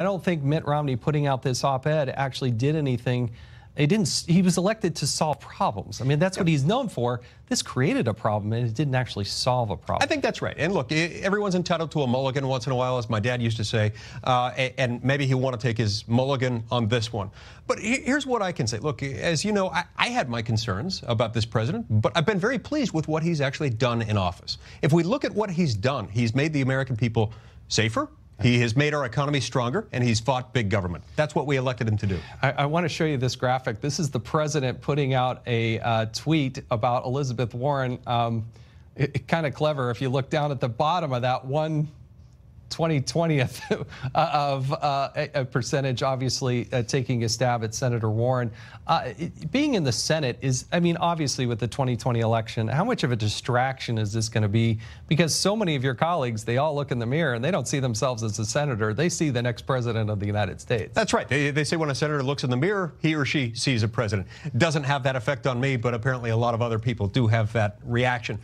I don't think Mitt Romney putting out this op-ed actually did anything. He was elected to solve problems. I mean, that's what he's known for. This created a problem, and it didn't actually solve a problem. I think that's right. And look, everyone's entitled to a mulligan once in a while, as my dad used to say. And maybe he'll want to take his mulligan on this one. But here's what I can say. Look, as you know, I had my concerns about this president, but I've been very pleased with what he's actually done in office. If we look at what he's done, he's made the American people safer. He has made our economy stronger, and he's fought big government. That's what we elected him to do. I want to show you this graphic. This is the president putting out a tweet about Elizabeth Warren. Kind of clever if you look down at the bottom of that 1/2020th of a percentage, obviously taking a stab at Senator Warren. Being in the Senate is, I mean, obviously with the 2020 election, how much of a distraction is this going to be? Because so many of your colleagues, they all look in the mirror and they don't see themselves as a senator. They see the next president of the United States. That's right. They say when a senator looks in the mirror, he or she sees a president. Doesn't have that effect on me, but apparently a lot of other people do have that reaction.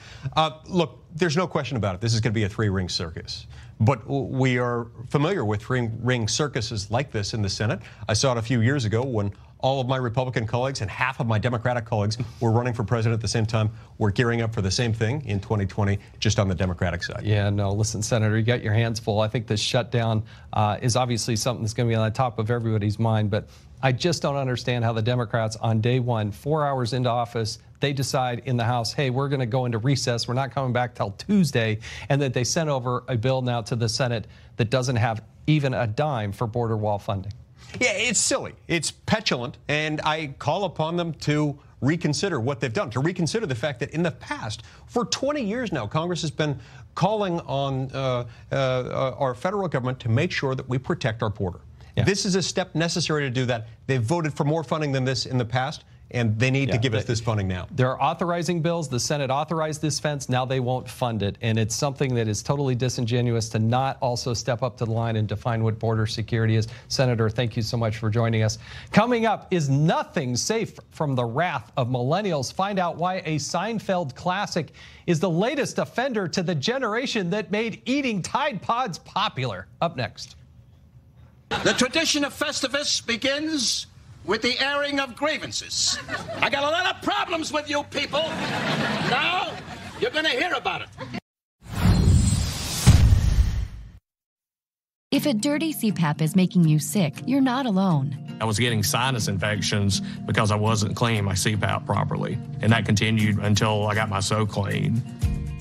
Look, there's no question about it. This is going to be a three-ring circus. But we are familiar with three-ring circuses like this in the Senate. I saw it a few years ago when all of my Republican colleagues and half of my Democratic colleagues were running for president at the same time. We're gearing up for the same thing in 2020, just on the Democratic side. Yeah, no, listen, Senator, you got your hands full. I think this shutdown is obviously something that's going to be on the top of everybody's mind. But I just don't understand how the Democrats on day one, 4 hours into office, they decide in the House, hey, we're going to go into recess. We're not coming back till Tuesday. And that they sent over a bill now to the Senate that doesn't have even a dime for border wall funding. Yeah, it's silly. It's petulant. And I call upon them to reconsider what they've done, to reconsider the fact that in the past, for 20 years now, Congress has been calling on our federal government to make sure that we protect our border. Yeah. This is a step necessary to do that. They've voted for more funding than this in the past, and they need to give us this funding now. They're authorizing bills. The Senate authorized this fence. Now they won't fund it. And it's something that is totally disingenuous to not also step up to the line and define what border security is. Senator, thank you so much for joining us. Coming up, is nothing safe from the wrath of millennials? Find out why a Seinfeld classic is the latest offender to the generation that made eating Tide Pods popular. Up next. The tradition of Festivus begins with the airing of grievances. I got a lot of problems with you people. Now, you're going to hear about it. If a dirty CPAP is making you sick, you're not alone. I was getting sinus infections because I wasn't cleaning my CPAP properly. And that continued until I got my SoClean.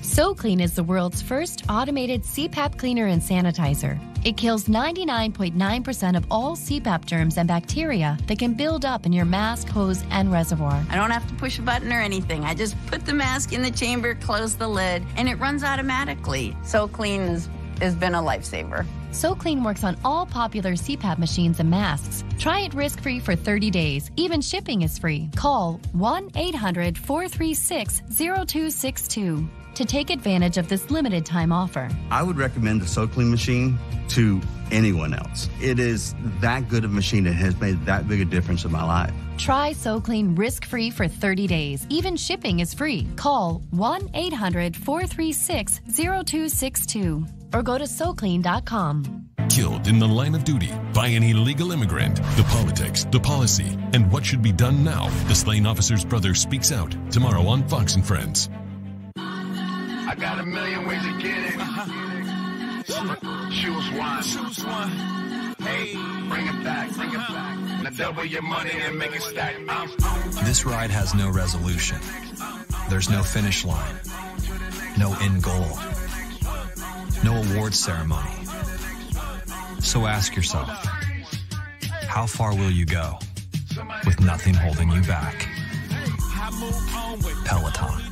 SoClean is the world's first automated CPAP cleaner and sanitizer. It kills 99.9% of all CPAP germs and bacteria that can build up in your mask, hose, and reservoir. I don't have to push a button or anything. I just put the mask in the chamber, close the lid, and it runs automatically. SoClean has been a lifesaver. SoClean works on all popular CPAP machines and masks. Try it risk-free for 30 days. Even shipping is free. Call 1-800-436-0262 to take advantage of this limited time offer. I would recommend the SoClean machine to anyone else. It is that good of a machine that has made that big a difference in my life. Try SoClean risk-free for 30 days. Even shipping is free. Call 1-800-436-0262 or go to SoClean.com. Killed in the line of duty by an illegal immigrant. The politics, the policy, and what should be done now. The slain officer's brother speaks out tomorrow on Fox and Friends. I got a million ways to get it. Choose one. Hey, bring it back. Now double your money and make it stack. This ride has no resolution. There's no finish line. No end goal. No award ceremony. So ask yourself, how far will you go with nothing holding you back? Peloton.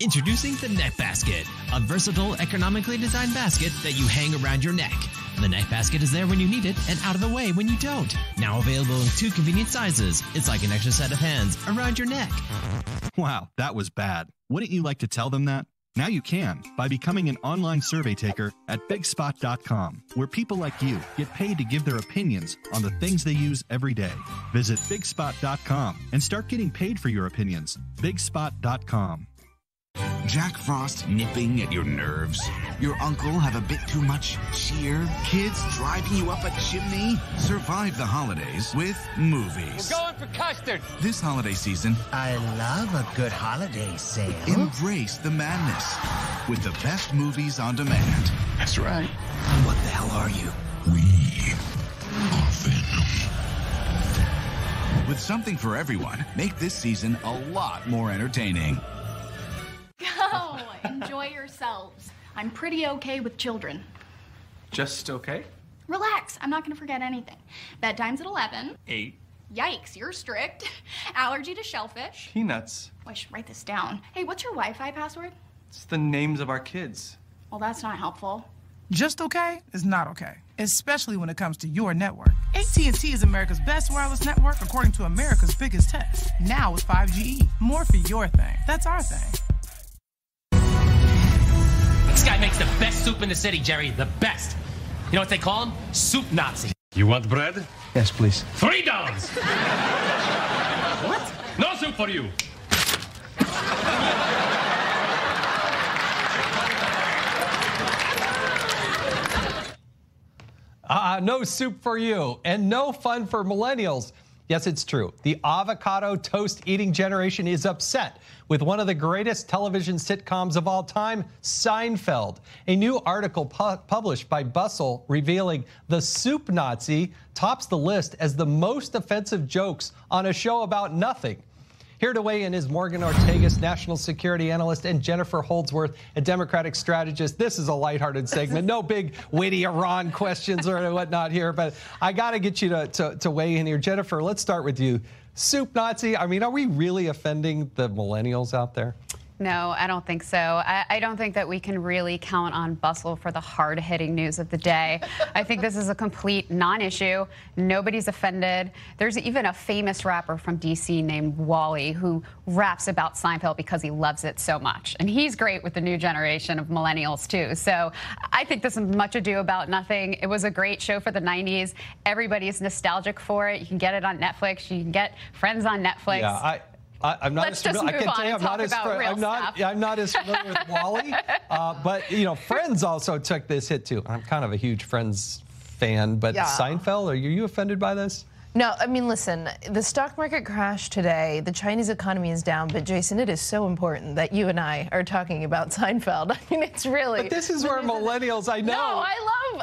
Introducing the Neck Basket, a versatile, economically designed basket that you hang around your neck. The Neck Basket is there when you need it and out of the way when you don't. Now available in 2 convenient sizes. It's like an extra set of hands around your neck. Wow, that was bad. Wouldn't you like to tell them that? Now you can by becoming an online survey taker at bigspot.com, where people like you get paid to give their opinions on the things they use every day. Visit bigspot.com and start getting paid for your opinions. bigspot.com. Jack Frost nipping at your nerves? Your uncle have a bit too much cheer? Kids driving you up a chimney? Survive the holidays with movies. We're going for custard. This holiday season, I love a good holiday sale. embrace the madness with the best movies on demand. That's right. What the hell are you? With something for everyone, make this season a lot more entertaining. Go! Enjoy yourselves. I'm pretty okay with children. Just okay? Relax, I'm not gonna forget anything. Bedtime's at 11. 8. Yikes, you're strict. Allergy to shellfish. Peanuts. Oh, I should write this down. Hey, what's your Wi-Fi password? It's the names of our kids. Well, that's not helpful. Just okay is not okay, especially when it comes to your network. AT&T is America's best wireless network according to America's biggest test. Now with 5GE. More for your thing. That's our thing. This guy makes the best soup in the city, Jerry. The best. You know what they call him? Soup Nazi. You want bread? Yes, please. $3. What? No soup for you. No soup for you, and no fun for millennials. Yes, it's true. The avocado toast eating generation is upset with one of the greatest television sitcoms of all time, Seinfeld. A new article published by Bustle revealing the soup Nazi tops the list as the most offensive jokes on a show about nothing. Here to weigh in is Morgan Ortegas, national security analyst, and Jennifer Holdsworth, a Democratic strategist. This is a lighthearted segment. No big witty Iran questions or whatnot here, but I got to get you to weigh in here. Jennifer, let's start with you. Soup Nazi, I mean, are we really offending the millennials out there? No, I don't think so. I don't think that we can really count on Bustle for the hard-hitting news of the day. I think this is a complete non-issue. Nobody's offended. There's even a famous rapper from D.C. named Wally who raps about Seinfeld because he loves it so much. And he's great with the new generation of millennials, too. So I think this is much ado about nothing. It was a great show for the 90s. Everybody's nostalgic for it. You can get it on Netflix. You can get Friends on Netflix. Yeah, I'm not as familiar. I can tell you, I'm not as familiar with Wally, but you know, Friends also took this hit too. I'm kind of a huge Friends fan, but yeah. Seinfeld, are you offended by this? No, I mean, listen, the stock market crashed today. The Chinese economy is down, but Jason, it is so important that you and I are talking about Seinfeld. I mean, it's really. But this is where millennials, I know. No,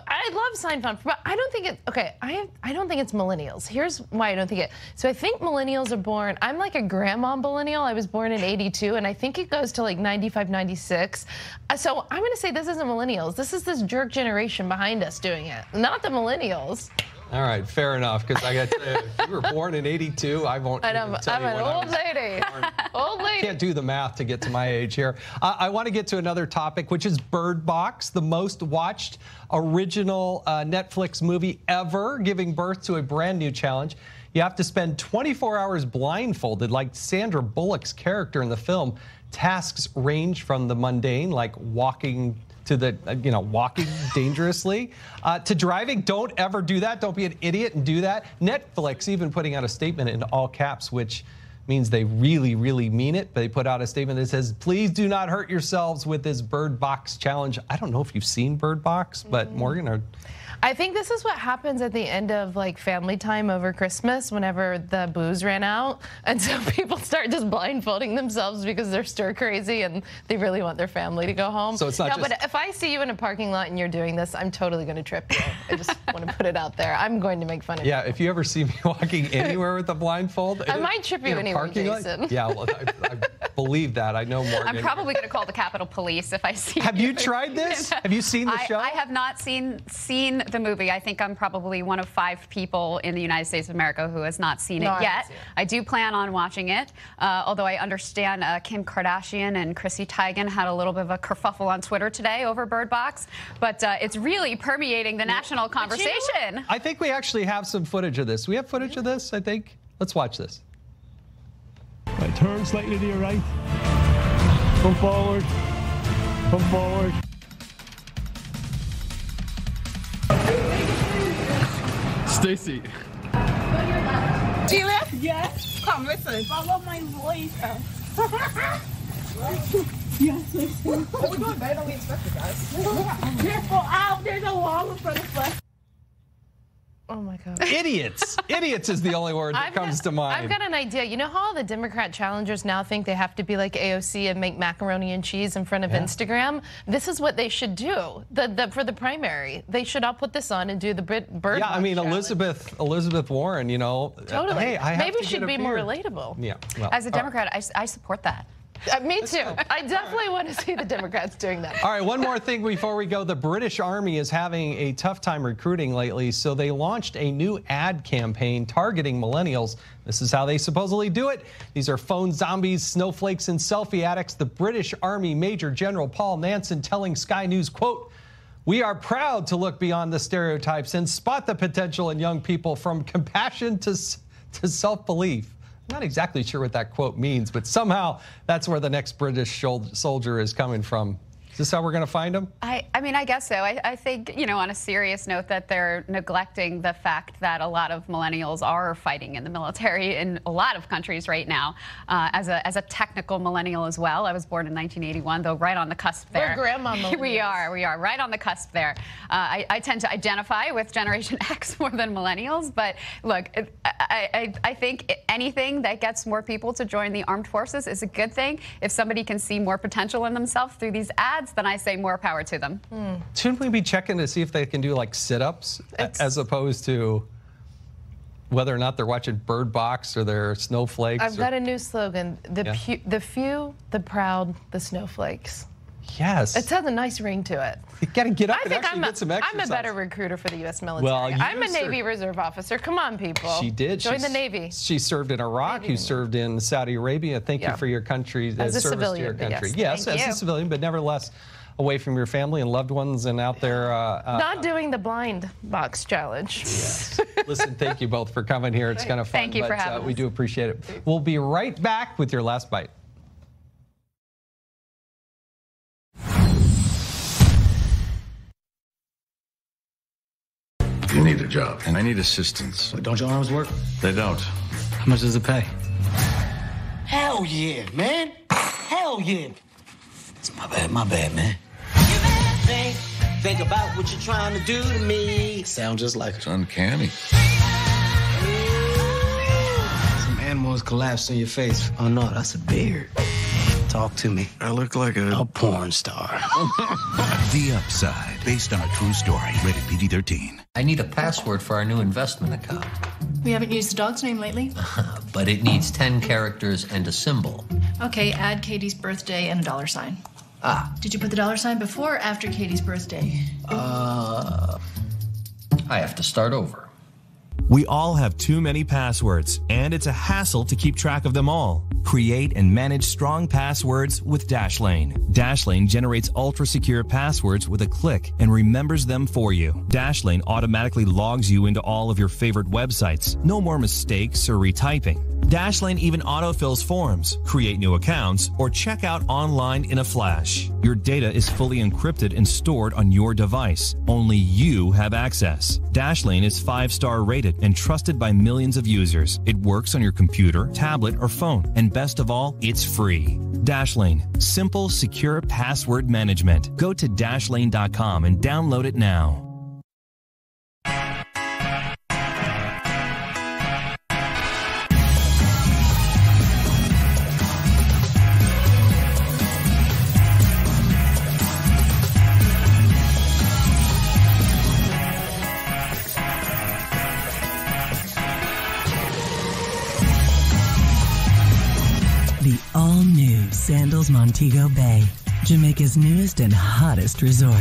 I love Seinfeld, but I don't think it. Okay, I don't think it's millennials. Here's why I don't think it. So I think millennials are born. I'm like a grandma millennial. I was born in '82, and I think it goes to like '95, '96. So I'm going to say this isn't millennials. This is this jerk generation behind us doing it, not the millennials. All right, fair enough, because I got to say, if you were born in '82, I won't tell you I'm an old lady. Old lady. Can't do the math to get to my age here. I want to get to another topic, which is Bird Box, the most watched original Netflix movie ever, giving birth to a brand new challenge. You have to spend 24 hours blindfolded, like Sandra Bullock's character in the film. Tasks range from the mundane, like walking to the, walking dangerously, to driving. Don't ever do that. Don't be an idiot and do that. Netflix even putting out a statement in all caps, which means they really, really mean it. But they put out a statement that says, please do not hurt yourselves with this Bird Box challenge. I don't know if you've seen Bird Box, but Morgan, or... I think this is what happens at the end of like family time over Christmas whenever the booze ran out. And so people start just blindfolding themselves because they're stir crazy and they really want their family to go home. So it's not but if I see you in a parking lot and you're doing this, I'm totally going to trip you. I just want to put it out there. I'm going to make fun of you. Yeah, if you ever see me walking anywhere with a blindfold. I might trip you anyway, Jason. Yeah, well, I believe that. I know Morgan. I'm probably going to call the Capitol Police if I see you. Have you tried this? Have you seen the show? I have not seen the movie. I think I'm probably one of 5 people in the United States of America who has not seen it yet. I do plan on watching it, although I understand Kim Kardashian and Chrissy Teigen had a little bit of a kerfuffle on Twitter today over Bird Box, but it's really permeating the national conversation. I think we actually have some footage of this. We have footage of this, I think. Let's watch this. Right, turn slightly to your right. Come forward. Come forward. Stacy. Serious? Yes. Come listen. Follow my voice. Yes, listen. Oh, we're going better than we expected, guys. Careful out. There's a wall in front of us. Oh my God. Idiots. Idiots is the only word that comes to mind. I've got an idea. You know how all the Democrat challengers now think they have to be like AOC and make macaroni and cheese in front of Instagram? This is what they should do for the primary. They should all put this on and do the bird Yeah, I mean, challenge. Elizabeth Warren, you know. Totally. Hey, I have Maybe to she'd get a be more beard. relatable. Yeah. Well, As a Democrat, I support that. Me too. I definitely want to see the Democrats doing that. All right, one more thing before we go. The British Army is having a tough time recruiting lately, so they launched a new ad campaign targeting millennials. This is how they supposedly do it. These are phone zombies, snowflakes, and selfie addicts. The British Army Major General Paul Nansen telling Sky News, quote, "We are proud to look beyond the stereotypes and spot the potential in young people from compassion to self-belief." I'm not exactly sure what that quote means, but somehow that's where the next British soldier is coming from. Is this how we're going to find him? I mean, I guess so. I think, you know, on a serious note, that they're neglecting the fact that a lot of millennials are fighting in the military in a lot of countries right now. As a technical millennial as well. I was born in 1981, though right on the cusp there. We're grandma millennials. We are right on the cusp there. I tend to identify with Generation X more than millennials, but look, I think anything that gets more people to join the armed forces is a good thing. If somebody can see more potential in themselves through these ads, then I say more power to them. Shouldn't we be checking to see if they can do like sit-ups as opposed to whether or not they're watching Bird Box or their snowflakes? I've got a new slogan: the few, the proud, the snowflakes. Yes. It has a nice ring to it. You got to get up I and think actually get some exercise. I'm a better recruiter for the U.S. military. Well, I'm a Navy Reserve officer. Come on, people. She did. Join the Navy. She served in Iraq. You served in Saudi Arabia. Thank you for your country, as a service civilian, to your country. yes. Yes, as a civilian, but nevertheless away from your family and loved ones and out there. Not doing the blind box challenge. Yes. Listen, thank you both for coming here. It's kind of fun. Thank you for having us. We do appreciate it. We'll be right back with your last bite. You need a job. And I need assistance. Don't your arms work? They don't. How much does it pay? Hell yeah, man. Hell yeah. It's my bad, man. Think about what you're trying to do to me. Sound just like It's uncanny. some animals collapsed on your face. Oh no, that's a beard. Talk to me. I look like a porn star. The Upside, based on a true story. Rated PG-13. I need a password for our new investment account, We haven't used the dog's name lately. but it needs 10 characters and a symbol. Okay, add Katie's birthday and a $sign. Ah. Did you put the $sign before or after Katie's birthday? I have to start over. We all have too many passwords, and it's a hassle to keep track of them all. Create and manage strong passwords with Dashlane. Dashlane generates ultra-secure passwords with a click and remembers them for you. Dashlane automatically logs you into all of your favorite websites. No more mistakes or retyping. Dashlane even autofills forms, create new accounts, or check out online in a flash. Your data is fully encrypted and stored on your device. Only you have access. Dashlane is 5-star rated and trusted by millions of users. It works on your computer, tablet, or phone. And best of all, it's free. Dashlane. Simple, secure password management. Go to dashlane.com and download it now. The all-new Sandals Montego Bay, Jamaica's newest and hottest resort.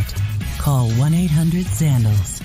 Call 1-800-SANDALS.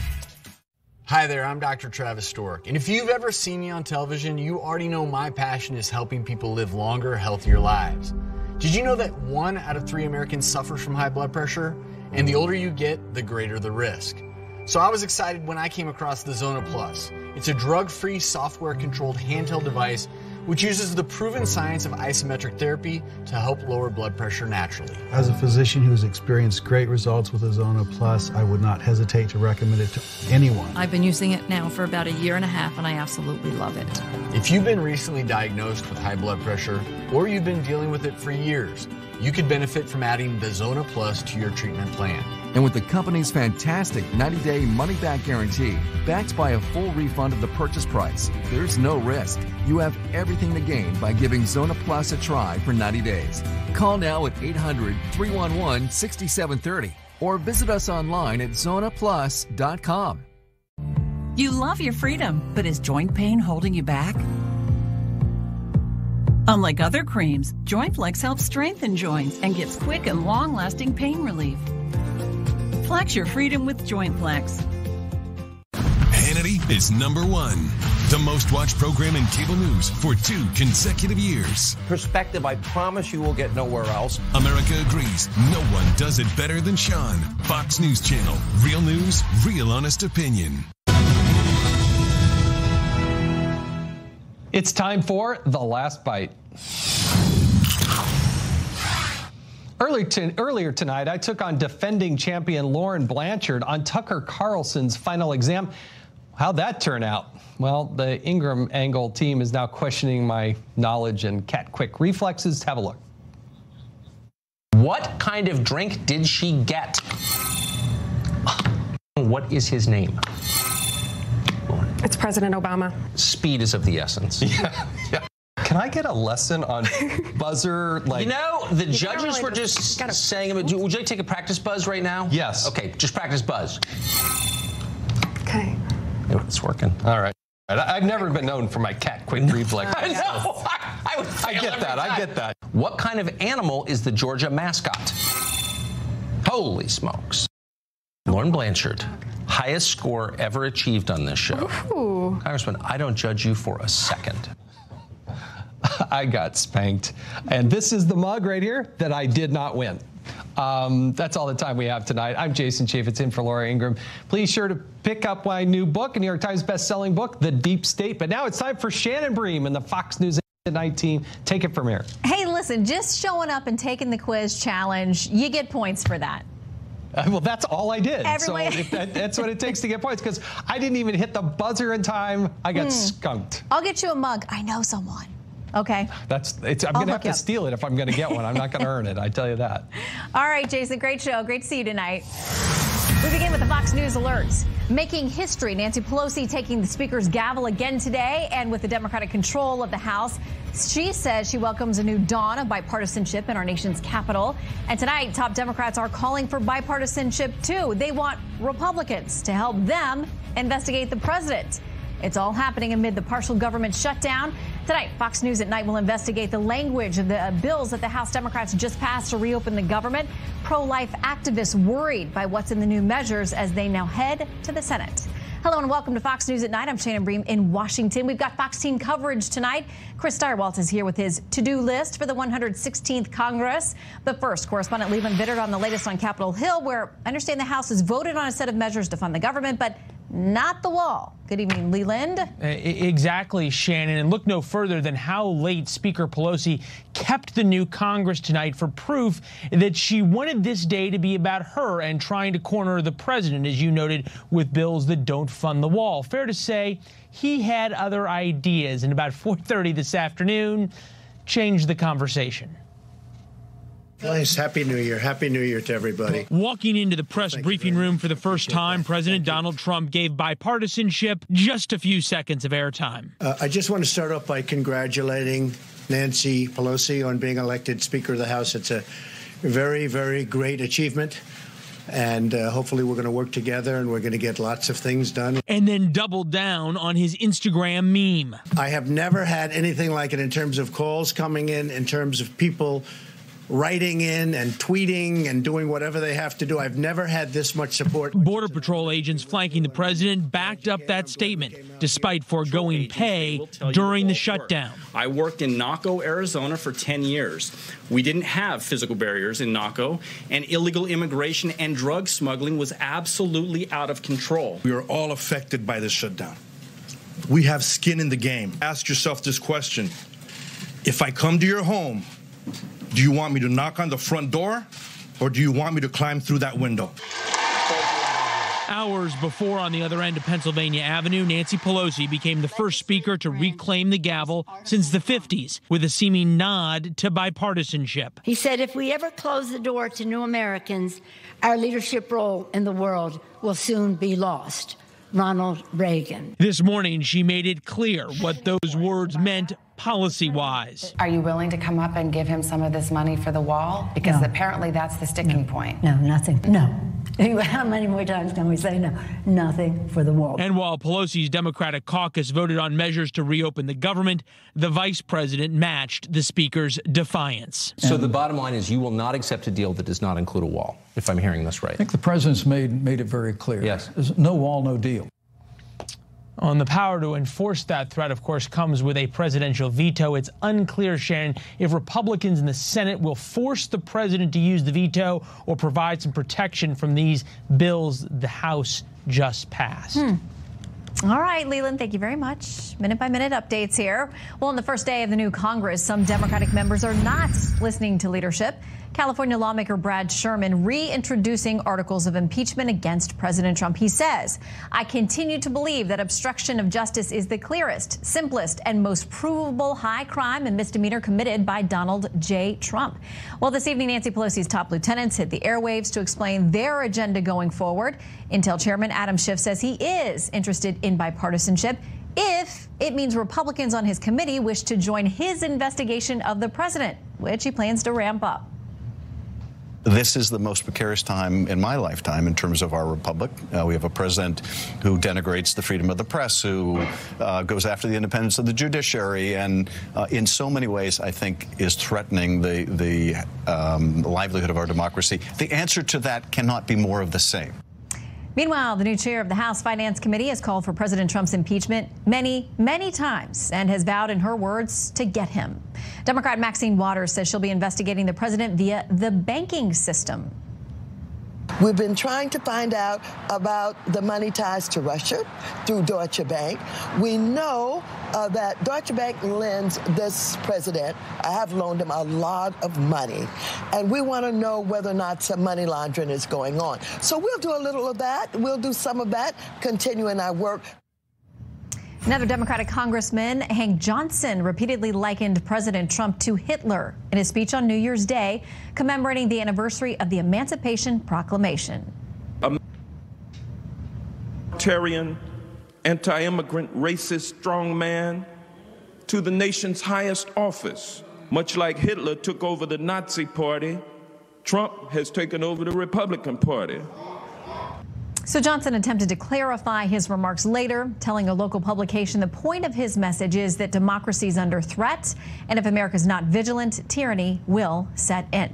Hi there, I'm Dr. Travis Stork, and if you've ever seen me on television, you already know my passion is helping people live longer, healthier lives. Did you know that 1 out of 3 Americans suffers from high blood pressure? And the older you get, the greater the risk. So I was excited when I came across the Zona Plus. It's a drug-free, software-controlled handheld device which uses the proven science of isometric therapy to help lower blood pressure naturally. As a physician who's experienced great results with the Zona Plus, I would not hesitate to recommend it to anyone. I've been using it now for about 1.5 years, and I absolutely love it. If you've been recently diagnosed with high blood pressure, or you've been dealing with it for years, you could benefit from adding the Zona Plus to your treatment plan. And with the company's fantastic 90-day money-back guarantee, backed by a full refund of the purchase price, there's no risk. You have everything to gain by giving Zona Plus a try for 90 days. Call now at 800-311-6730 or visit us online at zonaplus.com. You love your freedom, but is joint pain holding you back? Unlike other creams, JointFlex helps strengthen joints and gives quick and long-lasting pain relief. Flex your freedom with JointFlex. Hannity is #1, the most watched program in cable news for 2 consecutive years. Perspective I promise you will get nowhere else. America agrees. No one does it better than Sean. Fox News Channel. Real news, real honest opinion. It's time for The Last Bite. Earlier tonight, I took on defending champion Lauren Blanchard on Tucker Carlson's final exam. How'd that turn out? Well, the Ingram Angle team is now questioning my knowledge and cat-quick reflexes. Have a look. What kind of drink did she get? What is his name? It's President Obama. Speed is of the essence. Yeah. Can I get a lesson on buzzer? You know, the judges were just saying, would you like to take a practice buzz right now? Yes. Okay, just practice buzz. Okay. It's working. All right. I've never been known for my cat-quick reflex. I know. I get that. I get that. What kind of animal is the Georgia mascot? Holy smokes. Lauren Blanchard. Highest score ever achieved on this show. Ooh. Congressman, I don't judge you for a second. I got spanked. And this is the mug right here that I did not win. That's all the time we have tonight. I'm Jason Chaffetz in for Laura Ingram. Please sure to pick up my new book, a New York Times best-selling book, The Deep State. But now it's time for Shannon Bream and the Fox News at Night team. Take it from here. Hey, listen, just showing up and taking the quiz challenge, you get points for that. Well, that's all I did. Everyone. So that's what it takes to get points, because I didn't even hit the buzzer in time. I got skunked. I'll get you a mug. I know someone. Okay. I'm going to have to steal it if I'm going to get one. I'm not going to earn it. I tell you that. All right, Jason, great show. Great to see you tonight. We begin with the Fox News alerts. Making history, Nancy Pelosi taking the Speaker's gavel again today, and with the Democratic control of the House, she says she welcomes a new dawn of bipartisanship in our nation's capital. And tonight, top Democrats are calling for bipartisanship, too. They want Republicans to help them investigate the president. It's all happening amid the partial government shutdown. Tonight, Fox News at Night will investigate the language of the bills that the House Democrats just passed to reopen the government. Pro-life activists worried by what's in the new measures as they now head to the Senate. Hello and welcome to Fox News at Night. I'm Shannon Bream in Washington. We've got Fox team coverage tonight. Chris Steyerwalt is here with his to-do list for the 116th Congress. But first, correspondent Leland Bittert on the latest on Capitol Hill, where I understand the House has voted on a set of measures to fund the government, but not the wall. Good evening, Leland. Exactly, Shannon. And look no further than how late Speaker Pelosi kept the new Congress tonight for proof that she wanted this day to be about her and trying to corner the president, as you noted, with bills that don't fund the wall. Fair to say, he had other ideas, and about 4:30 this afternoon changed the conversation. Nice. Happy New Year. Happy New Year to everybody. Walking into the press briefing room for the first time, President Donald Trump gave bipartisanship just a few seconds of airtime. I just want to start off by congratulating Nancy Pelosi on being elected Speaker of the House. It's a very, very great achievement. And hopefully we're going to work together and we're going to get lots of things done. And then doubled down on his Instagram meme. I have never had anything like it in terms of calls coming in terms of people writing in and tweeting and doing whatever they have to do. I've never had this much support. Border Patrol agents flanking the president backed up that statement, despite foregoing pay during the shutdown. I worked in Naco, Arizona for 10 years. We didn't have physical barriers in Naco, and illegal immigration and drug smuggling was absolutely out of control. We are all affected by this shutdown. We have skin in the game. Ask yourself this question. If I come to your home, do you want me to knock on the front door, or do you want me to climb through that window? Hours before, on the other end of Pennsylvania Avenue, Nancy Pelosi became the first speaker to reclaim the gavel since the 50s, with a seeming nod to bipartisanship. He said, if we ever close the door to new Americans, our leadership role in the world will soon be lost. Ronald Reagan. This morning, she made it clear what those words meant policy-wise. Are you willing to come up and give him some of this money for the wall? Because apparently that's the sticking point. No, nothing. No. How many more times can we say no? Nothing for the wall. And while Pelosi's Democratic caucus voted on measures to reopen the government, the vice president matched the speaker's defiance. So the bottom line is you will not accept a deal that does not include a wall, if I'm hearing this right. I think the president's made it very clear. Yes. There's no wall, no deal. On the power to enforce that threat, of course, comes with a presidential veto. It's unclear, Shannon, if Republicans in the Senate will force the president to use the veto or provide some protection from these bills the House just passed. All right, Leland, thank you very much. Minute-by-minute updates here. Well, on the first day of the new Congress, some Democratic members are not listening to leadership. California lawmaker Brad Sherman reintroducing articles of impeachment against President Trump. He says, I continue to believe that obstruction of justice is the clearest, simplest, and most provable high crime and misdemeanor committed by Donald J. Trump. Well, this evening, Nancy Pelosi's top lieutenants hit the airwaves to explain their agenda going forward. Intel Chairman Adam Schiff says he is interested in bipartisanship if it means Republicans on his committee wish to join his investigation of the president, which he plans to ramp up. This is the most precarious time in my lifetime in terms of our republic. We have a president who denigrates the freedom of the press, who goes after the independence of the judiciary, and in so many ways, I think, is threatening the livelihood of our democracy. The answer to that cannot be more of the same. Meanwhile, the new chair of the House Finance Committee has called for President Trump's impeachment many, many times and has vowed, in her words, to get him. Democrat Maxine Waters says she'll be investigating the president via the banking system. We've been trying to find out about the money ties to Russia through Deutsche Bank. We know that Deutsche Bank lends this president, I have loaned him a lot of money, and we want to know whether or not some money laundering is going on. So we'll do a little of that. We'll do some of that, continuing our work. Another Democratic Congressman, Hank Johnson, repeatedly likened President Trump to Hitler in his speech on New Year's Day, commemorating the anniversary of the Emancipation Proclamation. A authoritarian, anti-immigrant, racist strongman to the nation's highest office. Much like Hitler took over the Nazi Party, Trump has taken over the Republican Party. So Johnson attempted to clarify his remarks later, telling a local publication the point of his message is that democracy is under threat, and if America is not vigilant, tyranny will set in.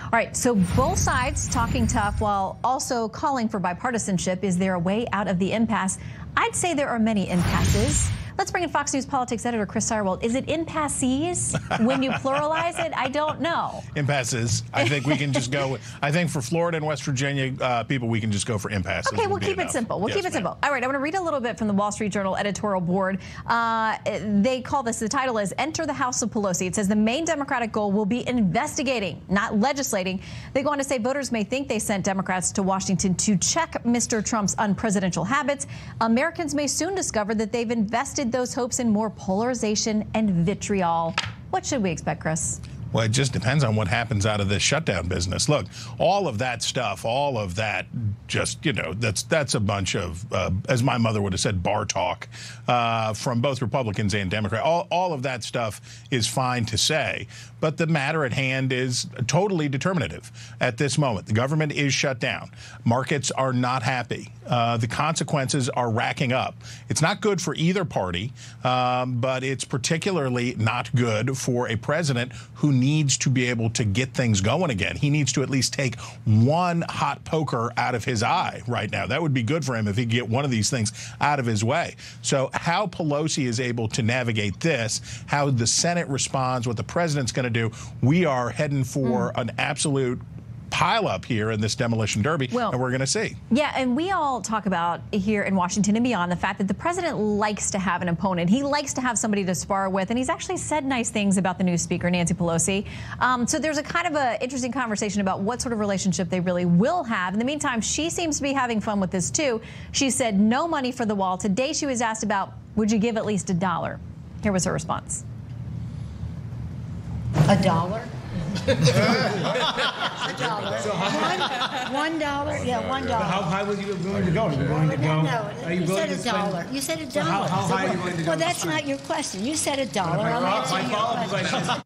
All right, so both sides talking tough while also calling for bipartisanship. Is there a way out of the impasse? I'd say there are many impasses. Let's bring in Fox News politics editor Chris Sirewalt. Is it impasses when you pluralize it? I don't know. Impasses. I think we can just go. I think for Florida and West Virginia people, we can just go for impasses. Okay, we'll keep it simple. We'll keep it simple. All right, I want to read a little bit from the Wall Street Journal editorial board. They call this, the title is Enter the House of Pelosi. It says the main Democratic goal will be investigating, not legislating. They go on to say voters may think they sent Democrats to Washington to check Mr. Trump's unpresidential habits. Americans may soon discover that they've invested those hopes in more polarization and vitriol. What should we expect, Chris? Well, it just depends on what happens out of this shutdown business. Look, all of that stuff, all of that, just, you know, that's a bunch of, as my mother would have said, bar talk from both Republicans and Democrats. All of that stuff is fine to say, but the matter at hand is totally determinative at this moment. The government is shut down. Markets are not happy. The consequences are racking up. It's not good for either party, but it's particularly not good for a president who needs to be able to get things going again. He needs to at least take one hot poker out of his eye right now. That would be good for him if he could get one of these things out of his way. So how Pelosi is able to navigate this, how the Senate responds, what the president's going to do, we are heading for an absolute pileup here in this demolition derby, and we're going to see. Yeah, and we all talk about here in Washington and beyond the fact that the president likes to have an opponent. He likes to have somebody to spar with, and he's actually said nice things about the new Speaker, Nancy Pelosi. So there's a kind of a interesting conversation about what sort of relationship they really will have. In the meantime, she seems to be having fun with this, too. She said no money for the wall. Today she was asked about, would you give at least $1? Here was her response. $1? $1. $1? Yeah, $1. How high was you willing to go? Are you willing to go? No, you said $1. You said $1. So how high are you willing to go? Well, that's not your question. You said $1. I'm answering your question.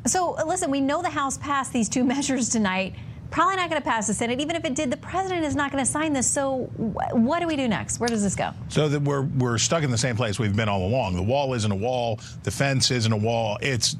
So, listen, we know the House passed these two measures tonight. Probably not going to pass the Senate. Even if it did, the president is not going to sign this. So what do we do next? Where does this go? So that we're stuck in the same place we've been all along. The wall isn't a wall. The fence isn't a wall. It's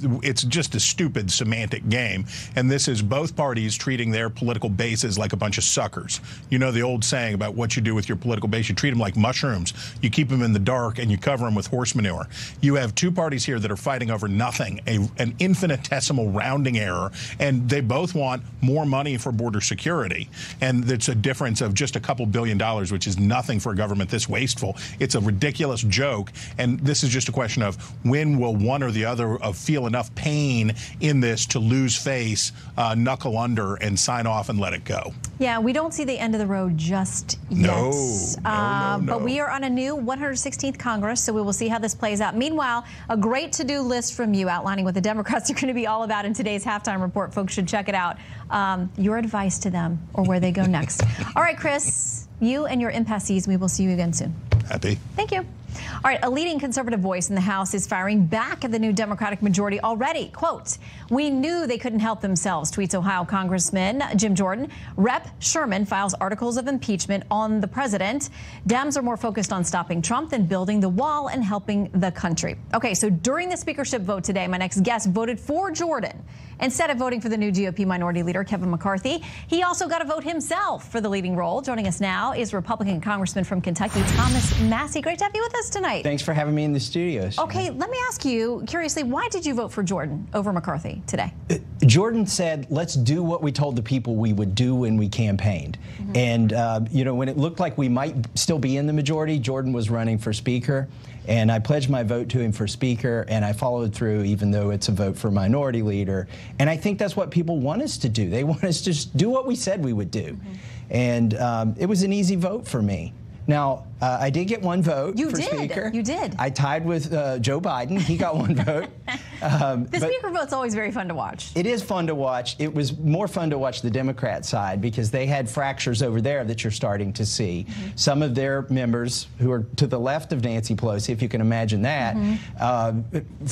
just a stupid semantic game. And this is both parties treating their political bases like a bunch of suckers. You know the old saying about what you do with your political base. You treat them like mushrooms. You keep them in the dark and you cover them with horse manure. You have two parties here that are fighting over nothing, an infinitesimal rounding error, and they both want more money for border security. And it's a difference of just a couple $2 billion, which is nothing for a government this wasteful. It's a ridiculous joke. And this is just a question of when will one or the other feel enough pain in this to lose face, knuckle under, and sign off and let it go. Yeah, we don't see the end of the road just yet. No. But we are on a new 116th Congress, so we will see how this plays out. Meanwhile, a great to-do list from you outlining what the Democrats are going to be all about in today's halftime report. Folks should check it out. Your advice to them or where they go next. All right, Chris, you and your impasses, we will see you again soon. Happy. Thank you. All right, a leading conservative voice in the House is firing back at the new Democratic majority already. Quote, "We knew they couldn't help themselves," tweets Ohio Congressman Jim Jordan. Rep. Sherman files articles of impeachment on the president. Dems are more focused on stopping Trump than building the wall and helping the country. Okay, so during the speakership vote today, my next guest voted for Jordan instead of voting for the new GOP minority leader, Kevin McCarthy. He also got a vote himself for the leading role. Joining us now is Republican Congressman from Kentucky, Thomas Massie. Great to have you with us tonight. Thanks for having me in the studios. Okay, let me ask you, curiously, why did you vote for Jordan over McCarthy today? Jordan said, let's do what we told the people we would do when we campaigned. And, you know, when it looked like we might still be in the majority, Jordan was running for Speaker. And I pledged my vote to him for Speaker, and I followed through, even though it's a vote for Minority Leader. And I think that's what people want us to do. They want us to just do what we said we would do. And it was an easy vote for me. Now, I did get one vote for Speaker. You did. I tied with Joe Biden. He got one vote. The Speaker vote's always very fun to watch. It is fun to watch. It was more fun to watch the Democrat side because they had fractures over there that you're starting to see. Some of their members who are to the left of Nancy Pelosi, if you can imagine that,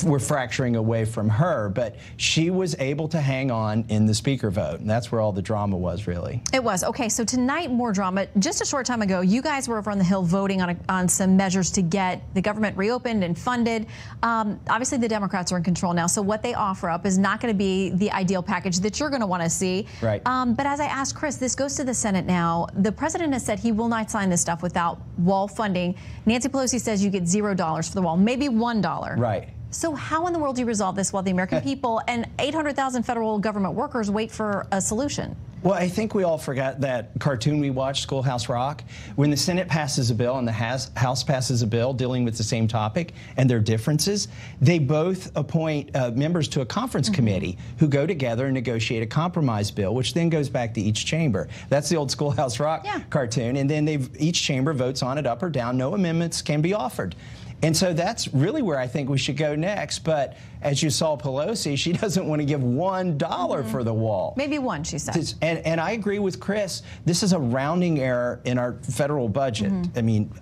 were fracturing away from her. But she was able to hang on in the Speaker vote. And that's where all the drama was, really. It was. Okay, so tonight, more drama. Just a short time ago, you guys were over on the Hill voting on some measures to get the government reopened and funded. Obviously, the Democrats are in control now, so what they offer up is not going to be the ideal package that you're going to want to see. Right. But as I asked Chris, this goes to the Senate now. The president has said he will not sign this stuff without wall funding. Nancy Pelosi says you get $0 for the wall, maybe $1. Right. So how in the world do you resolve this while the American people and 800,000 federal government workers wait for a solution? Well, I think we all forgot that cartoon we watched, Schoolhouse Rock. When the Senate passes a bill and the House passes a bill dealing with the same topic and their differences, they both appoint members to a conference committee who go together and negotiate a compromise bill, which then goes back to each chamber. That's the old Schoolhouse Rock cartoon. And then each chamber votes on it up or down. No amendments can be offered. And so that's really where I think we should go next. But as you saw Pelosi, she doesn't want to give $1 for the wall. Maybe one, she said. And I agree with Chris. This is a rounding error in our federal budget. I mean,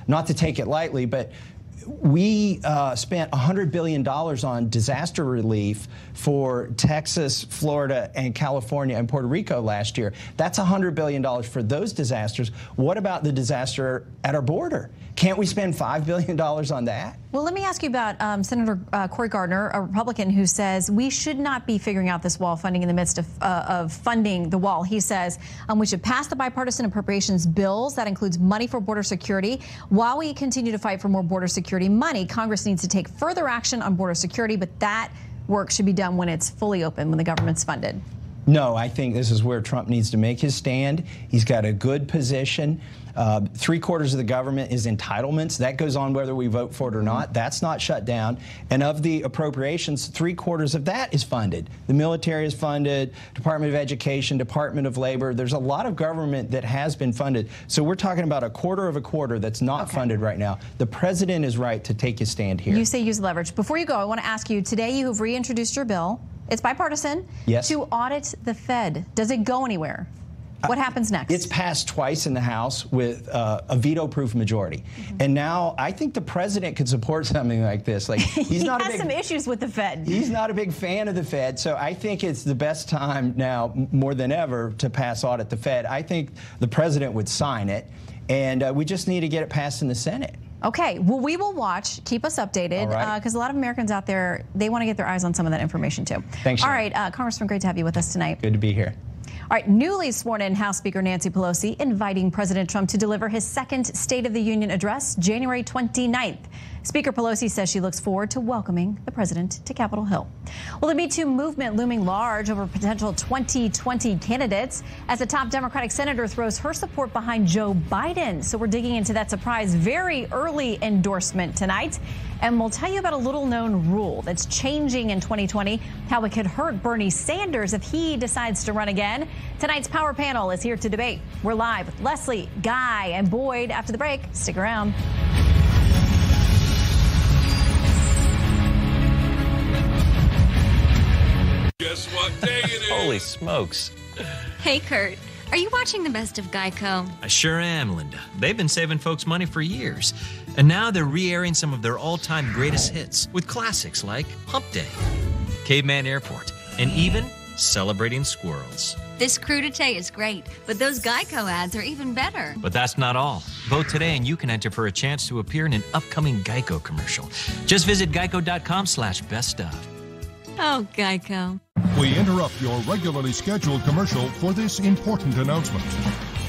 not to take it lightly, but we spent $100 billion on disaster relief for Texas, Florida, and California and Puerto Rico last year. That's $100 billion for those disasters. What about the disaster at our border? Can't we spend $5 billion on that? Well, let me ask you about Senator Cory Gardner, a Republican, who says we should not be figuring out this wall funding in the midst of funding the wall. He says we should pass the bipartisan appropriations bills. That includes money for border security. While we continue to fight for more border security money, Congress needs to take further action on border security, but that work should be done when it's fully open, when the government's funded. No, I think this is where Trump needs to make his stand. He's got a good position. 3/4 of the government is entitlements. That goes on whether we vote for it or not. That's not shut down. And of the appropriations, 3/4 of that is funded. The military is funded, Department of Education, Department of Labor. There's a lot of government that has been funded. So we're talking about 1/4 of a quarter that's not funded right now. The president is right to take his stand here. You say use leverage. Before you go, I want to ask you, today you have reintroduced your bill. It's bipartisan. Yes. To audit the Fed. Does it go anywhere? What happens next? It's passed twice in the House with a veto-proof majority. And now I think the president could support something like this. Like he's not has some issues with the Fed. He's not a big fan of the Fed, so I think it's the best time now, more than ever, to pass audit the Fed. I think the president would sign it, and we just need to get it passed in the Senate. Okay, well, we will watch. Keep us updated, because a lot of Americans out there, they want to get their eyes on some of that information, too. Thanks, All right, Congressman, great to have you with us tonight. Good to be here. All right, newly sworn-in House Speaker Nancy Pelosi inviting President Trump to deliver his second State of the Union address, January 29th. Speaker Pelosi says she looks forward to welcoming the president to Capitol Hill. Well, the Me Too movement looming large over potential 2020 candidates as a top Democratic senator throws her support behind Joe Biden. So we're digging into that surprise, very early endorsement tonight. And we'll tell you about a little-known rule that's changing in 2020, how it could hurt Bernie Sanders if he decides to run again. Tonight's Power Panel is here to debate. We're live with Leslie, Guy, and Boyd after the break. Stick around. Guess what day it is? Holy smokes. Hey, Kurt. Are you watching the best of Geico? I sure am, Linda. They've been saving folks money for years. And now they're re-airing some of their all-time greatest hits with classics like Hump Day, Caveman Airport, and even Celebrating Squirrels. This crudité is great, but those Geico ads are even better. But that's not all. Vote today and you can enter for a chance to appear in an upcoming Geico commercial. Just visit geico.com/beststuff. Oh, Geico. We interrupt your regularly scheduled commercial for this important announcement.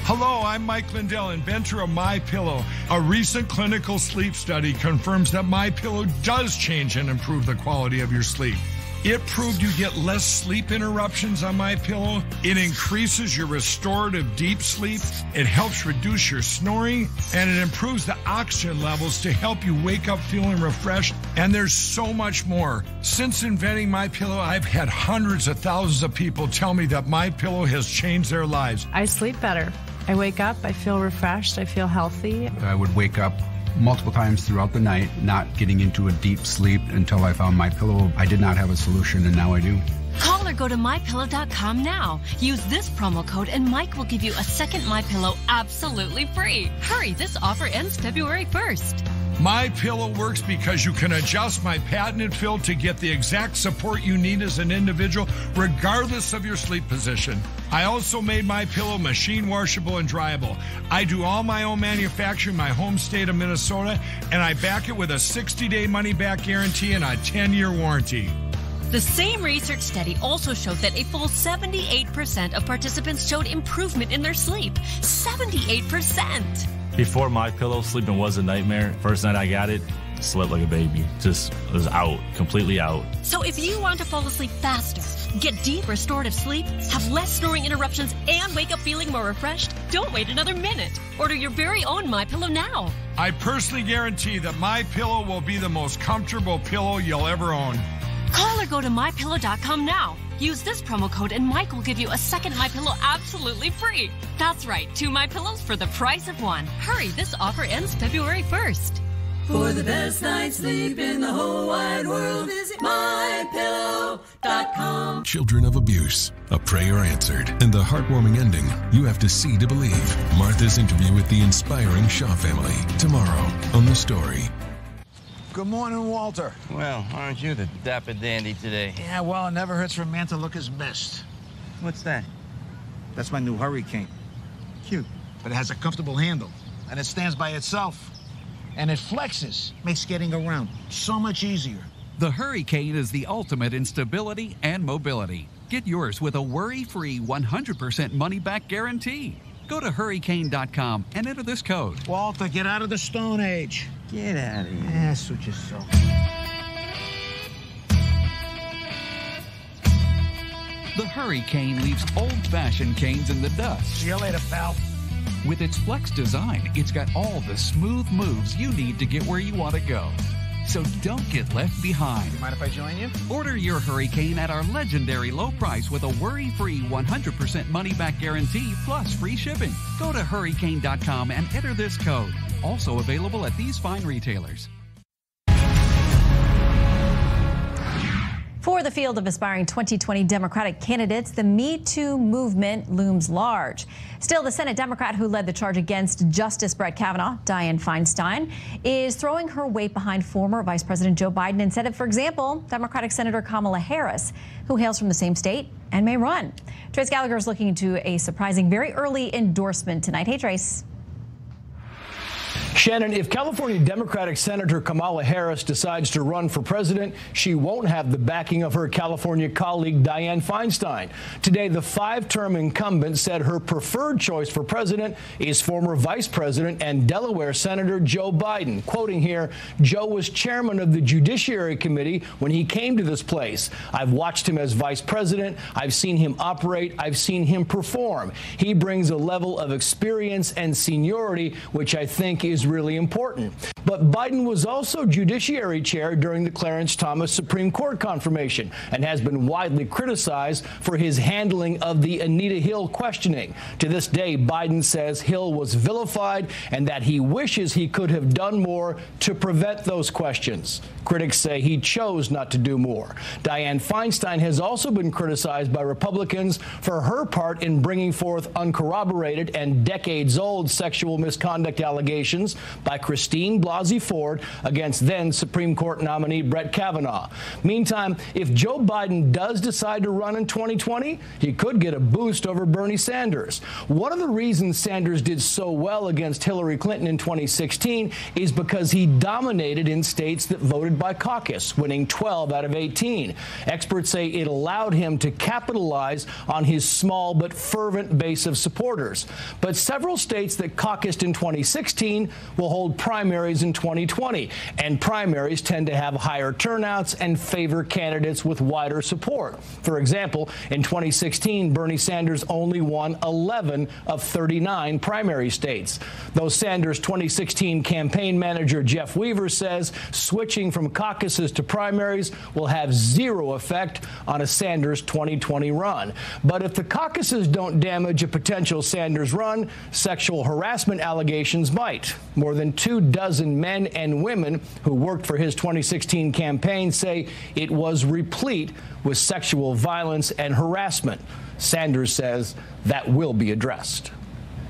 Hello, I'm Mike Lindell, inventor of MyPillow. A recent clinical sleep study confirms that MyPillow does change and improve the quality of your sleep. It proved you get less sleep interruptions on MyPillow. It increases your restorative deep sleep. It helps reduce your snoring, and it improves the oxygen levels to help you wake up feeling refreshed. And there's so much more. Since inventing MyPillow, I've had hundreds of thousands of people tell me that MyPillow has changed their lives. I sleep better. I wake up, I feel refreshed, I feel healthy. I would wake up multiple times throughout the night, not getting into a deep sleep until I found MyPillow. I did not have a solution, and now I do. Call or go to MyPillow.com now. Use this promo code and Mike will give you a second MyPillow absolutely free. Hurry, this offer ends February 1st. MyPillow works because you can adjust my patented fill to get the exact support you need as an individual, regardless of your sleep position. I also made MyPillow machine washable and dryable. I do all my own manufacturing in my home state of Minnesota, and I back it with a 60-day money-back guarantee and a 10-year warranty. The same research study also showed that a full 78% of participants showed improvement in their sleep. 78%! Before MyPillow, sleeping was a nightmare. First night I got it, slept like a baby. Just was out, completely out. So if you want to fall asleep faster, get deep restorative sleep, have less snoring interruptions, and wake up feeling more refreshed, don't wait another minute. Order your very own MyPillow now. I personally guarantee that MyPillow will be the most comfortable pillow you'll ever own. Call or go to MyPillow.com now. Use this promo code and Mike will give you a second MyPillow absolutely free. That's right, 2 MyPillows for the price of 1. Hurry, this offer ends February 1st. For the best night's sleep in the whole wide world, visit MyPillow.com. Children of abuse, a prayer answered, and the heartwarming ending you have to see to believe. Martha's interview with the inspiring Shaw family, tomorrow on The Story. Good morning, Walter. Well, aren't you the dapper dandy today? Yeah, well, it never hurts for a man to look his best. What's that? That's my new Hurricane. Cute, but it has a comfortable handle, and it stands by itself. And it flexes, makes getting around so much easier. The Hurricane is the ultimate in stability and mobility. Get yours with a worry-free 100% money-back guarantee. Go to hurricane.com and enter this code. Walter, get out of the Stone Age. Get out of here. Yeah, suit yourself. The Hurricane leaves old-fashioned canes in the dust. See you later, pal. With its flex design, it's got all the smooth moves you need to get where you want to go. So don't get left behind. Mind if I join you? Order your Hurricane at our legendary low price with a worry-free 100% money-back guarantee plus free shipping. Go to hurricane.com and enter this code. Also available at these fine retailers. For the field of aspiring 2020 Democratic candidates, the Me Too movement looms large. Still, the Senate Democrat who led the charge against Justice Brett Kavanaugh, Dianne Feinstein, is throwing her weight behind former Vice President Joe Biden instead of, for example, Democratic Senator Kamala Harris, who hails from the same state and may run. Trace Gallagher is looking into a surprising, very early endorsement tonight. Hey, Trace. Shannon, if California Democratic Senator Kamala Harris decides to run for president, she won't have the backing of her California colleague Dianne Feinstein. Today, the 5-term incumbent said her preferred choice for president is former Vice President and Delaware Senator Joe Biden. Quoting here, Joe was chairman of the Judiciary Committee when he came to this place. I've watched him as vice president. I've seen him operate. I've seen him perform. He brings a level of experience and seniority, which I think is really important. But Biden was also Judiciary Chair during the Clarence Thomas Supreme Court confirmation and has been widely criticized for his handling of the Anita Hill questioning. To this day, Biden says Hill was vilified and that he wishes he could have done more to prevent those questions. Critics say he chose not to do more. Dianne Feinstein has also been criticized by Republicans for her part in bringing forth uncorroborated and decades-old sexual misconduct allegations by Christine Blasey Ford against then Supreme Court nominee Brett Kavanaugh. Meantime, if Joe Biden does decide to run in 2020, he could get a boost over Bernie Sanders. One of the reasons Sanders did so well against Hillary Clinton in 2016 is because he dominated in states that voted by caucus, winning 12 out of 18. Experts say it allowed him to capitalize on his small but fervent base of supporters. But several states that caucused in 2016 will hold primaries in 2020, and primaries tend to have higher turnouts and favor candidates with wider support. For example, in 2016, Bernie Sanders only won 11 of 39 primary states. Though Sanders' 2016 campaign manager Jeff Weaver says switching from caucuses to primaries will have zero effect on a Sanders 2020 run. But if the caucuses don't damage a potential Sanders run, sexual harassment allegations might. More than 24 men and women who worked for his 2016 campaign say it was replete with sexual violence and harassment. Sanders says that will be addressed.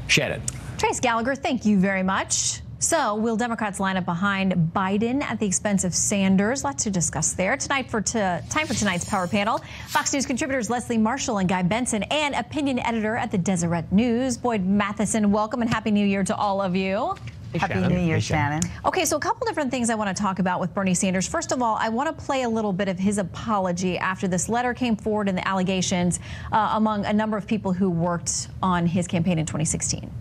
Shannon. Trace Gallagher, thank you very much. So, will Democrats line up behind Biden at the expense of Sanders? Lots to discuss there. Time for tonight's Power Panel. Fox News contributors Leslie Marshall and Guy Benson, and opinion editor at the Deseret News, Boyd Matheson. Welcome and Happy New Year to all of you. Happy New Year, Shannon. Okay, so a couple different things I want to talk about with Bernie Sanders. First of all, I want to play a little bit of his apology after this letter came forward and the allegations among a number of people who worked on his campaign in 2016.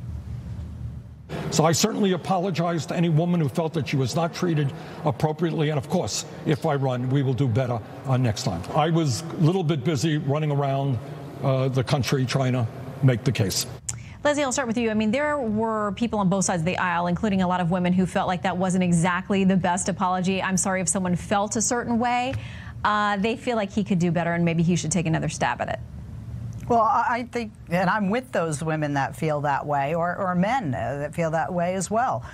So I certainly apologize to any woman who felt that she was not treated appropriately. And of course, if I run, we will do better next time. I was a little bit busy running around the country trying to make the case. Leslie, I'll start with you. I mean, there were people on both sides of the aisle, including a lot of women, who felt like that wasn't exactly the best apology. I'm sorry if someone felt a certain way. They feel like he could do better and maybe he should take another stab at it. Well, I think, and I'm with those women that feel that way, or men that feel that way as well.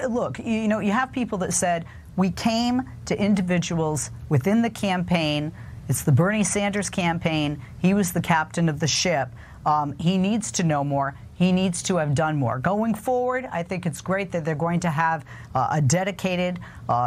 Look, you have people that said, we came to individuals within the campaign. It's the Bernie Sanders campaign. He was the captain of the ship. He needs to know more. He needs to have done more. Going forward, I think it's great that they're going to have a dedicated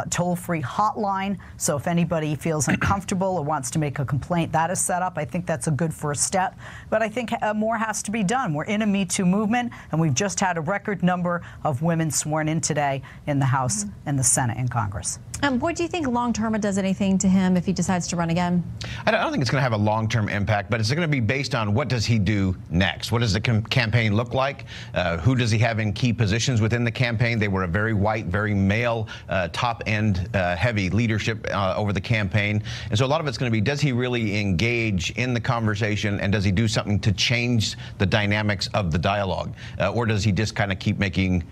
toll-free hotline. So if anybody feels uncomfortable or wants to make a complaint, that is set up. I think that's a good first step. But I think more has to be done. We're in a Me Too movement, and we've just had a record number of women sworn in today in the House and the Senate and Congress. Boyd, do you think long-term it does anything to him if he decides to run again? I don't think it's going to have a long-term impact, but it's going to be based on what does he do next? What does the campaign look look like? Who does he have in key positions within the campaign? They were a very white, very male, top-end, heavy leadership over the campaign. And so a lot of it's going to be, does he really engage in the conversation, and does he do something to change the dynamics of the dialogue? Or does he just kind of keep making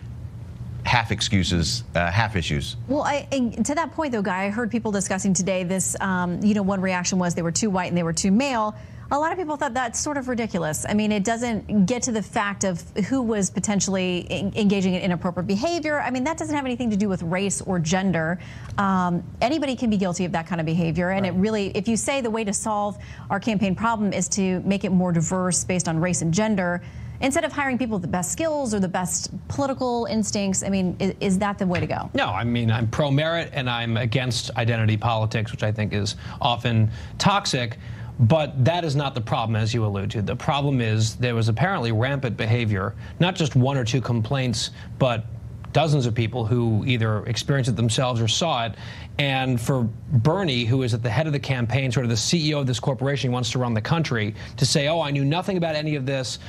half excuses, half issues? Well, to that point, though, Guy, I heard people discussing today this, one reaction was they were too white and they were too male. A lot of people thought that's sort of ridiculous. I mean, it doesn't get to the fact of who was potentially engaging in inappropriate behavior. I mean, that doesn't have anything to do with race or gender. Anybody can be guilty of that kind of behavior. And it really, if you say the way to solve our campaign problem is to make it more diverse based on race and gender, instead of hiring people with the best skills or the best political instincts, I mean, is that the way to go? No, I mean, I'm pro-merit and I'm against identity politics, which I think is often toxic. But that is not the problem, as you allude to. The problem is there was apparently rampant behavior, not just one or two complaints, but dozens of people who either experienced it themselves or saw it. And for Bernie, who is at the head of the campaign, sort of the CEO of this corporation, he wants to run the country, to say, oh, I knew nothing about any of this.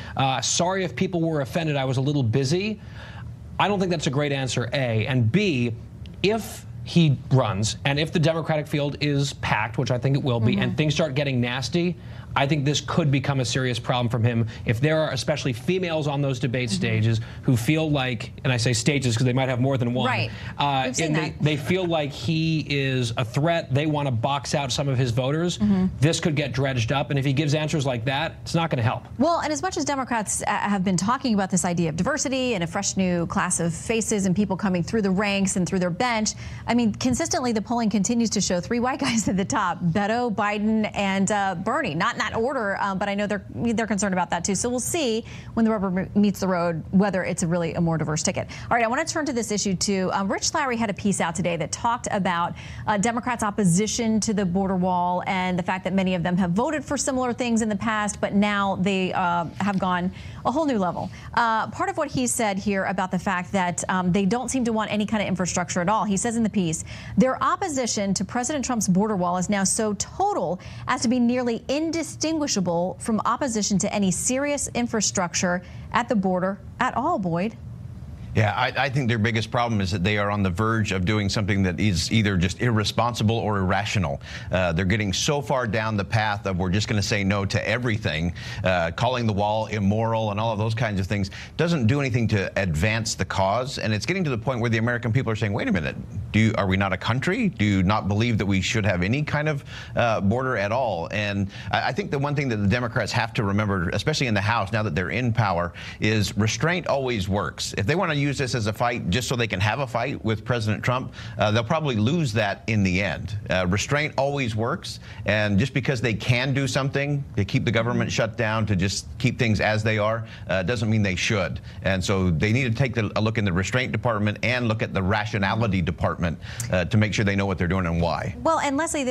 Sorry if people were offended. I was a little busy. I don't think that's a great answer, A. And B, if he runs, and if the Democratic field is packed, which I think it will be, and things start getting nasty, I think this could become a serious problem from him if there are especially females on those debate stages who feel like, and I say stages because they might have more than one, right. And they feel like he is a threat. They want to box out some of his voters. This could get dredged up, and if he gives answers like that, it's not going to help. Well, and as much as Democrats have been talking about this idea of diversity and a fresh new class of faces and people coming through the ranks and through their bench, I mean, consistently the polling continues to show three white guys at the top: Beto, Biden, and Bernie. Not in that order, but I know they're concerned about that too. So we'll see when the rubber meets the road whether it's really a more diverse ticket. All right, I want to turn to this issue too. Rich Lowry had a piece out today that talked about Democrats' opposition to the border wall and the fact that many of them have voted for similar things in the past, but now they have gone a whole new level. Part of what he said here about the fact that they don't seem to want any kind of infrastructure at all. He says in the piece, their opposition to President Trump's border wall is now so total as to be nearly indistinguishable from opposition to any serious infrastructure at the border at all, Boyd. Yeah, I think their biggest problem is that they are on the verge of doing something that is either just irresponsible or irrational. They're getting so far down the path of we're just going to say no to everything, calling the wall immoral and all of those kinds of things. Doesn't do anything to advance the cause, and it's getting to the point where the American people are saying, wait a minute, are we not a country? Do you not believe that we should have any kind of border at all? And I think the one thing that the Democrats have to remember, especially in the House, now that they're in power, is restraint always works. If they want to use this as a fight just so they can have a fight with President Trump, they'll probably lose that in the end. Restraint always works, and just because they can do something to keep the government shut down, to just keep things as they are, doesn't mean they should. And so they need to take a look in the restraint department and look at the rationality department to make sure they know what they're doing and why. Well, and Leslie,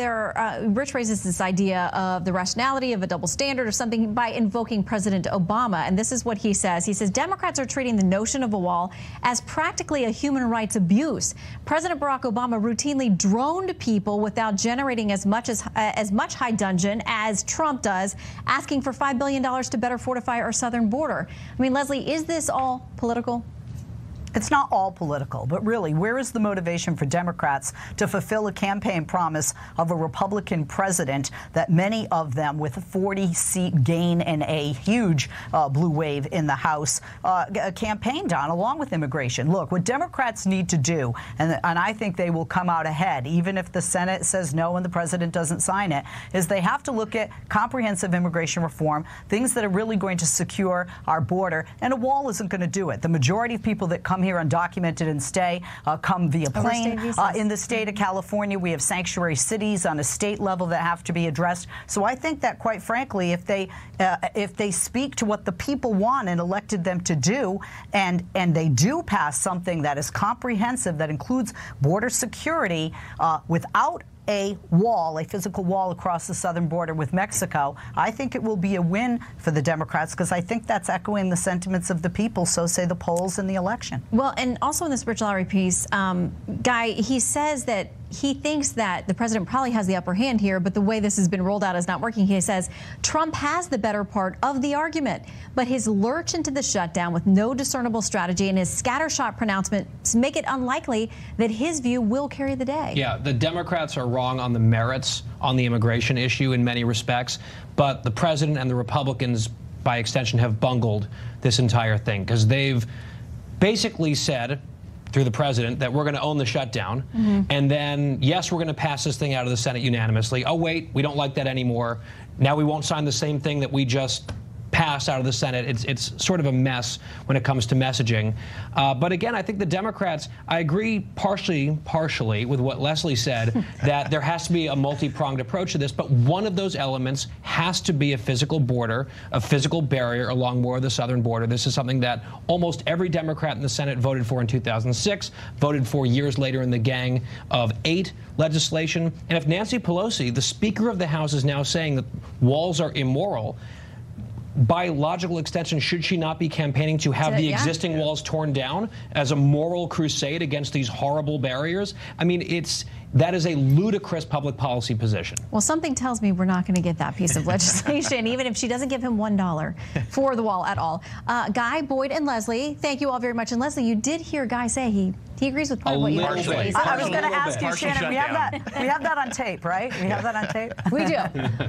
Rich raises this idea of the rationality of a double standard or something by invoking President Obama, and this is what he says. He says Democrats are treating the notion of a wall as practically a human rights abuse. President Barack Obama routinely droned people without generating as much high dudgeon as Trump does, asking for $5 billion to better fortify our southern border. I mean, Leslie, is this all political? It's not all political, but really, where is the motivation for Democrats to fulfill a campaign promise of a Republican president that many of them, with a 40-seat gain and a huge blue wave in the House, campaigned on, along with immigration? Look, what Democrats need to do, and I think they will come out ahead, even if the Senate says no and the president doesn't sign it, is they have to look at comprehensive immigration reform, things that are really going to secure our border, and a wall isn't going to do it. The majority of people that come here undocumented and stay come via plane. In the state of California, we have sanctuary cities on a state level that have to be addressed. So I think that, quite frankly, if they speak to what the people want and elected them to do, and they do pass something that is comprehensive, that includes border security without a wall, a physical wall across the southern border with Mexico, I think it will be a win for the Democrats, because I think that's echoing the sentiments of the people, so say the polls in the election. Well, and also in this Rich Lowry piece, Guy, he says that he thinks that the president probably has the upper hand here, but the way this has been rolled out is not working. He says Trump has the better part of the argument, but his lurch into the shutdown with no discernible strategy and his scattershot pronouncements make it unlikely that his view will carry the day. Yeah, the Democrats are wrong on the merits on the immigration issue in many respects, but the president and the Republicans, by extension, have bungled this entire thing because they've basically said, through the president, that we're going to own the shutdown. And then, yes, we're going to pass this thing out of the Senate unanimously. Oh, wait, we don't like that anymore. Now we won't sign the same thing that we just passed out of the Senate. It's sort of a mess when it comes to messaging. But again, I think the Democrats, I agree partially with what Leslie said, that there has to be a multi-pronged approach to this, but one of those elements has to be a physical border, a physical barrier along more of the southern border. This is something that almost every Democrat in the Senate voted for in 2006, voted for years later in the Gang of 8 legislation. And if Nancy Pelosi, the Speaker of the House, is now saying that walls are immoral, by logical extension, should she not be campaigning to have the existing walls torn down as a moral crusade against these horrible barriers? I mean, that is a ludicrous public policy position. Well, something tells me we're not going to get that piece of legislation, even if she doesn't give him $1 for the wall at all. Guy, Boyd, and Leslie, thank you all very much. And Leslie, you did hear Guy say he agrees with part of what you said. I was going to ask you, Shannon, we have that on tape, right? We have that on tape? We do.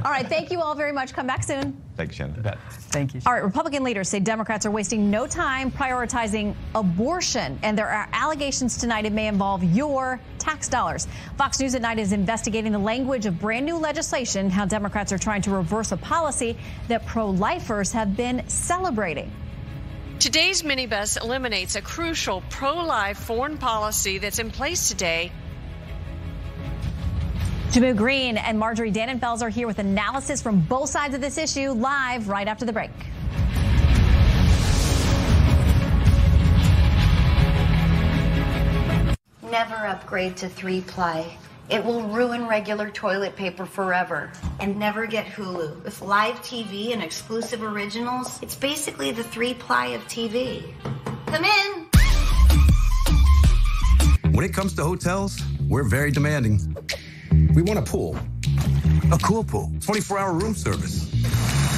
All right, thank you all very much. Come back soon. Thanks, Shannon. Thank you. All right, Republican leaders say Democrats are wasting no time prioritizing abortion, and there are allegations tonight it may involve your tax dollars. Fox News at Night is investigating the language of brand new legislation, how Democrats are trying to reverse a policy that pro-lifers have been celebrating. Today's minibus eliminates a crucial pro-life foreign policy that's in place today. Jamu Green and Marjorie Dannenfels are here with analysis from both sides of this issue, live right after the break. Never upgrade to 3-ply. It will ruin regular toilet paper forever. And never get Hulu. With live TV and exclusive originals, it's basically the 3-ply of TV. Come in. When it comes to hotels, we're very demanding. We want a pool, a cool pool, 24-hour room service,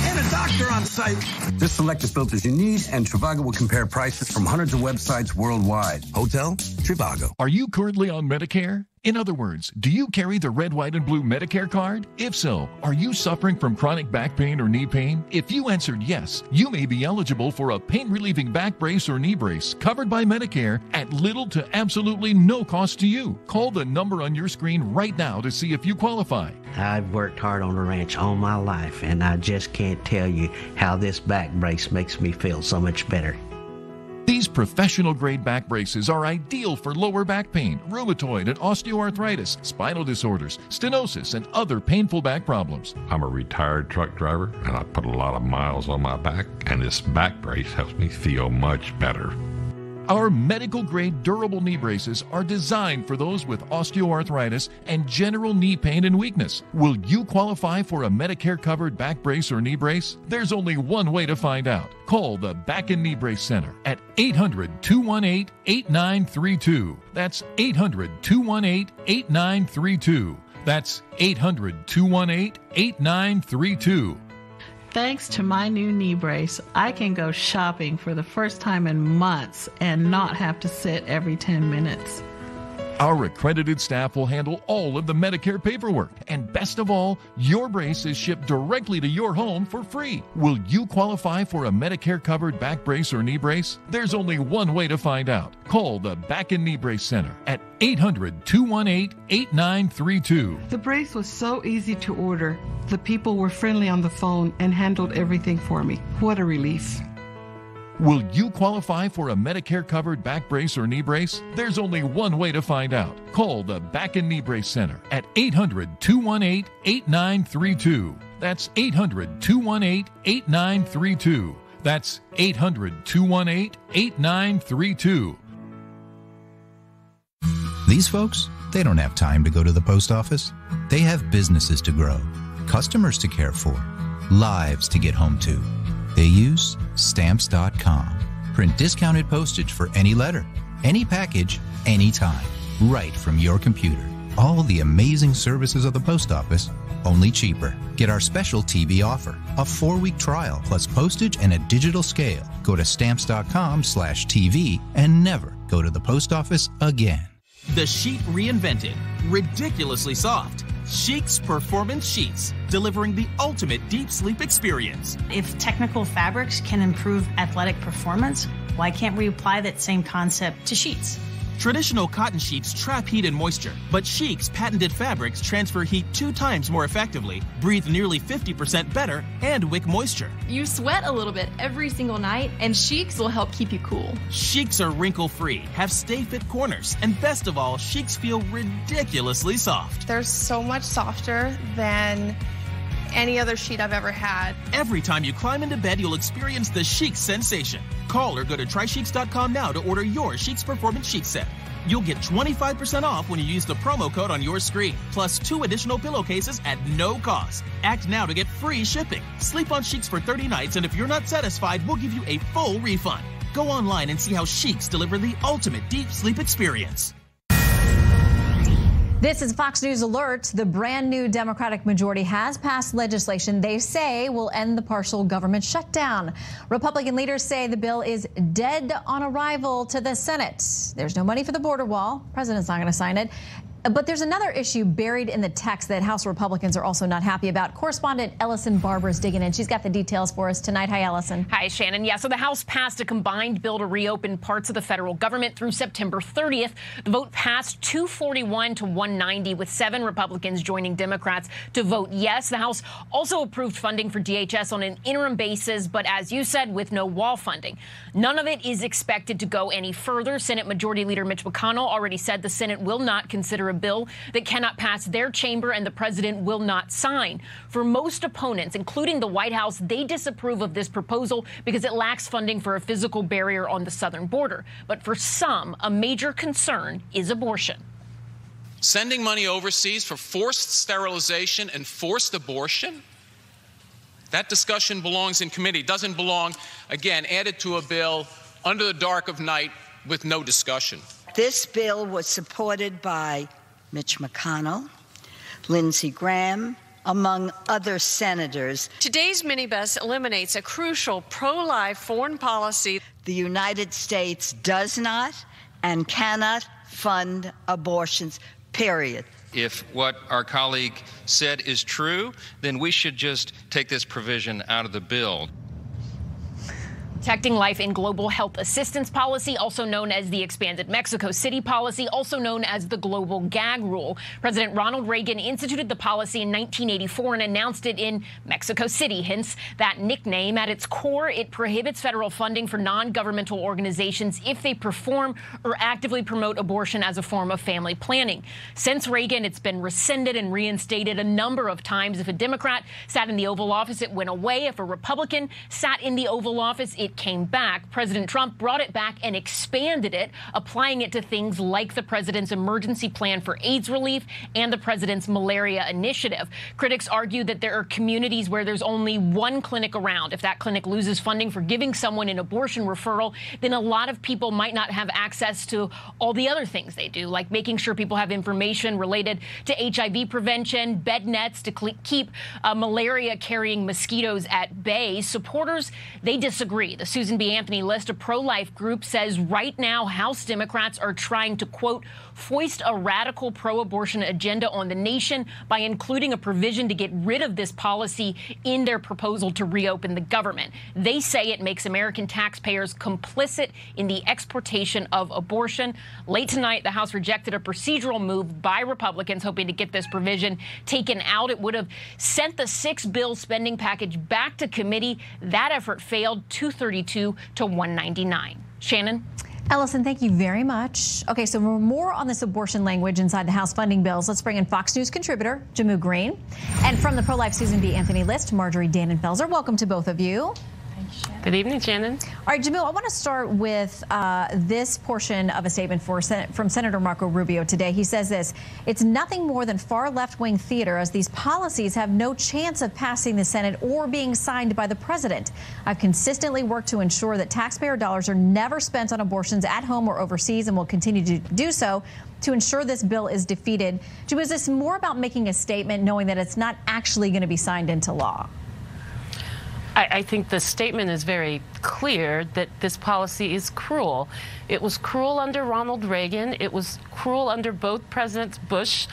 and a doctor on site. Just select the filters you need, and Trivago will compare prices from hundreds of websites worldwide. Hotel, Trivago. Are you currently on Medicare? In other words, do you carry the red, white, and blue Medicare card? If so, are you suffering from chronic back pain or knee pain? If you answered yes, you may be eligible for a pain-relieving back brace or knee brace covered by Medicare at little to absolutely no cost to you. Call the number on your screen right now to see if you qualify. I've worked hard on the ranch all my life, and I just can't tell you how this back brace makes me feel so much better. These professional-grade back braces are ideal for lower back pain, rheumatoid and osteoarthritis, spinal disorders, stenosis, and other painful back problems. I'm a retired truck driver, and I put a lot of miles on my back, and this back brace helps me feel much better. Our medical-grade durable knee braces are designed for those with osteoarthritis and general knee pain and weakness. Will you qualify for a Medicare-covered back brace or knee brace? There's only one way to find out. Call the Back and Knee Brace Center at 800-218-8932. That's 800-218-8932. That's 800-218-8932. Thanks to my new knee brace, I can go shopping for the first time in months and not have to sit every 10 minutes. Our accredited staff will handle all of the Medicare paperwork. And best of all, your brace is shipped directly to your home for free. Will you qualify for a Medicare-covered back brace or knee brace? There's only one way to find out. Call the Back and Knee Brace Center at 800-218-8932. The brace was so easy to order. The people were friendly on the phone and handled everything for me. What a relief. Will you qualify for a Medicare-covered back brace or knee brace? There's only one way to find out. Call the Back and Knee Brace Center at 800-218-8932. That's 800-218-8932. That's 800-218-8932. These folks, they don't have time to go to the post office. They have businesses to grow, customers to care for, lives to get home to. They use Stamps.com. Print discounted postage for any letter, any package, anytime, right from your computer. all the amazing services of the post office, only cheaper. Get our special TV offer, a 4-week trial plus postage and a digital scale. Go to stamps.com/TV and never go to the post office again. The sheet reinvented, ridiculously soft. Chic's Performance Sheets, delivering the ultimate deep sleep experience. If technical fabrics can improve athletic performance, why can't we apply that same concept to sheets? Traditional cotton sheets trap heat and moisture, but Chic's patented fabrics transfer heat 2 times more effectively, breathe nearly 50% better, and wick moisture. You sweat a little bit every single night, and Chic's will help keep you cool. Chic's are wrinkle-free, have stay-fit corners, and best of all, Chic's feel ridiculously soft. They're so much softer than any other sheet I've ever had. Every time you climb into bed, you'll experience the Chic's sensation. Call or go to trychic's.com now to order your Chic's Performance Sheet Set. You'll get 25% off when you use the promo code on your screen, plus 2 additional pillowcases at no cost. Act now to get free shipping. Sleep on Chic's for 30 nights, and if you're not satisfied, we'll give you a full refund. Go online and see how Chic's deliver the ultimate deep sleep experience. This is Fox News Alert. The brand new Democratic majority has passed legislation they say will end the partial government shutdown. Republican leaders say the bill is dead on arrival to the Senate. There's no money for the border wall. President's not going to sign it. But there's another issue buried in the text that House Republicans are also not happy about. Correspondent Ellison Barber is digging in. She's got the details for us tonight. Hi, Ellison. Hi, Shannon. Yeah, so the House passed a combined bill to reopen parts of the federal government through September 30th. The vote passed 241 to 190, with 7 Republicans joining Democrats to vote yes. The House also approved funding for DHS on an interim basis, but as you said, with no wall funding. None of it is expected to go any further. Senate Majority Leader Mitch McConnell already said the Senate will not consider a bill that cannot pass their chamber and the president will not sign. For most opponents, including the White House, they disapprove of this proposal because it lacks funding for a physical barrier on the southern border. But for some, a major concern is abortion. Sending money overseas for forced sterilization and forced abortion? That discussion belongs in committee. Doesn't belong, again, added to a bill under the dark of night with no discussion. This bill was supported by Mitch McConnell, Lindsey Graham, among other senators. Today's minibus eliminates a crucial pro-life foreign policy. The United States does not and cannot fund abortions, period. If what our colleague said is true, then we should just take this provision out of the bill. Protecting life in global health assistance policy, also known as the expanded Mexico City policy, also known as the global gag rule. President Ronald Reagan instituted the policy in 1984 and announced it in Mexico City, hence that nickname. At its core, it prohibits federal funding for non-governmental organizations if they perform or actively promote abortion as a form of family planning. Since Reagan, it's been rescinded and reinstated a number of times. If a Democrat sat in the Oval Office, it went away. If a Republican sat in the Oval Office, it came back. President Trump brought it back and expanded it, applying it to things like the president's emergency plan for AIDS relief and the president's malaria initiative. Critics argue that there are communities where there's only one clinic around. If that clinic loses funding for giving someone an abortion referral, then a lot of people might not have access to all the other things they do, like making sure people have information related to HIV prevention, bed nets to keep malaria-carrying mosquitoes at bay. Supporters, they disagree. The Susan B. Anthony list, a pro-life group, says right now House Democrats are trying to, quote, foist a radical pro-abortion agenda on the nation by including a provision to get rid of this policy in their proposal to reopen the government. They say it makes American taxpayers complicit in the exportation of abortion. Late tonight, the House rejected a procedural move by Republicans hoping to get this provision taken out. It would have sent the 6-bill spending package back to committee. That effort failed, 232 to 199. Shannon? Ellison, thank you very much. Okay, so more on this abortion language inside the House funding bills. Let's bring in Fox News contributor Jamu Green. And from the pro-life Susan B. Anthony list, Marjorie Dannenfelser. Welcome to both of you. Good evening, Shannon. All right, Jamil, I want to start with this portion of a statement from Senator Marco Rubio today. He says this: it's nothing more than far left-wing theater, as these policies have no chance of passing the Senate or being signed by the president. I've consistently worked to ensure that taxpayer dollars are never spent on abortions at home or overseas and will continue to do so. to ensure this bill is defeated. Is this more about making a statement knowing that it's not actually going to be signed into law? I think the statement is very clear that this policy is cruel. It was cruel under Ronald Reagan. It was cruel under both Presidents Bush.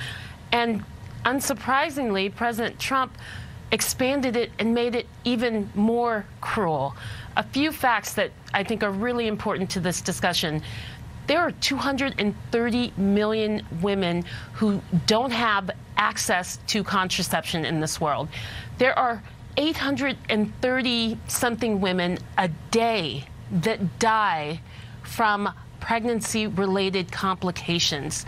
And unsurprisingly, President Trump expanded it and made it even more cruel. A few facts that I think are really important to this discussion. There are 230 million women who don't have access to contraception in this world. There are 830-something women a day that die from pregnancy-related complications.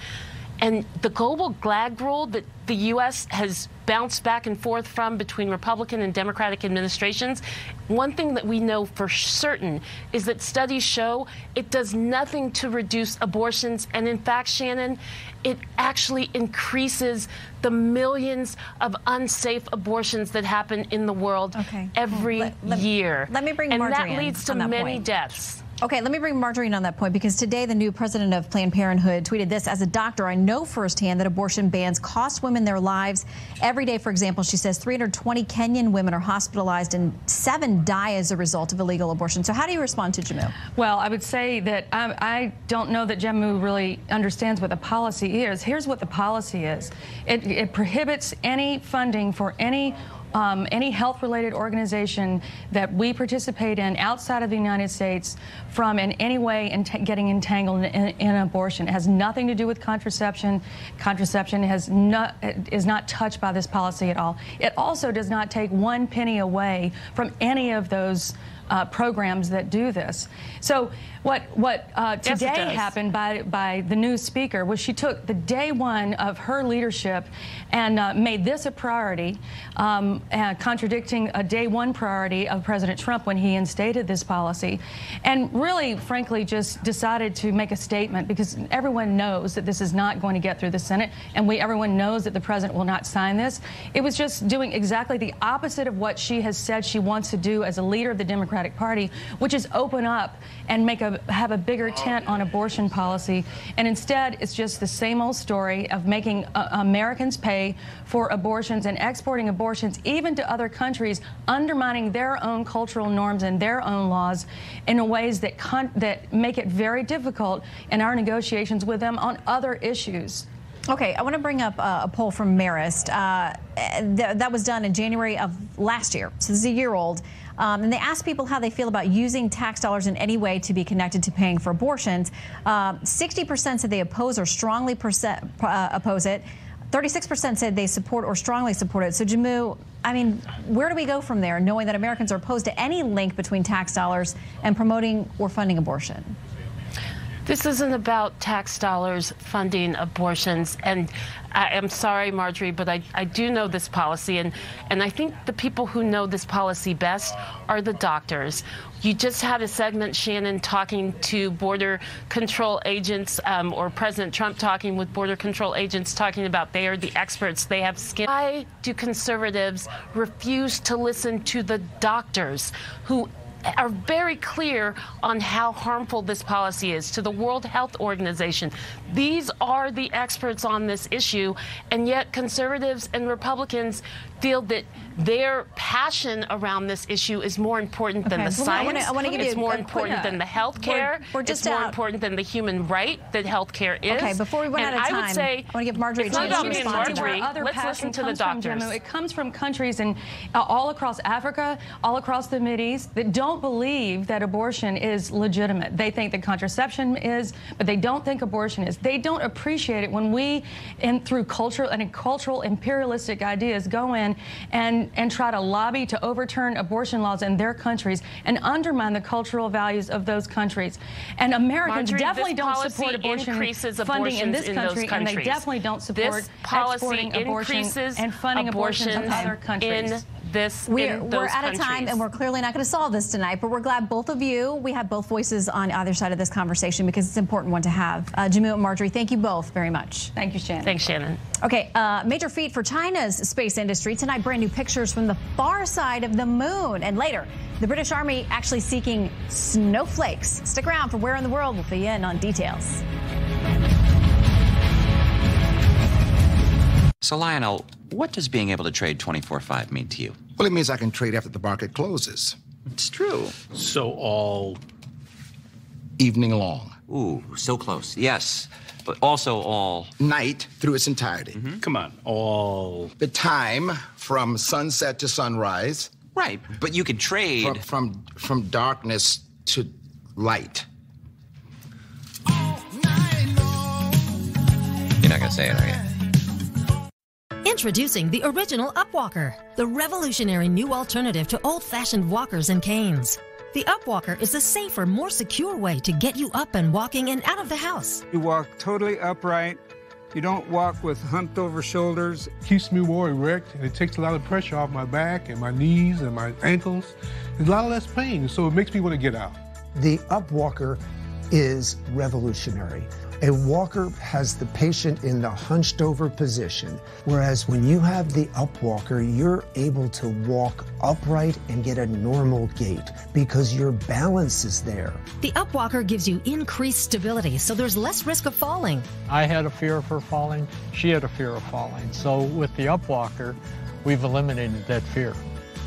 And the global gag rule that the U.S. has bounced back and forth from between Republican and Democratic administrations, one thing that we know for certain is that studies show it does nothing to reduce abortions. And in fact, Shannon, it actually increases the millions of unsafe abortions that happen in the world every year. Let me bring Marjorie and that leads to many deaths. Okay, let me bring Marjorie in on that point, because today the new president of Planned Parenthood tweeted this: as a doctor, I know firsthand that abortion bans cost women their lives. Every day, for example, she says 320 Kenyan women are hospitalized and 7 die as a result of illegal abortion. So how do you respond to Jammu? Well, I would say that I don't know that Jammu really understands what the policy is. Here's what the policy is. It prohibits any funding for any health-related organization that we participate in outside of the United States from in any way getting entangled in abortion. It has nothing to do with contraception. Contraception is not touched by this policy at all. It also does not take 1 penny away from any of those programs that do this. So what today happened by the new speaker was she took the day one of her leadership and made this a priority, contradicting a day one priority of President Trump when he instated this policy, and really, frankly, just decided to make a statement, because everyone knows that this is not going to get through the Senate, and everyone knows that the president will not sign this. It was just doing exactly the opposite of what she has said she wants to do as a leader of the Democratic Party, which is open up and have a bigger tent on abortion policy. And instead, it's just the same old story of making Americans pay for abortions and exporting abortions even to other countries, undermining their own cultural norms and their own laws in ways that make it very difficult in our negotiations with them on other issues. Okay, I want to bring up a poll from Marist that was done in January of last year, so this is a year old. And they asked people how they feel about using tax dollars in any way to be connected to paying for abortions. 60% said they oppose or strongly oppose it. 36% said they support or strongly support it. So, Jammu, I mean, where do we go from there, knowing that Americans are opposed to any link between tax dollars and promoting or funding abortion? This isn't about tax dollars funding abortions. And I am sorry, Marjorie, but I do know this policy. And I think the people who know this policy best are the doctors. You just had a segment, Shannon, talking to border control agents, or President Trump talking with border control agents, talking about they are the experts, they have skin. Why do conservatives refuse to listen to the doctors who are very clear on how harmful this policy is, to the World Health Organization? These are the experts on this issue, and yet conservatives and Republicans feel that their passion around this issue is more important than the science. It's more important than the health care. It's more important than the human right that health care is. Okay, before we run out of time, I would say, I want to give Marjorie a chance to respond. Let's listen to the doctors. It comes from countries all across Africa, all across the Mideast, that don't believe that abortion is legitimate. They think that contraception is, but they don't think abortion is. They don't appreciate it when we, through cultural imperialistic ideas, go in and try to lobby to overturn abortion laws in their countries and undermine the cultural values of those countries. And Americans definitely don't support abortion funding in this country, and they definitely don't support exporting abortion and funding abortions in other countries. We're out of time, and we're clearly not going to solve this tonight, but we're glad both of you, we have both voices on either side of this conversation, because it's an important one to have. Jammu and Marjorie, thank you both very much. Thank you, Shannon. Thanks, Shannon. Okay, major feat for China's space industry. Tonight, brand new pictures from the far side of the moon. And later, the British Army actually seeking snowflakes. Stick around for Where in the World. We'll fill you in on details. So, Lionel, what does being able to trade 24/5 mean to you? Well, it means I can trade after the market closes. It's true. So all evening long. Ooh, so close. Yes, but also all night through its entirety. Come on, all the time from sunset to sunrise. Right, but you could trade from darkness to light. You're not gonna say it, are you? Introducing the original Upwalker, the revolutionary new alternative to old-fashioned walkers and canes. The Upwalker is a safer, more secure way to get you up and walking and out of the house. You walk totally upright. You don't walk with humped over shoulders. Keeps me more erect, and it takes a lot of pressure off my back and my knees and my ankles. There's a lot less pain, so it makes me want to get out. The Upwalker is revolutionary. A walker has the patient in the hunched over position, whereas when you have the Upwalker, you're able to walk upright and get a normal gait because your balance is there. The Upwalker gives you increased stability, so there's less risk of falling. I had a fear of her falling. She had a fear of falling. So with the Upwalker, we've eliminated that fear.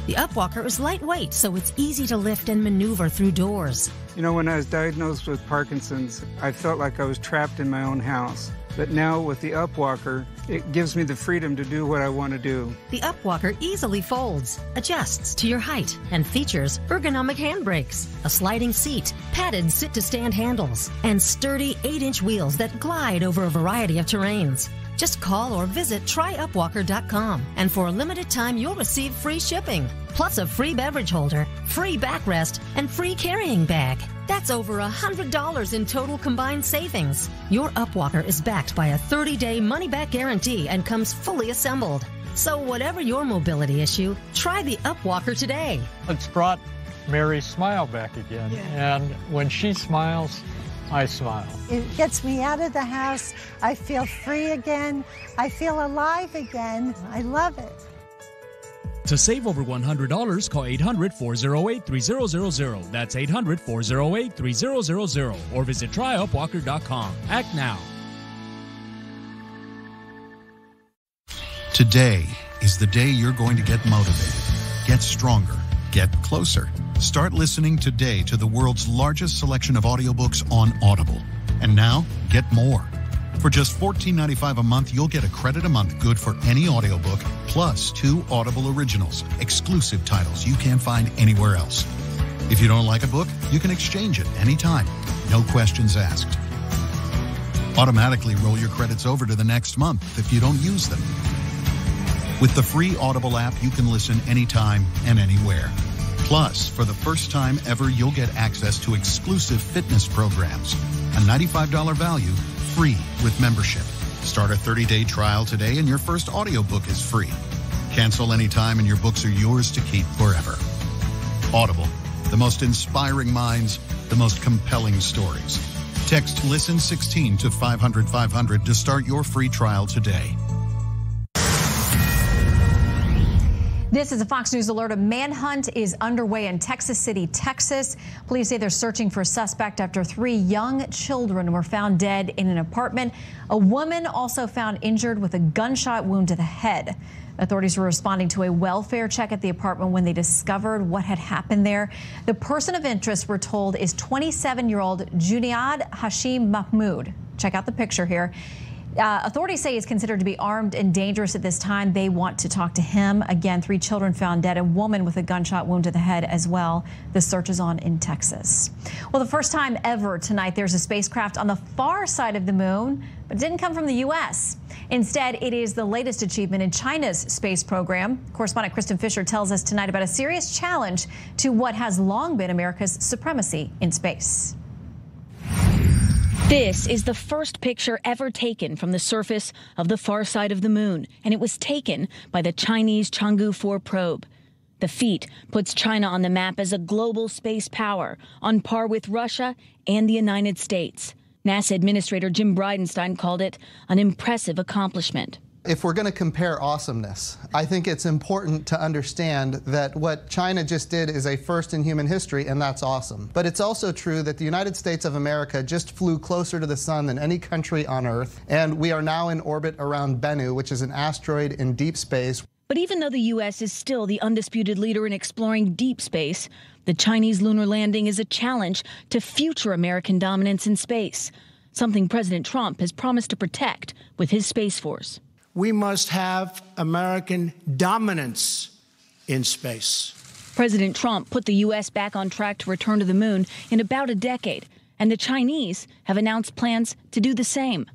The Upwalker is lightweight, so it's easy to lift and maneuver through doors. You know, when I was diagnosed with Parkinson's, I felt like I was trapped in my own house. But now with the Upwalker, it gives me the freedom to do what I want to do. The Upwalker easily folds, adjusts to your height, and features ergonomic handbrakes, a sliding seat, padded sit-to-stand handles, and sturdy 8-inch wheels that glide over a variety of terrains. Just call or visit tryupwalker.com, and for a limited time, you'll receive free shipping, plus a free beverage holder, free backrest, and free carrying bag. That's over $100 in total combined savings. Your Upwalker is backed by a 30-day money-back guarantee and comes fully assembled. So whatever your mobility issue, try the Upwalker today. It's brought Mary's smile back again, and when she smiles, I smile. It gets me out of the house. I feel free again. I feel alive again. I love it. To save over $100, call 800-408-3000. That's 800-408-3000. Or visit tryupwalker.com. Act now. Today is the day you're going to get motivated, get stronger, get closer. Start listening today to the world's largest selection of audiobooks on Audible. And now, get more. For just $14.95 a month, you'll get a credit a month good for any audiobook, plus 2 Audible originals, exclusive titles you can't find anywhere else. If you don't like a book, you can exchange it anytime. No questions asked. Automatically roll your credits over to the next month if you don't use them. With the free Audible app, you can listen anytime and anywhere. Plus, for the first time ever, you'll get access to exclusive fitness programs. A $95 value, free with membership. Start a 30-day trial today and your first audiobook is free. Cancel anytime and your books are yours to keep forever. Audible, the most inspiring minds, the most compelling stories. Text LISTEN16 to 500-500 to start your free trial today. This is a Fox News alert. A manhunt is underway in Texas City, Texas. Police say they're searching for a suspect after 3 young children were found dead in an apartment. A woman also found injured with a gunshot wound to the head. Authorities were responding to a welfare check at the apartment when they discovered what had happened there. The person of interest, we're told, is 27-year-old Junaid Hashim Mahmoud. Check out the picture here. Authorities say he's considered to be armed and dangerous at this time. They want to talk to him. Again, 3 children found dead, a woman with a gunshot wound to the head as well. The search is on in Texas. Well, the first time ever tonight, there's a spacecraft on the far side of the moon, but it didn't come from the U.S. Instead, it is the latest achievement in China's space program. Correspondent Kristen Fisher tells us tonight about a serious challenge to what has long been America's supremacy in space. This is the first picture ever taken from the surface of the far side of the moon, and it was taken by the Chinese Chang'e 4 probe. The feat puts China on the map as a global space power, on par with Russia and the United States. NASA Administrator Jim Bridenstine called it an impressive accomplishment. If we're going to compare awesomeness, I think it's important to understand that what China just did is a first in human history, and that's awesome. But it's also true that the United States of America just flew closer to the sun than any country on Earth, and we are now in orbit around Bennu, which is an asteroid in deep space. But even though the U.S. is still the undisputed leader in exploring deep space, the Chinese lunar landing is a challenge to future American dominance in space, something President Trump has promised to protect with his Space Force. We must have American dominance in space. President Trump put the U.S. back on track to return to the moon in about a decade, and the Chinese have announced plans to do the same.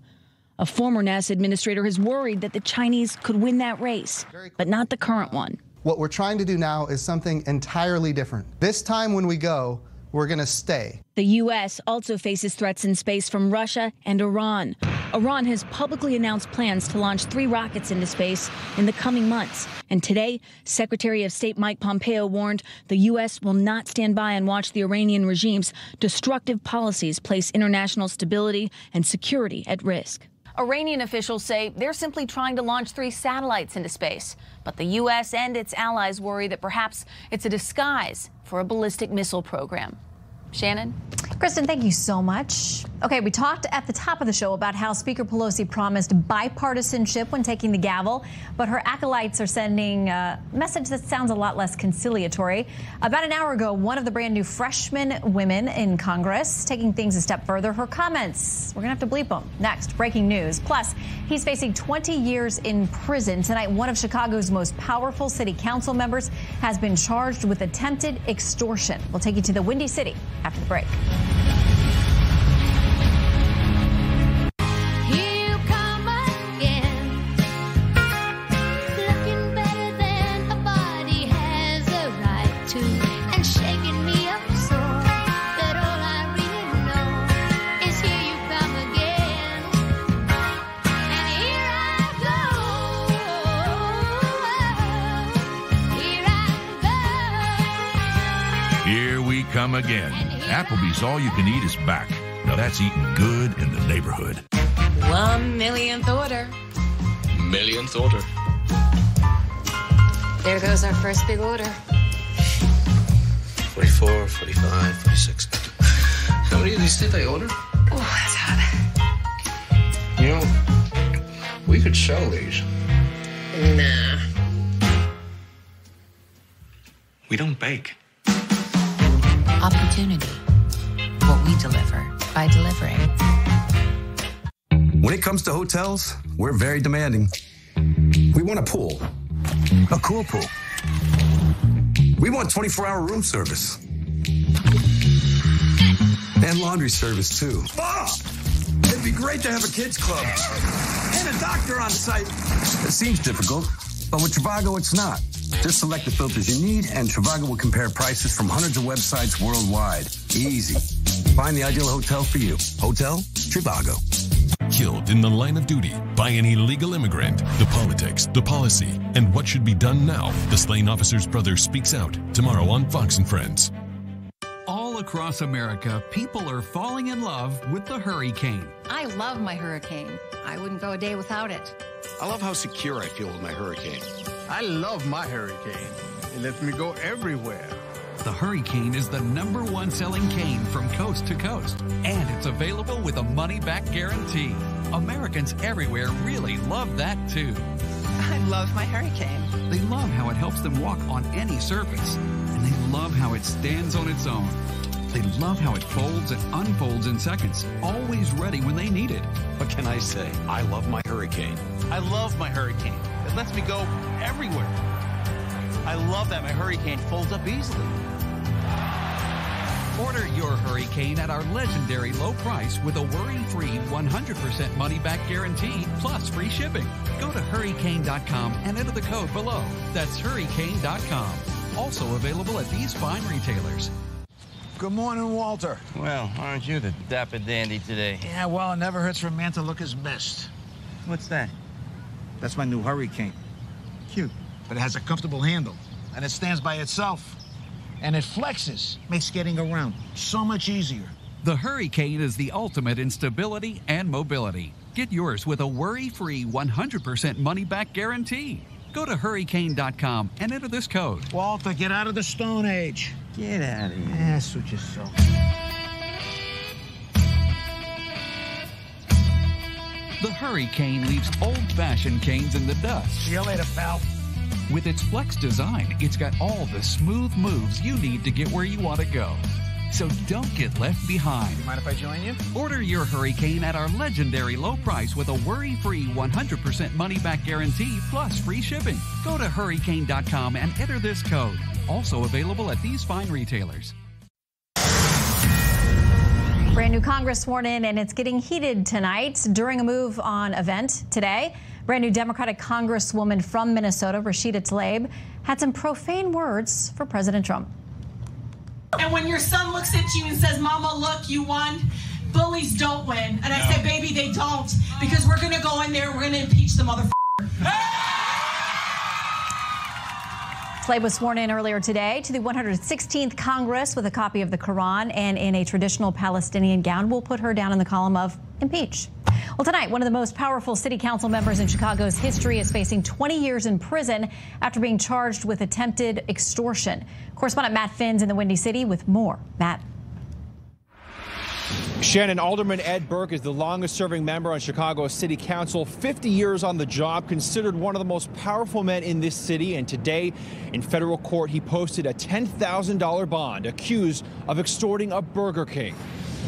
A former NASA administrator has worried that the Chinese could win that race, but not the current one. What we're trying to do now is something entirely different. This time when we go, we're going to stay. The U.S. also faces threats in space from Russia and Iran. Iran has publicly announced plans to launch 3 rockets into space in the coming months. And today, Secretary of State Mike Pompeo warned the U.S. will not stand by and watch the Iranian regime's destructive policies place international stability and security at risk. Iranian officials say they're simply trying to launch 3 satellites into space. But the U.S. and its allies worry that perhaps it's a disguise for a ballistic missile program. Shannon? Kristen, thank you so much. Okay, we talked at the top of the show about how Speaker Pelosi promised bipartisanship when taking the gavel, but her acolytes are sending a message that sounds a lot less conciliatory. About an hour ago, one of the brand new freshman women in Congress taking things a step further. Her comments, we're going to have to bleep them. Next, breaking news. Plus, he's facing 20 years in prison. Tonight, one of Chicago's most powerful city council members has been charged with attempted extortion. We'll take you to the Windy City after the break. Come again. Applebee's All You Can Eat is back. Now that's eating good in the neighborhood. 1 millionth order. Millionth order. There goes our first big order. 44, 45, 46. How many of these did they order? Oh, that's hot. You know, we could sell these. Nah. We don't bake. Opportunity. What we deliver by delivering. When it comes to hotels, we're very demanding. We want a pool, a cool pool. We want 24-hour room service. And laundry service, too. Oh, it'd be great to have a kids club and a doctor on site. It seems difficult, but with Trivago, it's not. Just select the filters you need, and Trivago will compare prices from hundreds of websites worldwide. Easy. Find the ideal hotel for you. Hotel Trivago. Killed in the line of duty by an illegal immigrant. The politics, the policy, and what should be done now. The slain officer's brother speaks out tomorrow on Fox and Friends. All across America, people are falling in love with the Hurricane. I love my Hurricane. I wouldn't go a day without it. I love how secure I feel with my Hurricane. I love my Hurricane. It lets me go everywhere. The Hurricane is the #1 selling cane from coast to coast, and it's available with a money-back guarantee. Americans everywhere really love that, too. I love my Hurricane. They love how it helps them walk on any surface, and they love how it stands on its own. They love how it folds and unfolds in seconds, always ready when they need it. What can I say? I love my Hurricane. I love my Hurricane. It lets me go everywhere. I love that my Hurricane folds up easily. Order your Hurricane at our legendary low price with a worry-free 100% money-back guarantee plus free shipping. Go to hurricane.com and enter the code below. That's hurricane.com. Also available at these fine retailers. Good morning, Walter. Well, aren't you the dapper dandy today? Yeah, well, it never hurts for a man to look his best. What's that? That's my new Hurricane. Cute, but it has a comfortable handle, and it stands by itself. And it flexes, makes getting around so much easier. The Hurricane is the ultimate in stability and mobility. Get yours with a worry-free 100% money-back guarantee. Go to hurricane.com and enter this code. Walter, get out of the Stone Age. Get out of here. That's what you're so. The Hurricane leaves old-fashioned canes in the dust. See you later, pal. With its flex design, it's got all the smooth moves you need to get where you want to go. So don't get left behind. You mind if I join you? Order your Hurricane at our legendary low price with a worry-free 100% money-back guarantee plus free shipping. Go to hurricane.com and enter this code. Also available at these fine retailers. Brand new Congress sworn in, and it's getting heated tonight during a move on event today. Brand new Democratic Congresswoman from Minnesota, Rashida Tlaib, had some profane words for President Trump. And when your son looks at you and says, Mama, look, you won, bullies don't win. And I said, baby, they don't, because we're going to go in there and we're going to impeach the motherfucker. Tlaib was sworn in earlier today to the 116th Congress with a copy of the Quran and in a traditional Palestinian gown. We'll put her down in the column of impeach. Well, tonight, one of the most powerful city council members in Chicago's history is facing 20 years in prison after being charged with attempted extortion. Correspondent Matt Finn's in the Windy City with more. Matt. Shannon, Alderman Ed Burke is the longest-serving member on Chicago's City Council, 50 years on the job, considered one of the most powerful men in this city. And today, in federal court, he posted a $10,000 bond, accused of extorting a Burger King.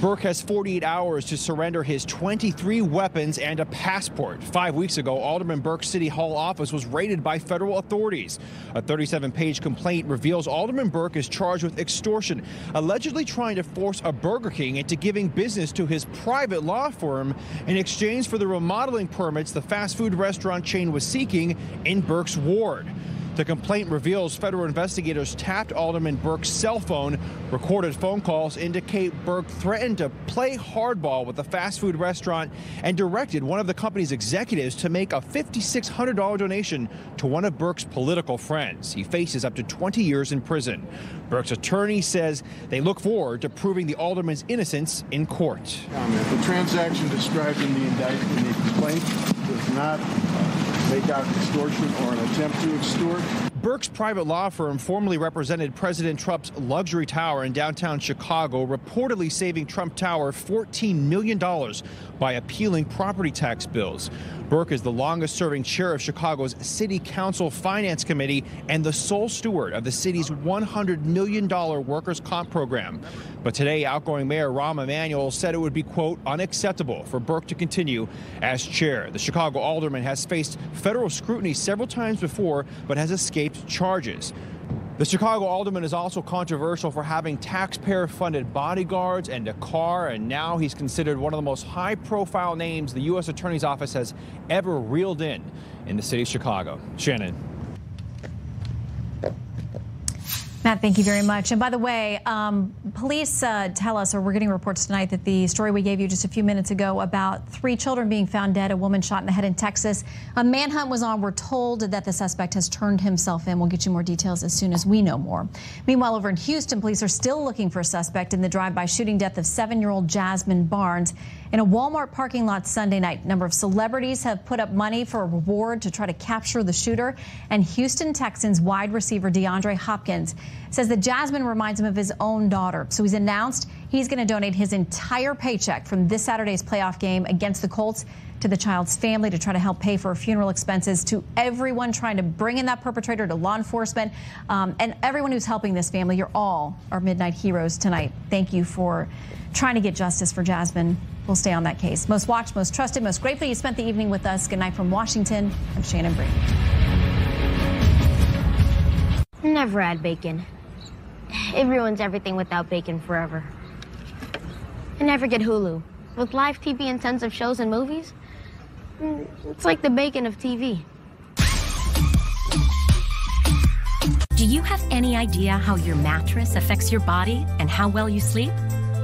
Burke has 48 hours to surrender his 23 weapons and a passport. 5 weeks ago, Alderman Burke's City Hall office was raided by federal authorities. A 37-page complaint reveals Alderman Burke is charged with extortion, allegedly trying to force a Burger King into giving business to his private law firm in exchange for the remodeling permits the fast food restaurant chain was seeking in Burke's ward. The complaint reveals federal investigators tapped Alderman Burke's cell phone. Recorded phone calls indicate Burke threatened to play hardball with the fast food restaurant and directed one of the company's executives to make a $5,600 donation to one of Burke's political friends. He faces up to 20 years in prison. Burke's attorney says they look forward to proving the alderman's innocence in court. The transaction described in the indictment in the complaint does not make out extortion or an attempt to extort. Burke's private law firm formerly represented President Trump's luxury tower in downtown Chicago, reportedly saving Trump Tower $14 million by appealing property tax bills. Burke is the longest-serving chair of Chicago's City Council Finance Committee and the sole steward of the city's $100 million workers' comp program. But today, outgoing Mayor Rahm Emanuel said it would be, quote, unacceptable for Burke to continue as chair. The Chicago alderman has faced federal scrutiny several times before, but has escaped charges. The Chicago alderman is also controversial for having taxpayer-funded bodyguards and a car, and now he's considered one of the most high-profile names the U.S. Attorney's Office has ever reeled in the city of Chicago. Shannon. Matt, thank you very much. And by the way, police tell us, or we're getting reports tonight, that the story we gave you just a few minutes ago about 3 children being found dead, a woman shot in the head in Texas. A manhunt was on. We're told that the suspect has turned himself in. We'll get you more details as soon as we know more. Meanwhile, over in Houston, police are still looking for a suspect in the drive-by shooting death of 7-year-old Jasmine Barnes in a Walmart parking lot Sunday night. A number of celebrities have put up money for a reward to try to capture the shooter. And Houston Texans wide receiver DeAndre Hopkins says that Jasmine reminds him of his own daughter. So he's announced he's going to donate his entire paycheck from this Saturday's playoff game against the Colts to the child's family to try to help pay for funeral expenses, to everyone trying to bring in that perpetrator, to law enforcement, and everyone who's helping this family. You're all our midnight heroes tonight. Thank you for trying to get justice for Jasmine. We'll stay on that case. Most watched, most trusted, most grateful you spent the evening with us. Good night from Washington. I'm Shannon Breen. Never had bacon. It ruins everything without bacon forever. I never get Hulu. With live TV and tons of shows and movies, it's like the bacon of TV. Do you have any idea how your mattress affects your body and how well you sleep?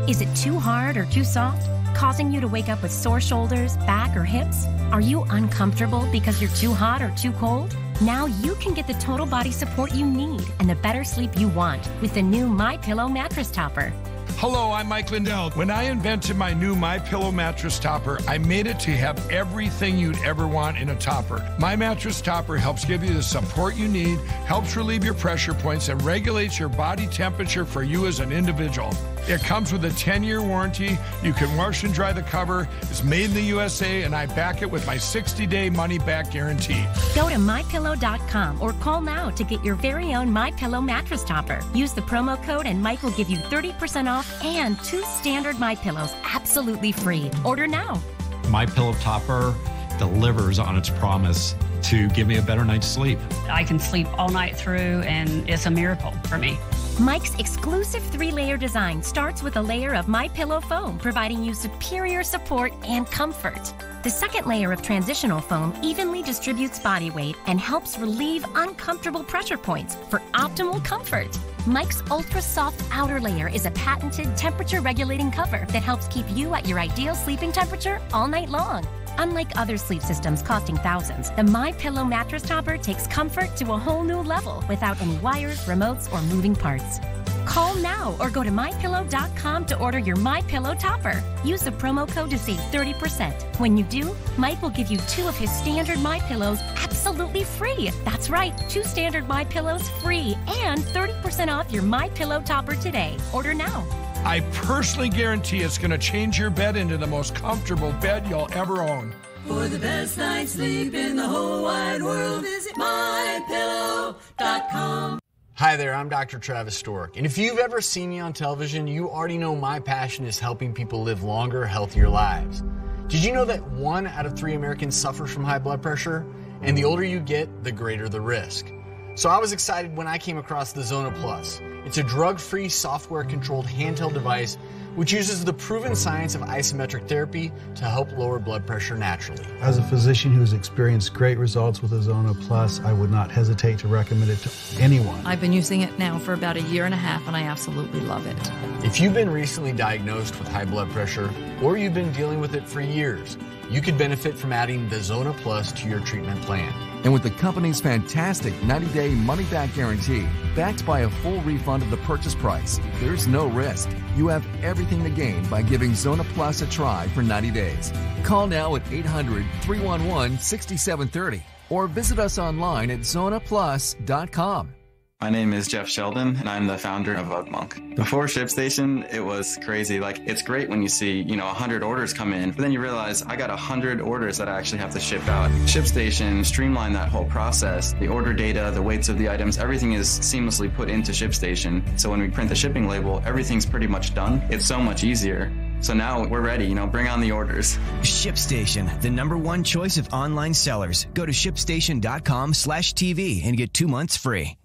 Is it too hard or too soft, causing you to wake up with sore shoulders, back, or hips? Are you uncomfortable because you're too hot or too cold? Now you can get the total body support you need and the better sleep you want with the new MyPillow mattress topper. Hello, I'm Mike Lindell. When I invented my new MyPillow mattress topper, I made it to have everything you'd ever want in a topper. My mattress topper helps give you the support you need, helps relieve your pressure points, and regulates your body temperature for you as an individual. It comes with a 10-year warranty. You can wash and dry the cover. It's made in the USA, and I back it with my 60-day money-back guarantee. Go to MyPillow.com or call now to get your very own MyPillow mattress topper. Use the promo code and Mike will give you 30% off and 2 standard MyPillows absolutely free. Order now. MyPillow topper delivers on its promise to give me a better night's sleep. I can sleep all night through, and it's a miracle for me. Mike's exclusive 3-layer design starts with a layer of MyPillow foam, providing you superior support and comfort. The second layer of transitional foam evenly distributes body weight and helps relieve uncomfortable pressure points for optimal comfort. Mike's ultra-soft outer layer is a patented temperature-regulating cover that helps keep you at your ideal sleeping temperature all night long. Unlike other sleep systems costing thousands, the MyPillow mattress topper takes comfort to a whole new level without any wires, remotes, or moving parts. Call now or go to MyPillow.com to order your MyPillow topper. Use the promo code to save 30%. When you do, Mike will give you 2 of his standard MyPillows absolutely free. That's right, 2 standard MyPillows free and 30% off your MyPillow topper today. Order now. I personally guarantee it's going to change your bed into the most comfortable bed you'll ever own. For the best night's sleep in the whole wide world, visit MyPillow.com. Hi there, I'm Dr. Travis Stork, and if you've ever seen me on television, you already know my passion is helping people live longer, healthier lives. Did you know that 1 out of 3 Americans suffers from high blood pressure? And the older you get, the greater the risk. So I was excited when I came across the Zona Plus. It's a drug-free, software-controlled handheld device which uses the proven science of isometric therapy to help lower blood pressure naturally. As a physician who's experienced great results with the Zona Plus, I would not hesitate to recommend it to anyone. I've been using it now for about 1.5 years, and I absolutely love it. If you've been recently diagnosed with high blood pressure, or you've been dealing with it for years, you could benefit from adding the Zona Plus to your treatment plan. And with the company's fantastic 90-day money-back guarantee, backed by a full refund of the purchase price, there's no risk. You have everything to gain by giving Zona Plus a try for 90 days. Call now at 800-311-6730 or visit us online at zonaplus.com. My name is Jeff Sheldon, and I'm the founder of UgMonk. Before ShipStation, it was crazy. Like, it's great when you see, 100 orders come in, but then you realize I got 100 orders that I actually have to ship out. ShipStation streamlined that whole process. The order data, the weights of the items, everything is seamlessly put into ShipStation. So when we print the shipping label, everything's pretty much done. It's so much easier. So now we're ready, bring on the orders. ShipStation, the #1 choice of online sellers. Go to shipstation.com/TV and get 2 months free.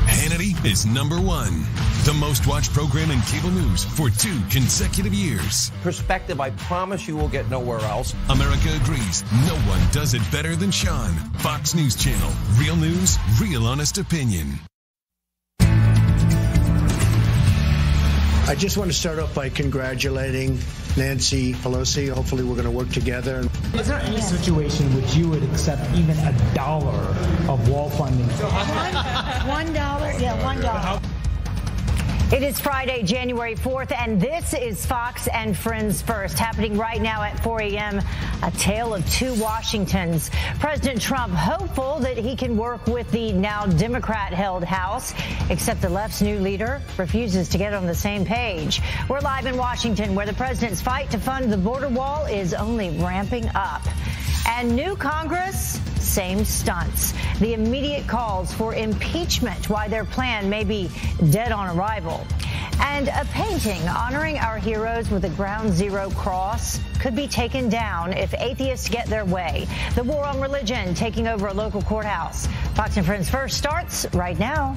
Hannity is #1, the most watched program in cable news for 2 consecutive years. Perspective I promise you will get nowhere else. America agrees. No one does it better than Sean. Fox News Channel. Real news, real honest opinion. I just want to start off by congratulating Nancy Pelosi. Hopefully we're going to work together. Is there any situation which you would accept even $1 of wall funding? $1? Yeah, $1. It is Friday, January 4th, and this is Fox and Friends First, happening right now at 4 a.m., a tale of 2 Washingtons. President Trump hopeful that he can work with the now Democrat-held House, except the left's new leader refuses to get on the same page. We're live in Washington, where the president's fight to fund the border wall is only ramping up. And new Congress, same stunts. The immediate calls for impeachment, why their plan may be dead on arrival. And a painting honoring our heroes with a Ground Zero cross could be taken down if atheists get their way. The war on religion taking over a local courthouse. Fox and Friends First starts right now.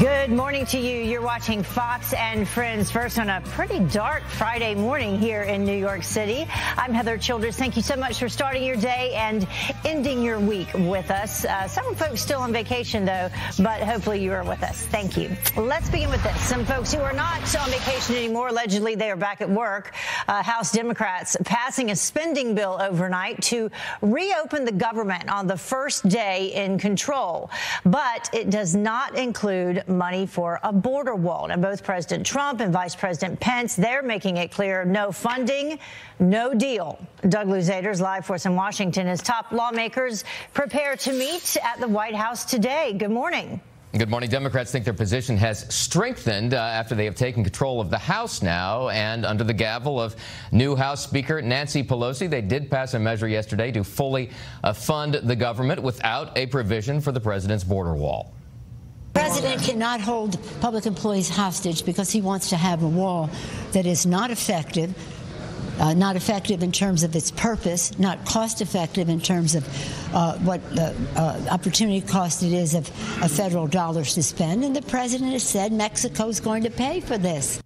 Good morning. morning to you. You're watching Fox and Friends First on a pretty dark Friday morning here in New York City. I'm Heather Childers. Thank you so much for starting your day and ending your week with us. Some folks still on vacation, though, but hopefully you are with us. Thank you. Let's begin with this. Some folks who are not on vacation anymore, allegedly they are back at work. House Democrats passing a spending bill overnight to reopen the government on the first day in control. But it does not include money for a border wall. And both President Trump and Vice President Pence, they're making it clear, no funding, no deal. Doug Luzader's live for us in Washington as top lawmakers prepare to meet at the White House today. Good morning. Good morning. Democrats think their position has strengthened after they have taken control of the House now. And under the gavel of new House Speaker Nancy Pelosi, they did pass a measure yesterday to fully fund the government without a provision for the president's border wall. The president cannot hold public employees hostage because he wants to have a wall that is not effective in terms of its purpose, not cost effective in terms of what the opportunity cost it is of federal dollars to spend. And the president has said Mexico is going to pay for this.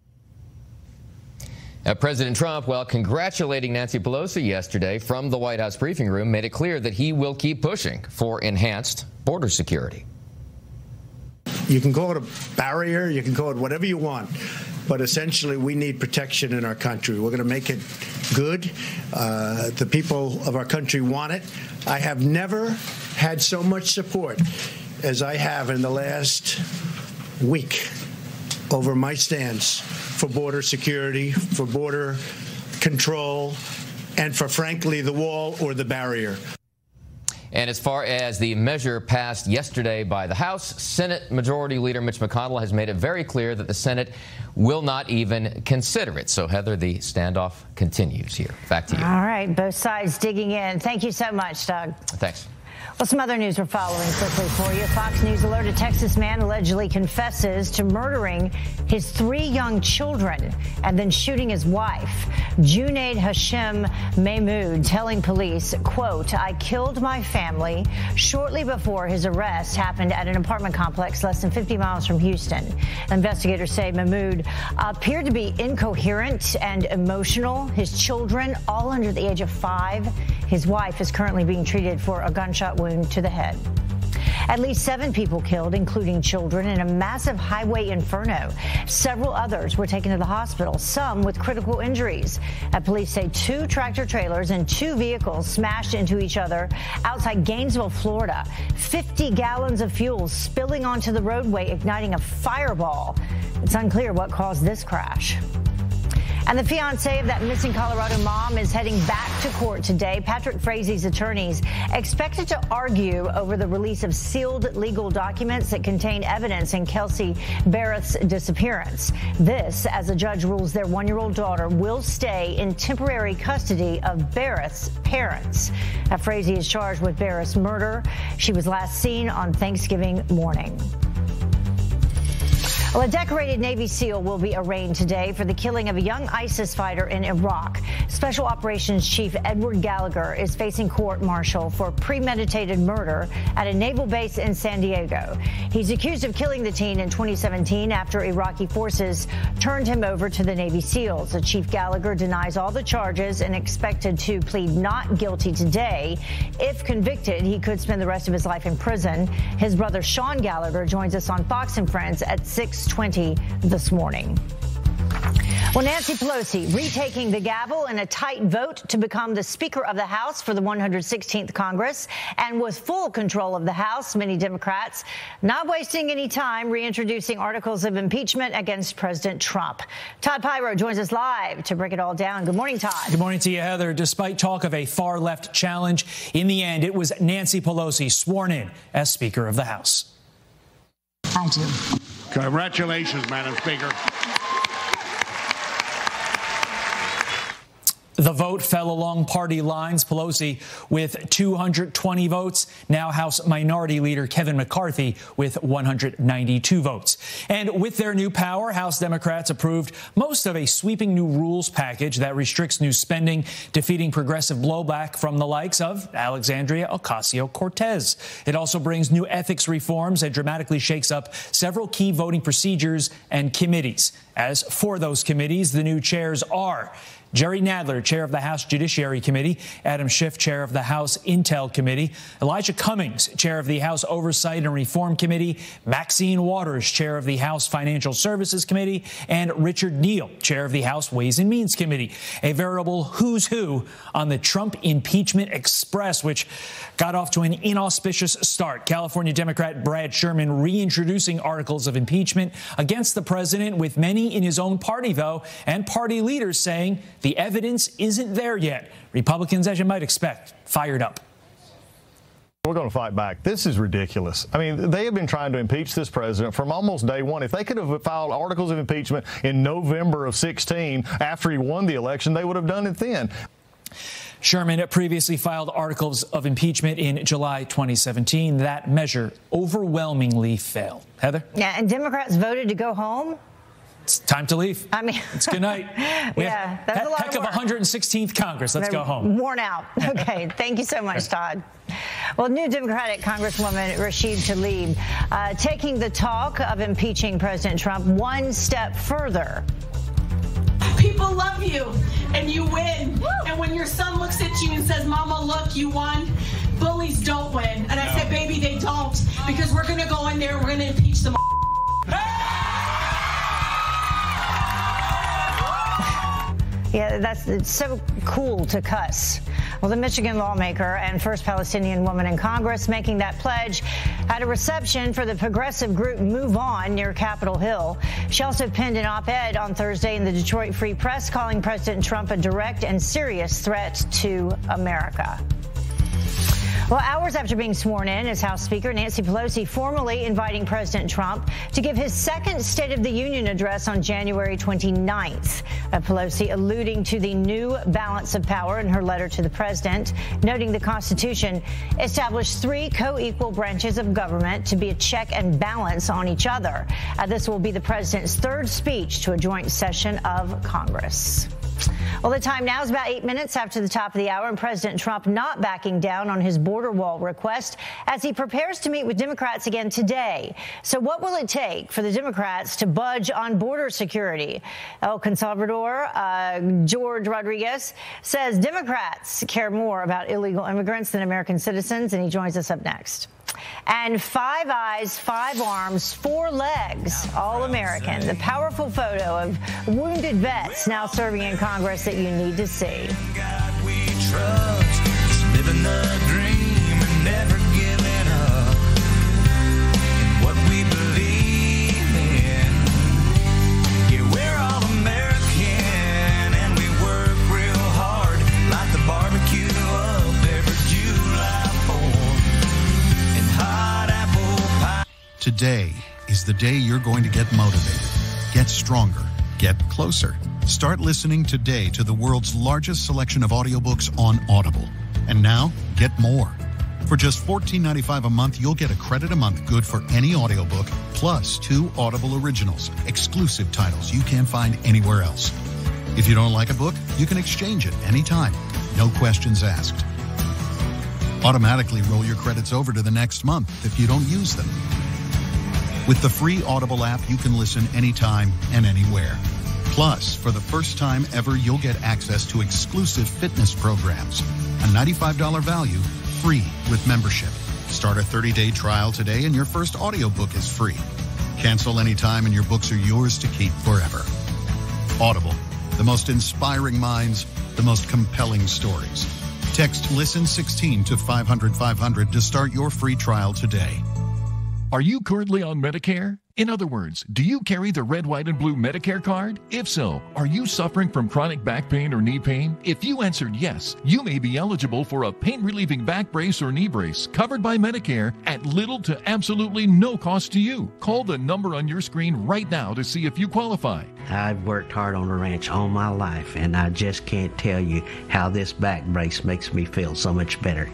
President Trump, while congratulating Nancy Pelosi yesterday from the White House briefing room, made it clear that he will keep pushing for enhanced border security. You can call it a barrier, you can call it whatever you want, but essentially we need protection in our country. We're going to make it good. The people of our country want it. I have never had so much support as I have in the last week over my stance for border security, for border control, and for, frankly, the wall or the barrier. And as far as the measure passed yesterday by the House, Senate Majority Leader Mitch McConnell has made it very clear that the Senate will not even consider it. So, Heather, the standoff continues here. Back to you. All right. Both sides digging in. Thank you so much, Doug. Thanks. Well, some other news we're following quickly for you. Fox News alert: a Texas man allegedly confesses to murdering his 3 young children and then shooting his wife. Junaid Hashim Mahmoud telling police, quote, "I killed my family" shortly before his arrest happened at an apartment complex less than 50 miles from Houston. Investigators say Mahmoud appeared to be incoherent and emotional. His children, all under the age of 5. His wife is currently being treated for a gunshot wound to the head. At least 7 people killed, including children, in a massive highway inferno. Several others were taken to the hospital, some with critical injuries. Police say 2 tractor trailers and 2 vehicles smashed into each other outside Gainesville, Florida. 50 gallons of fuel spilling onto the roadway, igniting a fireball. It's unclear what caused this crash. And the fiancé of that missing Colorado mom is heading back to court today. Patrick Frazie's attorneys expected to argue over the release of sealed legal documents that contain evidence in Kelsey Barrett's disappearance. This, as a judge rules their 1-year-old daughter will stay in temporary custody of Barrett's parents. Frazie is charged with Barrett's murder. She was last seen on Thanksgiving morning. Well, a decorated Navy SEAL will be arraigned today for the killing of a young ISIS fighter in Iraq. Special Operations Chief Edward Gallagher is facing court-martial for premeditated murder at a naval base in San Diego. He's accused of killing the teen in 2017 after Iraqi forces turned him over to the Navy SEALs. Chief Gallagher denies all the charges and expected to plead not guilty today. If convicted, he could spend the rest of his life in prison. His brother Sean Gallagher joins us on Fox and Friends at 6:20 this morning. Well, Nancy Pelosi retaking the gavel in a tight vote to become the Speaker of the House for the 116th Congress. And with full control of the House, many Democrats not wasting any time reintroducing articles of impeachment against President Trump. Todd Pyro joins us live to break it all down. Good morning, Todd. Good morning to you, Heather. Despite talk of a far-left challenge, in the end, it was Nancy Pelosi sworn in as Speaker of the House. I do. Congratulations, Madam Speaker. The vote fell along party lines. Pelosi with 220 votes. Now House Minority Leader Kevin McCarthy with 192 votes. And with their new power, House Democrats approved most of a sweeping new rules package that restricts new spending, defeating progressive blowback from the likes of Alexandria Ocasio-Cortez. It also brings new ethics reforms and dramatically shakes up several key voting procedures and committees. As for those committees, the new chairs are Jerry Nadler, chair of the House Judiciary Committee, Adam Schiff, chair of the House Intel Committee, Elijah Cummings, chair of the House Oversight and Reform Committee, Maxine Waters, chair of the House Financial Services Committee, and Richard Neal, chair of the House Ways and Means Committee. A veritable who's who on the Trump impeachment express, which got off to an inauspicious start. California Democrat Brad Sherman reintroducing articles of impeachment against the president, with many in his own party, though, and party leaders saying the evidence isn't there yet. Republicans, as you might expect, fired up. We're going to fight back. This is ridiculous. I mean, they have been trying to impeach this president from almost day one. If they could have filed articles of impeachment in November of 16 after he won the election, they would have done it then. Sherman previously filed articles of impeachment in July 2017. That measure overwhelmingly failed. Heather? Yeah, and Democrats voted to go home? It's time to leave. I mean, it's good night. Yeah, that's a lot heck of 116th Congress. Let's go home. Worn out. Okay, thank you so much, Todd. Well, new Democratic Congresswoman Rashid Tlaib taking the talk of impeaching President Trump one step further. People love you, and you win. Woo! And when your son looks at you and says, "Mama, look, you won," bullies don't win. And I said, "Baby, they don't," because we're going to go in there and we're going to impeach them. Yeah, it's so cool to cuss. Well, the Michigan lawmaker and first Palestinian woman in Congress making that pledge at a reception for the progressive group Move On near Capitol Hill. She also penned an op-ed on Thursday in the Detroit Free Press calling President Trump a direct and serious threat to America. Well, hours after being sworn in as House Speaker, Nancy Pelosi formally inviting President Trump to give his second State of the Union address on January 29th. Pelosi alluding to the new balance of power in her letter to the president, noting the Constitution established three co-equal branches of government to be a check and balance on each other. This will be the president's third speech to a joint session of Congress. Well, the time now is about 8 minutes after the top of the hour, and President Trump not backing down on his border wall request as he prepares to meet with Democrats again today. So what will it take for the Democrats to budge on border security? El Conservador George Rodriguez says Democrats care more about illegal immigrants than American citizens, and he joins us up next. And 5 eyes, 5 arms, 4 legs, all American. The powerful photo of wounded vets now serving in Congress that you need to see. God we trust, living the dream and never giving up. And what we believe in. Yeah, we're all American and we work real hard like the barbecue up every July 4th. Today is the day you're going to get motivated, get stronger, get closer. Start listening today to the world's largest selection of audiobooks on Audible. And now, get more. For just $14.95 a month, you'll get a credit a month good for any audiobook, plus 2 Audible originals, exclusive titles you can't find anywhere else. If you don't like a book, you can exchange it anytime. No questions asked. Automatically roll your credits over to the next month if you don't use them. With the free Audible app, you can listen anytime and anywhere. Plus, for the first time ever, you'll get access to exclusive fitness programs. A $95 value, free with membership. Start a 30-day trial today and your first audiobook is free. Cancel anytime and your books are yours to keep forever. Audible, the most inspiring minds, the most compelling stories. Text LISTEN16 to 500-500 to start your free trial today. Are you currently on Medicare? In other words, do you carry the red, white, and blue Medicare card? If so, are you suffering from chronic back pain or knee pain? If you answered yes, you may be eligible for a pain-relieving back brace or knee brace covered by Medicare at little to absolutely no cost to you. Call the number on your screen right now to see if you qualify. I've worked hard on the ranch all my life, and I just can't tell you how this back brace makes me feel so much better.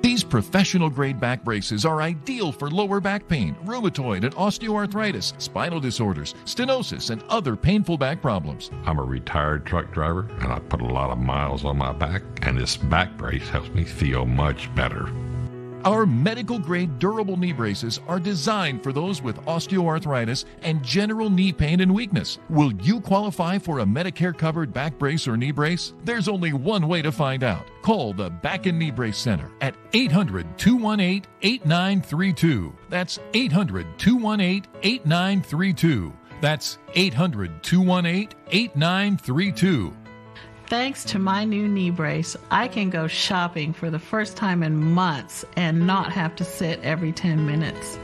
These professional-grade back braces are ideal for lower back pain, rheumatoid and osteoarthritis, spinal disorders, stenosis, and other painful back problems. I'm a retired truck driver, and I put a lot of miles on my back, and this back brace helps me feel much better. Our medical-grade durable knee braces are designed for those with osteoarthritis and general knee pain and weakness. Will you qualify for a Medicare-covered back brace or knee brace? There's only one way to find out. Call the Back and Knee Brace Center at 800-218-8932. That's 800-218-8932. That's 800-218-8932. Thanks to my new knee brace, I can go shopping for the first time in months and not have to sit every 10 minutes.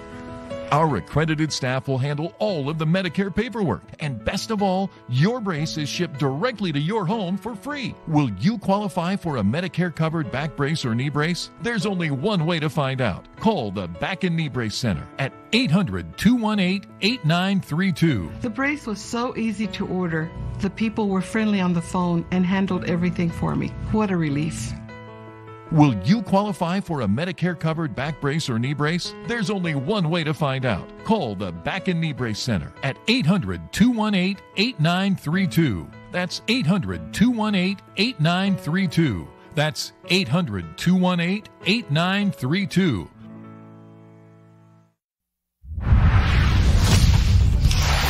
Our accredited staff will handle all of the Medicare paperwork. And best of all, your brace is shipped directly to your home for free. Will you qualify for a Medicare-covered back brace or knee brace? There's only one way to find out. Call the Back and Knee Brace Center at 800-218-8932. The brace was so easy to order. The people were friendly on the phone and handled everything for me. What a relief. Will you qualify for a Medicare-covered back brace or knee brace? There's only one way to find out. Call the Back and Knee Brace Center at 800-218-8932. That's 800-218-8932. That's 800-218-8932.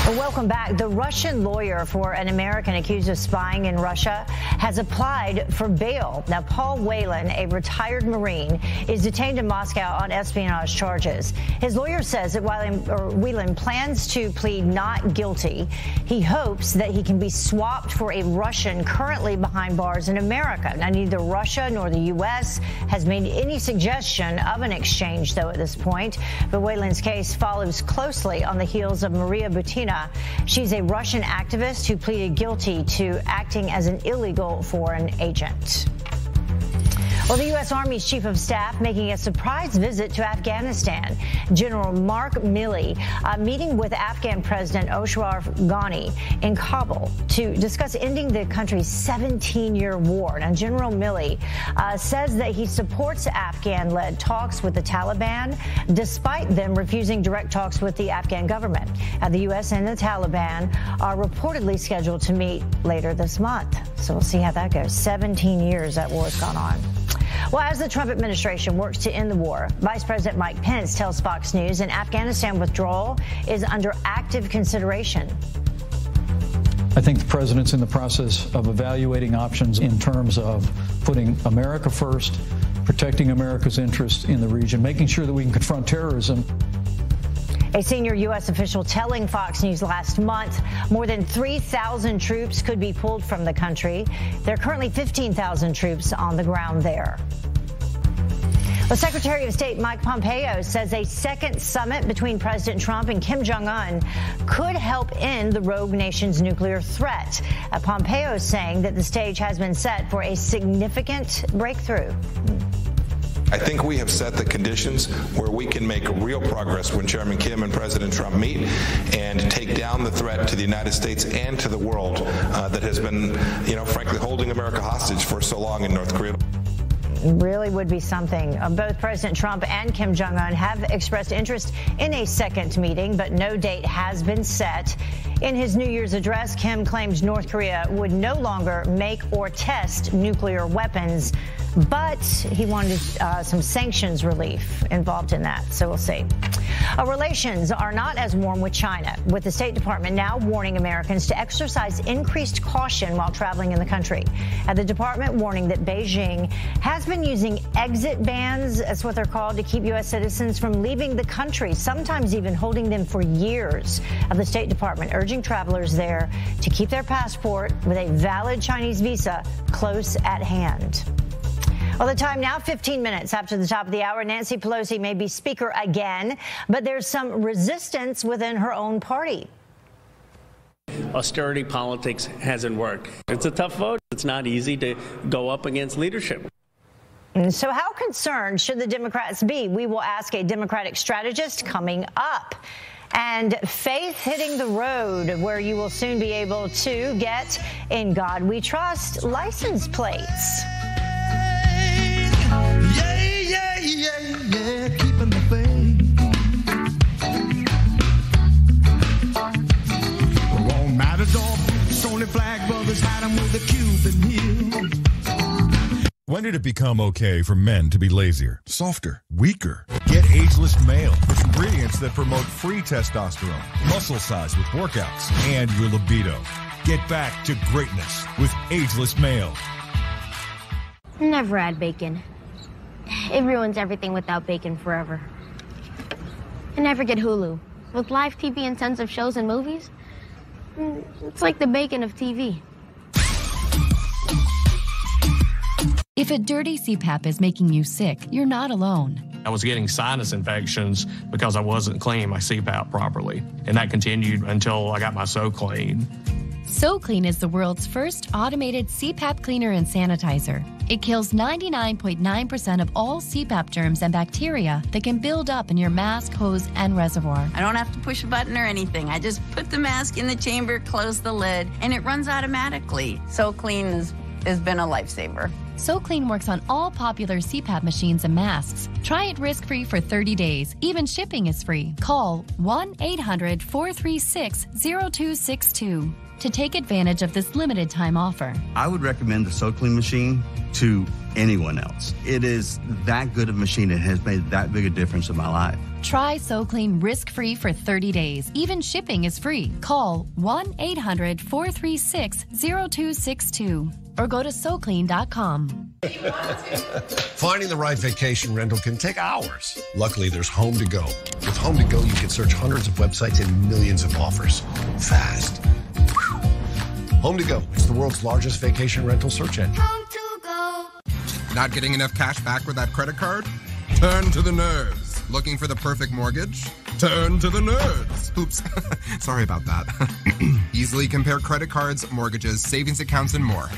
Welcome back. The Russian lawyer for an American accused of spying in Russia has applied for bail. Now, Paul Whelan, a retired Marine, is detained in Moscow on espionage charges. His lawyer says that Whelan plans to plead not guilty. He hopes that he can be swapped for a Russian currently behind bars in America. Now, neither Russia nor the U.S. has made any suggestion of an exchange, though, at this point. But Whelan's case follows closely on the heels of Maria Butina. She's a Russian activist who pleaded guilty to acting as an illegal foreign agent. Well, the U.S. Army's Chief of Staff making a surprise visit to Afghanistan. General Mark Milley meeting with Afghan President Ashraf Ghani in Kabul to discuss ending the country's 17-year war. Now, General Milley says that he supports Afghan-led talks with the Taliban, despite them refusing direct talks with the Afghan government. The U.S. and the Taliban are reportedly scheduled to meet later this month. So we'll see how that goes. 17 years that war has gone on. Well, as the Trump administration works to end the war, Vice President Mike Pence tells Fox News an Afghanistan withdrawal is under active consideration. I think the president's in the process of evaluating options in terms of putting America first, protecting America's interests in the region, making sure that we can confront terrorism. A senior U.S. official telling Fox News last month more than 3,000 troops could be pulled from the country. There are currently 15,000 troops on the ground there. The Secretary of State Mike Pompeo says a second summit between President Trump and Kim Jong-un could help end the rogue nation's nuclear threat. Pompeo is saying that the stage has been set for a significant breakthrough. I think we have set the conditions where we can make real progress when Chairman Kim and President Trump meet and take down the threat to the United States and to the world that has been, frankly, holding America hostage for so long in North Korea. Really would be something. Both President Trump and Kim Jong-un have expressed interest in a second meeting, but no date has been set. In his New Year's address, Kim claimed North Korea would no longer make or test nuclear weapons, but he wanted some sanctions relief involved in that, so we'll see. Relations are not as warm with China, with the State Department now warning Americans to exercise increased caution while traveling in the country. The department warning that Beijing has been using exit bans, that's what they're called, to keep U.S. citizens from leaving the country, sometimes even holding them for years. The State Department urging travelers there to keep their passport with a valid Chinese visa close at hand. Well, the time now, 15 minutes after the top of the hour. Nancy Pelosi may be Speaker again, but there's some resistance within her own party. Austerity politics hasn't worked. It's a tough vote. It's not easy to go up against leadership. So how concerned should the Democrats be? We will ask a Democratic strategist coming up. And faith hitting the road, where you will soon be able to get "In God We Trust" license plates. Keeping the faith. Won't matter, dog. Stony Flag Brothers had them with a Cuban heel. When did it become okay for men to be lazier, softer, weaker? Get Ageless Male with ingredients that promote free testosterone, muscle size with workouts, and your libido. Get back to greatness with Ageless Male. Never had bacon. It ruins everything without bacon forever. And never get Hulu. With live TV and tons of shows and movies, it's like the bacon of TV. If a dirty CPAP is making you sick, you're not alone. I was getting sinus infections because I wasn't cleaning my CPAP properly. And that continued until I got my SoClean. SoClean is the world's first automated CPAP cleaner and sanitizer. It kills 99.9% of all CPAP germs and bacteria that can build up in your mask, hose, and reservoir. I don't have to push a button or anything. I just put the mask in the chamber, close the lid, and it runs automatically. SoClean has been a lifesaver. SoClean works on all popular CPAP machines and masks. Try it risk-free for 30 days. Even shipping is free. Call 1-800-436-0262 to take advantage of this limited time offer. I would recommend the SoClean machine to anyone else. It is that good of a machine. It has made that big a difference in my life. Try SoClean risk-free for 30 days. Even shipping is free. Call 1-800-436-0262 or go to SoClean.com. Finding the right vacation rental can take hours. Luckily, there's Home to Go. With Home to Go, you can search hundreds of websites and millions of offers fast. Home to Go. It's the world's largest vacation rental search engine. Home to Go. Not getting enough cash back with that credit card? Turn to the nerds. Looking for the perfect mortgage? Turn to the nerds. Oops. Sorry about that. Easily compare credit cards, mortgages, savings accounts, and more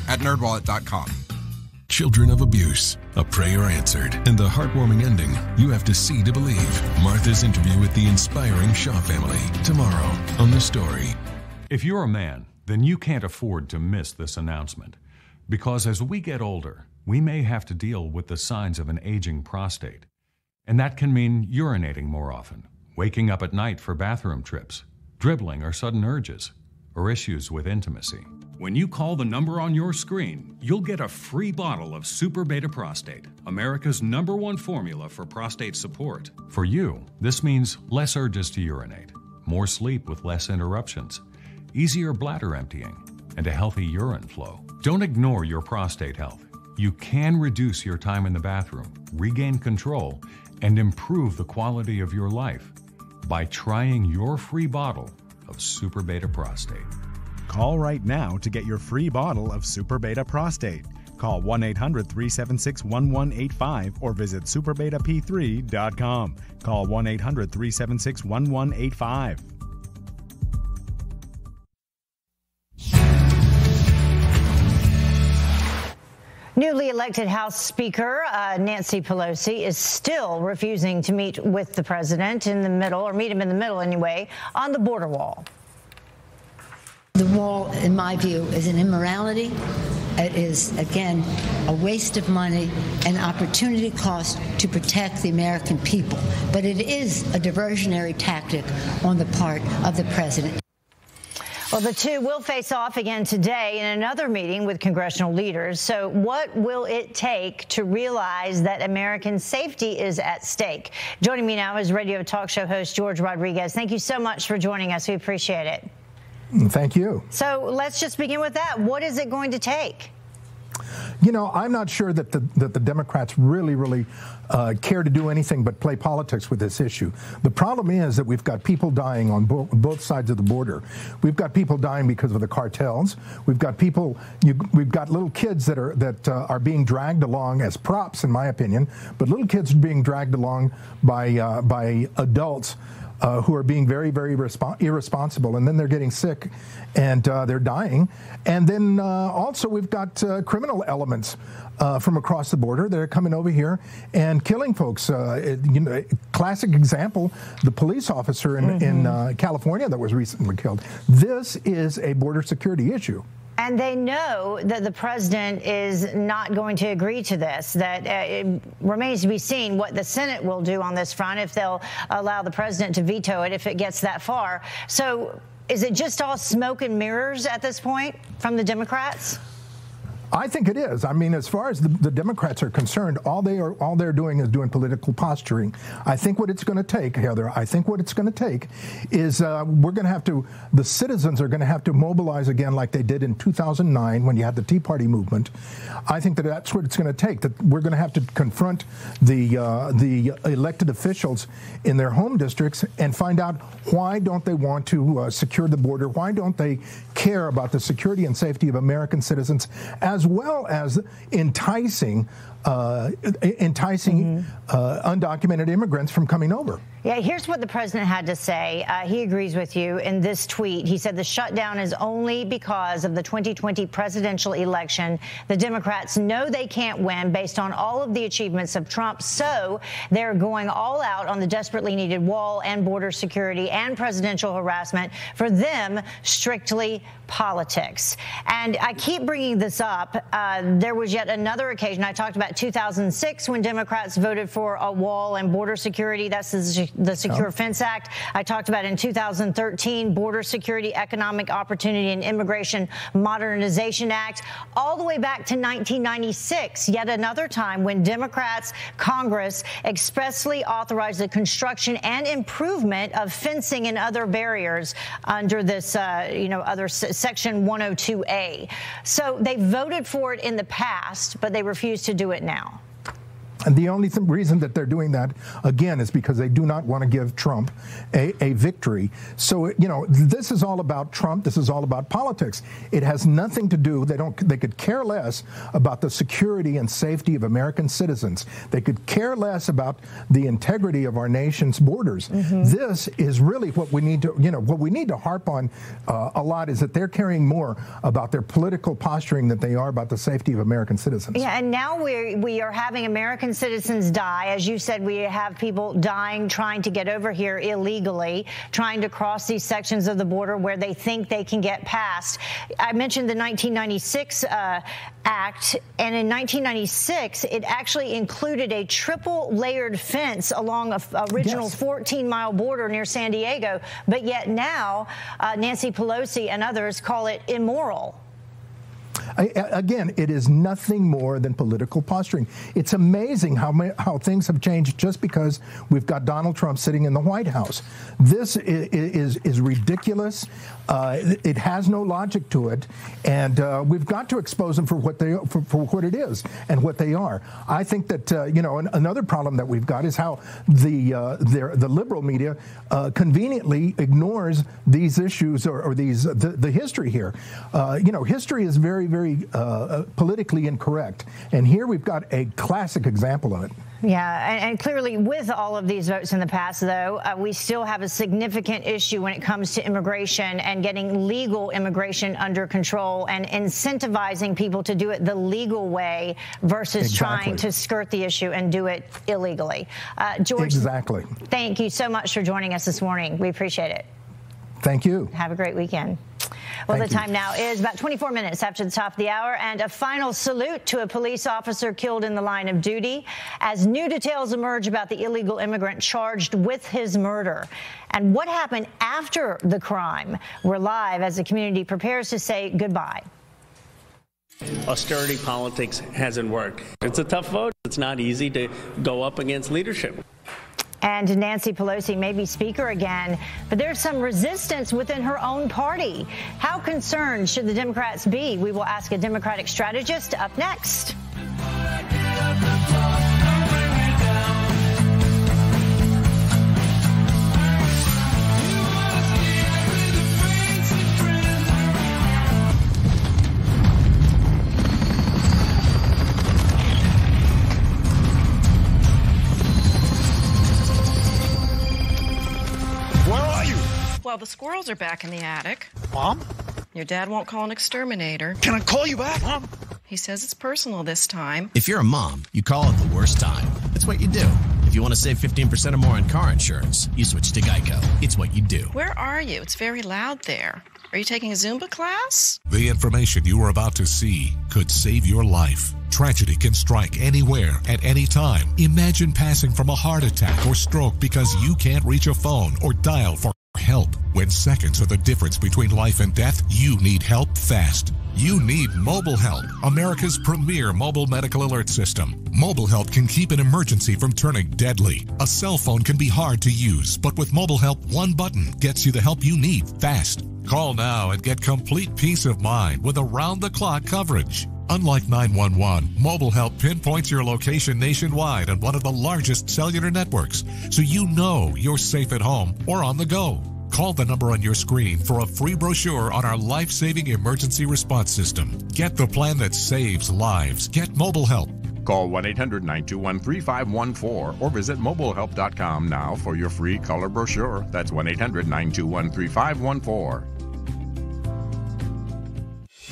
at nerdwallet.com. Children of abuse, a prayer answered, and the heartwarming ending you have to see to believe. Martha's interview with the inspiring Shaw family, tomorrow on The Story. If you're a man, then you can't afford to miss this announcement. Because as we get older, we may have to deal with the signs of an aging prostate. And that can mean urinating more often, waking up at night for bathroom trips, dribbling or sudden urges, or issues with intimacy. When you call the number on your screen, you'll get a free bottle of Super Beta Prostate, America's #1 formula for prostate support. For you, this means less urges to urinate, more sleep with less interruptions, easier bladder emptying, and a healthy urine flow. Don't ignore your prostate health. You can reduce your time in the bathroom, regain control, and improve the quality of your life by trying your free bottle of Super Beta Prostate. Call right now to get your free bottle of Super Beta Prostate. Call 1-800-376-1185 or visit superbetap3.com. Call 1-800-376-1185. Newly elected House Speaker Nancy Pelosi is still refusing to meet with the president in the middle, or meet him in the middle anyway, on the border wall. The wall, in my view, is an immorality. It is, again, a waste of money, an opportunity cost to protect the American people. But it is a diversionary tactic on the part of the president. Well, the two will face off again today in another meeting with congressional leaders. So what will it take to realize that American safety is at stake? Joining me now is radio talk show host George Rodriguez. Thank you so much for joining us. We appreciate it. Thank you. So let's just begin with that. What is it going to take? You know, I'm not sure that the Democrats really care to do anything but play politics with this issue. The problem is that we've got people dying on both sides of the border. We've got people dying because of the cartels. We've got people. We've got little kids that are being dragged along as props, in my opinion. But little kids are being dragged along by adults who are being very irresponsible, and then they're getting sick and they're dying. And then also we've got criminal elements from across the border that are coming over here and killing folks. Classic example, the police officer in California that was recently killed. This is a border security issue. And they know that the president is not going to agree to this, that it remains to be seen what the Senate will do on this front, if they'll allow the president to veto it if it gets that far. So is it just all smoke and mirrors at this point from the Democrats? I think it is. I mean, as far as the Democrats are concerned, all they're doing is doing political posturing. I think what it's going to take, Heather, is we're going to have to, the citizens are going to have to mobilize again like they did in 2009 when you had the Tea Party movement. I think that's what it's going to take, that we're going to have to confront the elected officials in their home districts and find out why don't they want to secure the border, why don't they care about the security and safety of American citizens, as well as enticing undocumented immigrants from coming over. Yeah, here's what the president had to say. He agrees with you in this tweet. He said the shutdown is only because of the 2020 presidential election. The Democrats know they can't win based on all of the achievements of Trump, so they're going all out on the desperately needed wall and border security and presidential harassment. For them, strictly politics. And I keep bringing this up. There was yet another occasion. I talked about 2006 when Democrats voted for a wall and border security. That's the Secure Fence Act. I talked about in 2013, Border Security, Economic Opportunity and Immigration Modernization Act, all the way back to 1996, yet another time when Democrats, Congress expressly authorized the construction and improvement of fencing and other barriers under this, other Section 102A. So they voted for it in the past, but they refused to do it now. And the only reason that they're doing that, again, is because they do not want to give Trump a victory. So, this is all about Trump. This is all about politics. It has nothing to do, they could care less about the security and safety of American citizens. They could care less about the integrity of our nation's borders. This is really what we need to, harp on a lot, is that they're caring more about their political posturing than they are about the safety of American citizens. Yeah, and now we are having American citizens die. As you said, we have people dying trying to get over here illegally, trying to cross these sections of the border where they think they can get past. I mentioned the 1996 Act, and in 1996, it actually included a triple-layered fence along an original 14-mile border near San Diego, but yet now Nancy Pelosi and others call it immoral. Again, it is nothing more than political posturing. It's amazing how things have changed just because we've got Donald Trump sitting in the White House. This is ridiculous. It has no logic to it, and we've got to expose them for what what it is and what they are. I think that another problem that we've got is how the liberal media conveniently ignores these issues or the history here. History is very politically incorrect, and here we've got a classic example of it. Yeah, and clearly with all of these votes in the past, though, we still have a significant issue when it comes to immigration and getting legal immigration under control and incentivizing people to do it the legal way versus trying to skirt the issue and do it illegally. George, thank you so much for joining us this morning. We appreciate it. Thank you. Have a great weekend. Well, the time now is about 24 minutes after the top of the hour, and a final salute to a police officer killed in the line of duty as new details emerge about the illegal immigrant charged with his murder. And what happened after the crime? We're live as the community prepares to say goodbye. Austerity politics hasn't worked. It's a tough vote. It's not easy to go up against leadership. And Nancy Pelosi may be Speaker again, but there's some resistance within her own party. How concerned should the Democrats be? We will ask a Democratic strategist up next. Well, the squirrels are back in the attic. Mom? Your dad won't call an exterminator. Can I call you back, Mom? He says it's personal this time. If you're a mom, you call it the worst time. That's what you do. If you want to save 15% or more on car insurance, you switch to Geico. It's what you do. Where are you? It's very loud there. Are you taking a Zumba class? The information you are about to see could save your life. Tragedy can strike anywhere at any time. Imagine passing from a heart attack or stroke because you can't reach a phone or dial for help. When seconds are the difference between life and death, you need help fast. You need Mobile Help, America's premier mobile medical alert system. Mobile Help can keep an emergency from turning deadly. A cell phone can be hard to use, but with Mobile Help, one button gets you the help you need fast. Call now and get complete peace of mind with around-the-clock coverage. Unlike 911, Mobile Help pinpoints your location nationwide on one of the largest cellular networks, so you know you're safe at home or on the go. Call the number on your screen for a free brochure on our life-saving emergency response system. Get the plan that saves lives. Get Mobile Help. Call 1-800-921-3514 or visit mobilehelp.com now for your free color brochure. That's 1-800-921-3514.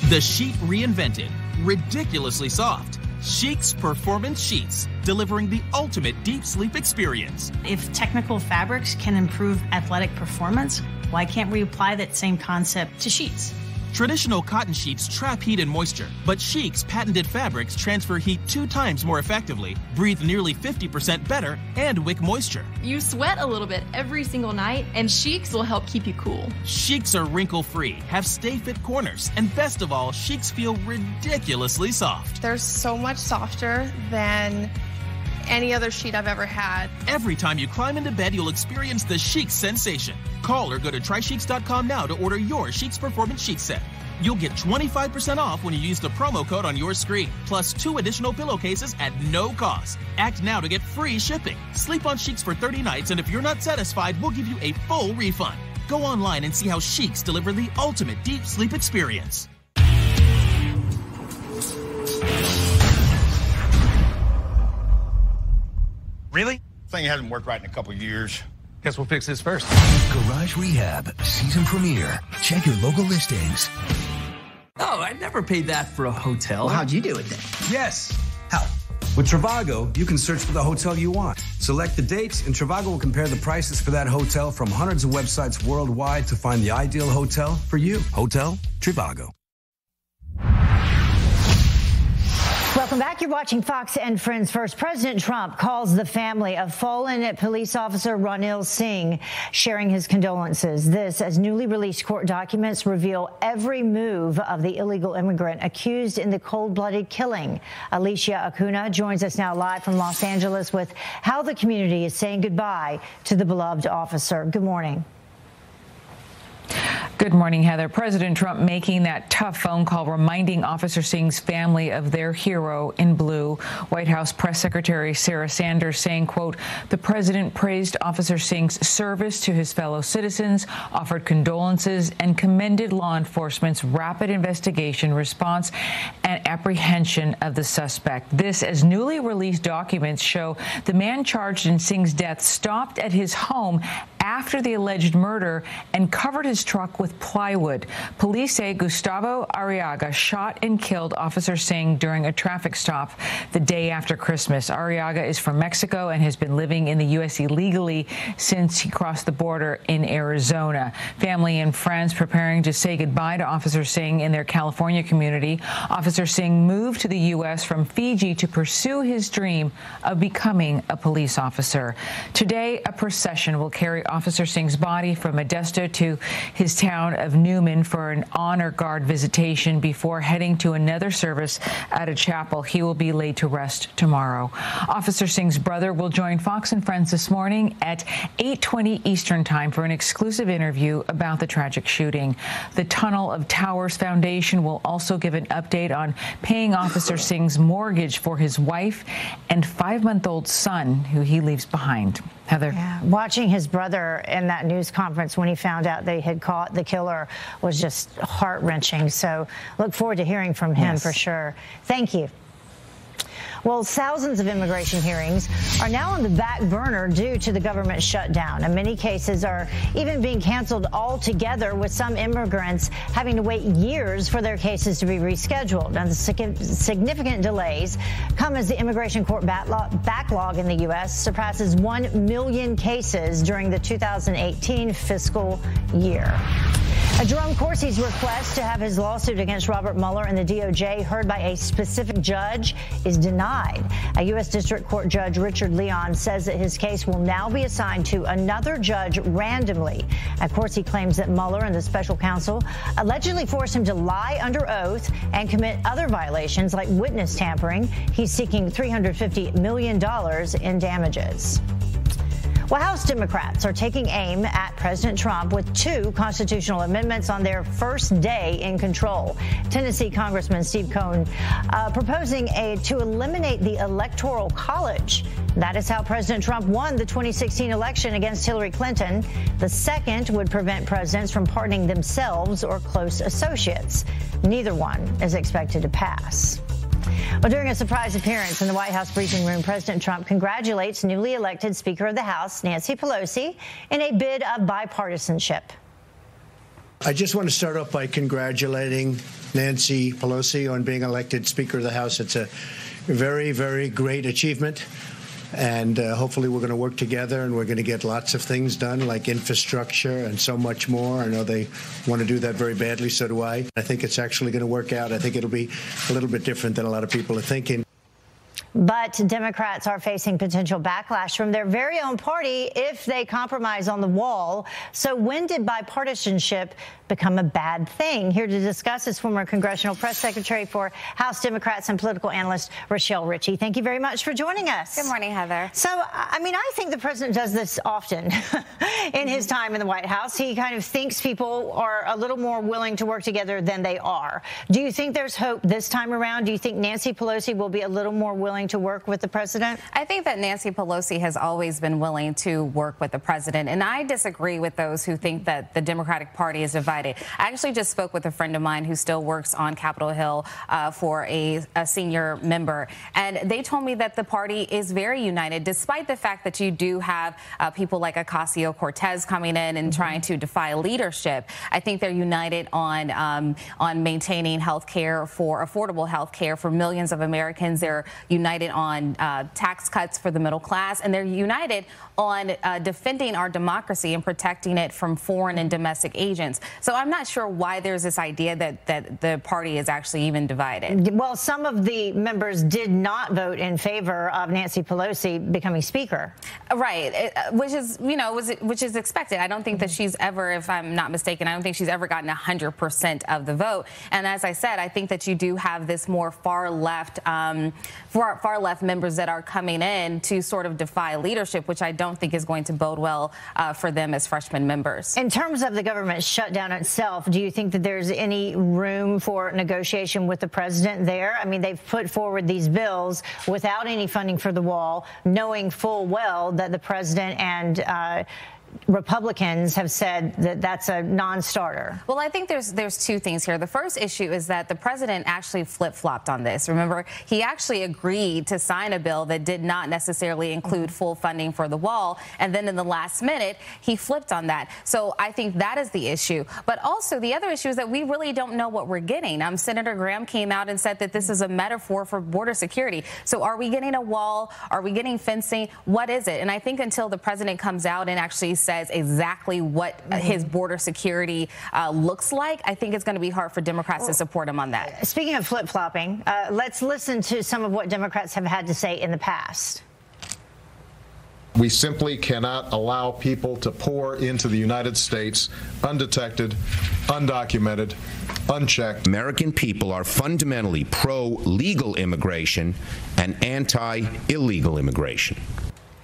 The sheet reinvented. Ridiculously soft. Chic's Performance Sheets, delivering the ultimate deep sleep experience. If technical fabrics can improve athletic performance, why can't we apply that same concept to sheets? Traditional cotton sheets trap heat and moisture, but Chic's patented fabrics transfer heat 2 times more effectively, breathe nearly 50% better, and wick moisture. You sweat a little bit every single night, and Chic's will help keep you cool. Chic's are wrinkle-free, have stay-fit corners, and best of all, Chic's feel ridiculously soft. They're so much softer than any other sheet I've ever had. Every time you climb into bed, you'll experience the Chic's sensation. Call or go to trychic's.com now to order your Chic's Performance Sheet set. You'll get 25% off when you use the promo code on your screen, plus 2 additional pillowcases at no cost. Act now to get free shipping. Sleep on Chic's for 30 nights, and if you're not satisfied, we'll give you a full refund. Go online and see how Chic's deliver the ultimate deep sleep experience. Really? Thing hasn't worked right in a couple years. Guess we'll fix this first. Garage Rehab, season premiere. Check your local listings. Oh, I never paid that for a hotel. Well, how'd you do it then? Yes. How? With Trivago, you can search for the hotel you want. Select the dates, and Trivago will compare the prices for that hotel from hundreds of websites worldwide to find the ideal hotel for you. Hotel Trivago. Welcome back. You're watching Fox and Friends First. President Trump calls the family of fallen police officer Ranil Singh, sharing his condolences. This as newly released court documents reveal every move of the illegal immigrant accused in the cold-blooded killing. Alicia Acuna joins us now live from Los Angeles with how the community is saying goodbye to the beloved officer. Good morning. Good morning, Heather. President Trump making that tough phone call reminding Officer Singh's family of their hero in blue. White House Press Secretary Sarah Sanders saying, quote, the president praised Officer Singh's service to his fellow citizens, offered condolences, and commended law enforcement's rapid investigation, response, and apprehension of the suspect. This as newly released documents show the man charged in Singh's death stopped at his home after the alleged murder and covered his truck with plywood. Police say Gustavo Arriaga shot and killed Officer Singh during a traffic stop the day after Christmas. Arriaga is from Mexico and has been living in the U.S. illegally since he crossed the border in Arizona. Family and friends preparing to say goodbye to Officer Singh in their California community. Officer Singh moved to the U.S. from Fiji to pursue his dream of becoming a police officer. Today, a procession will carry Officer Singh's body from Modesto to his town of Newman for an honor guard visitation before heading to another service at a chapel. He will be laid to rest tomorrow. Officer Singh's brother will join Fox and Friends this morning at 8:20 Eastern Time for an exclusive interview about the tragic shooting. The Tunnel of Towers Foundation will also give an update on paying Officer Singh's mortgage for his wife and 5-month-old son, who he leaves behind. Heather. Yeah. Watching his brother in that news conference when he found out they had caught the killer was just heart-wrenching. So look forward to hearing from him for sure. Thank you. Well, thousands of immigration hearings are now on the back burner due to the government shutdown, and many cases are even being canceled altogether, with some immigrants having to wait years for their cases to be rescheduled. And the significant delays come as the immigration court backlog in the U.S. surpasses 1 million cases during the 2018 fiscal year. Jerome Corsi's request to have his lawsuit against Robert Mueller and the DOJ heard by a specific judge is denied. A U.S. District Court Judge Richard Leon says that his case will now be assigned to another judge randomly. Corsi claims that Mueller and the special counsel allegedly forced him to lie under oath and commit other violations like witness tampering. He's seeking $350 million in damages. Well, House Democrats are taking aim at President Trump with 2 constitutional amendments on their first day in control. Tennessee Congressman Steve Cohen proposing to eliminate the Electoral College. That is how President Trump won the 2016 election against Hillary Clinton. The second would prevent presidents from pardoning themselves or close associates. Neither one is expected to pass. Well, during a surprise appearance in the White House briefing room, President Trump congratulates newly elected Speaker of the House, Nancy Pelosi, in a bid of bipartisanship. I just want to start off by congratulating Nancy Pelosi on being elected Speaker of the House. It's a very, very great achievement. And hopefully we're going to work together and we're going to get lots of things done, like infrastructure and so much more. I know they want to do that very badly. So do I. I think it's actually going to work out. I think it'll be a little bit different than a lot of people are thinking. But Democrats are facing potential backlash from their very own party if they compromise on the wall. So when did bipartisanship become a bad thing? Here to discuss is former Congressional Press Secretary for House Democrats and political analyst Rochelle Ritchie. Thank you very much for joining us. Good morning, Heather. So, I mean, I think the president does this often in his time in the White House. He kind of thinks people are a little more willing to work together than they are. Do you think there's hope this time around? Do you think Nancy Pelosi will be a little more willing to work with the president? I think that Nancy Pelosi has always been willing to work with the president, and I disagree with those who think that the Democratic Party is divided. I actually just spoke with a friend of mine who still works on Capitol Hill for a senior member, and they told me that the party is very united, despite the fact that you do have people like Ocasio-Cortez coming in and trying to defy leadership. I think they're united on maintaining health care, for affordable health care for millions of Americans. They're united on tax cuts for the middle class, and they're united on defending our democracy and protecting it from foreign and domestic agents. So I'm not sure why there's this idea that the party is actually even divided. Well, some of the members did not vote in favor of Nancy Pelosi becoming Speaker. Right, which is, you know, which is expected. I don't think that she's ever, if I'm not mistaken, I don't think she's ever gotten 100% of the vote. And as I said, I think that you do have this more far left members that are coming in to sort of defy leadership, which I don't think is going to bode well for them as freshman members. In terms of the government shutdown itself, do you think that there's any room for negotiation with the president there? I mean, they've put forward these bills without any funding for the wall, knowing full well that the president and Republicans have said that that's a non-starter. Well, I think there's two things here. The first issue is that the president actually flip-flopped on this. Remember, he actually agreed to sign a bill that did not necessarily include full funding for the wall, and then in the last minute, he flipped on that. So I think that is the issue. But also, the other issue is that we really don't know what we're getting. Senator Gramp came out and said that this is a metaphor for border security. So are we getting a wall? Are we getting fencing? What is it? And I think until the president comes out and actually says exactly what his border security looks like, I think it's going to be hard for Democrats to support him on that. Speaking of flip-flopping, let's listen to some of what Democrats have had to say in the past. We simply cannot allow people to pour into the United States undetected, undocumented, unchecked. American people are fundamentally pro-legal immigration and anti-illegal immigration.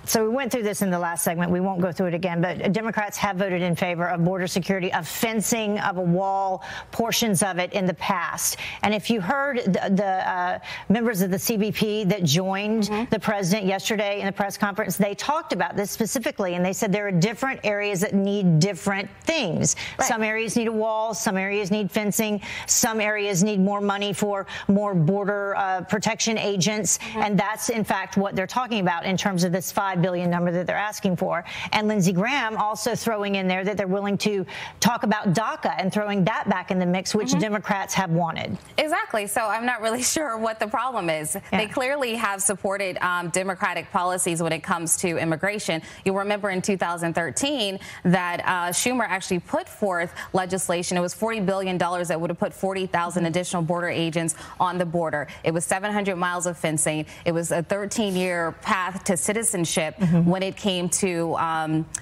So we went through this in the last segment. We won't go through it again, but Democrats have voted in favor of border security, of fencing, of a wall, portions of it in the past. And if you heard the members of the CBP that joined the president yesterday in the press conference, they talked about this specifically, and they said there are different areas that need different things. Right. Some areas need a wall, some areas need fencing, some areas need more money for more border protection agents, and that's in fact what they're talking about in terms of this $5 billion number that they're asking for. And Lindsey Graham also throwing in there that they're willing to talk about DACA and throwing that back in the mix, which Democrats have wanted. Exactly. So I'm not really sure what the problem is. Yeah. They clearly have supported Democratic policies when it comes to immigration. You'll remember in 2013 that Schumer actually put forth legislation. It was $40 billion that would have put 40,000 additional border agents on the border. It was 700 miles of fencing. It was a 13-year path to citizenship when it came to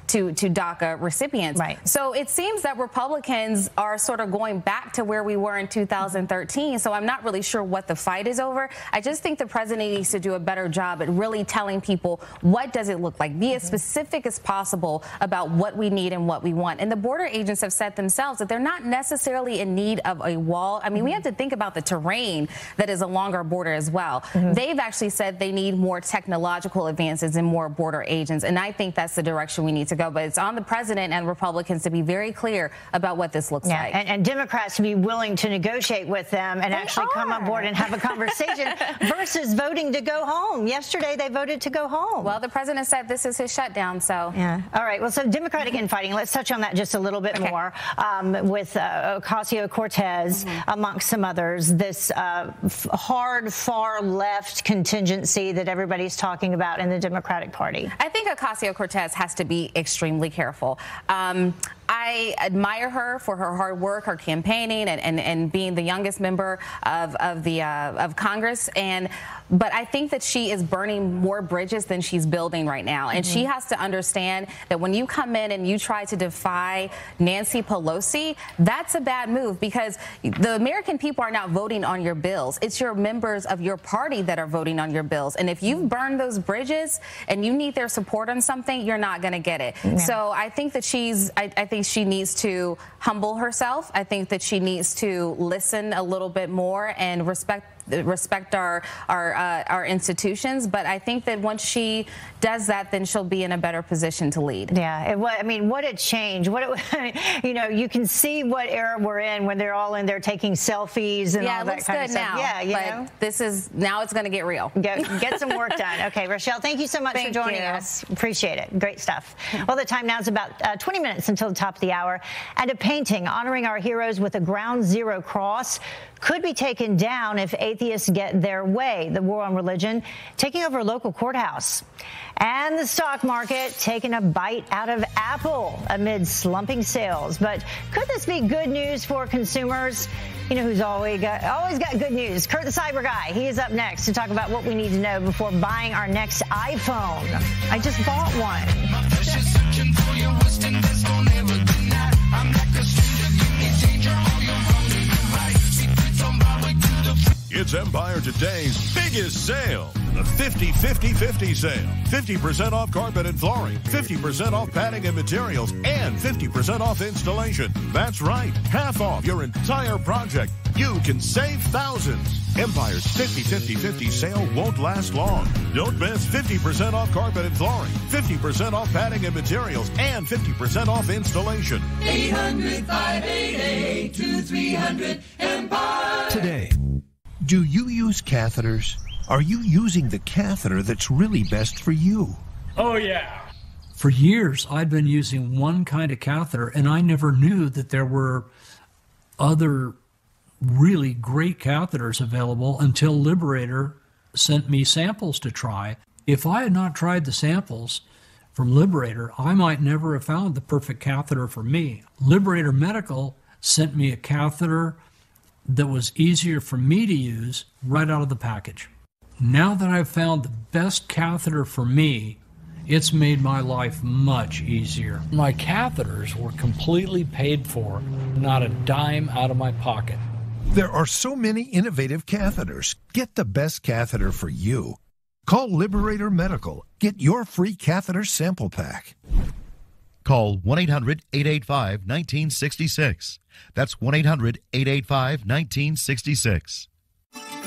DACA recipients. Right. So it seems that Republicans are sort of going back to where we were in 2013. So I'm not really sure what the fight is over. I just think the president needs to do a better job at really telling people what does it look like. Be as specific as possible about what we need and what we want. And the border agents have said themselves that they're not necessarily in need of a wall. I mean, we have to think about the terrain that is along our border as well. They've actually said they need more technological advances and more border agents, and I think that's the direction we need to go. But it's on the president and Republicans to be very clear about what this looks like. And Democrats to be willing to negotiate with them and actually come on board and have a conversation versus voting to go home. Yesterday they voted to go home. Well, the president said this is his shutdown, so. Yeah. All right. Well, so Democratic infighting, let's touch on that just a little bit more with Ocasio-Cortez, amongst some others, this hard, far left contingency that everybody's talking about in the Democratic Party. I think Ocasio-Cortez has to be extremely careful. I admire her for her hard work, her campaigning, and being the youngest member of Congress. But I think that she is burning more bridges than she's building right now. And she has to understand that when you come in and you try to defy Nancy Pelosi, that's a bad move, because the American people are not voting on your bills. It's your members of your party that are voting on your bills. And if you've burned those bridges and you need their support on something, you're not going to get it. Yeah. So I think that I think she needs to humble herself. I think that she needs to listen a little bit more and respect our institutions. But I think that once she does that, then she'll be in a better position to lead. Yeah. I mean, what a change. You know, you can see what era we're in when they're all in there taking selfies and all that kind of stuff. Yeah, it looks good now. But now it's going to get real. Get some work done. Okay, Rochelle, thank you so much for joining us. Appreciate it. Great stuff. Well, the time now is about 20 minutes until the top of the hour. And a painting honoring our heroes with a Ground Zero cross could be taken down if atheists get their way. The war on religion taking over a local courthouse. And the stock market taking a bite out of Apple amid slumping sales. But could this be good news for consumers? You know who's always got good news? Kurt the Cyber Guy. He is up next to talk about what we need to know before buying our next iPhone. I just bought one. It's Empire Today's biggest sale, the 50-50-50 sale. 50% off carpet and flooring, 50% off padding and materials, and 50% off installation. That's right, half off your entire project. You can save thousands. Empire's 50-50-50 sale won't last long. Don't miss 50% off carpet and flooring, 50% off padding and materials, and 50% off installation. 800-588-2300 Empire. Today. Do you use catheters? Are you using the catheter that's really best for you? Oh, yeah. For years, I'd been using one kind of catheter, and I never knew that there were other really great catheters available until Liberator sent me samples to try. If I had not tried the samples from Liberator, I might never have found the perfect catheter for me. Liberator Medical sent me a catheter that was easier for me to use right out of the package. Now that I've found the best catheter for me, It's made my life much easier. My catheters were completely paid for, not a dime out of my pocket. There are so many innovative catheters. Get the best catheter for you. Call Liberator Medical. Get your free catheter sample pack. Call 1-800-885-1966. That's 1-800-885-1966.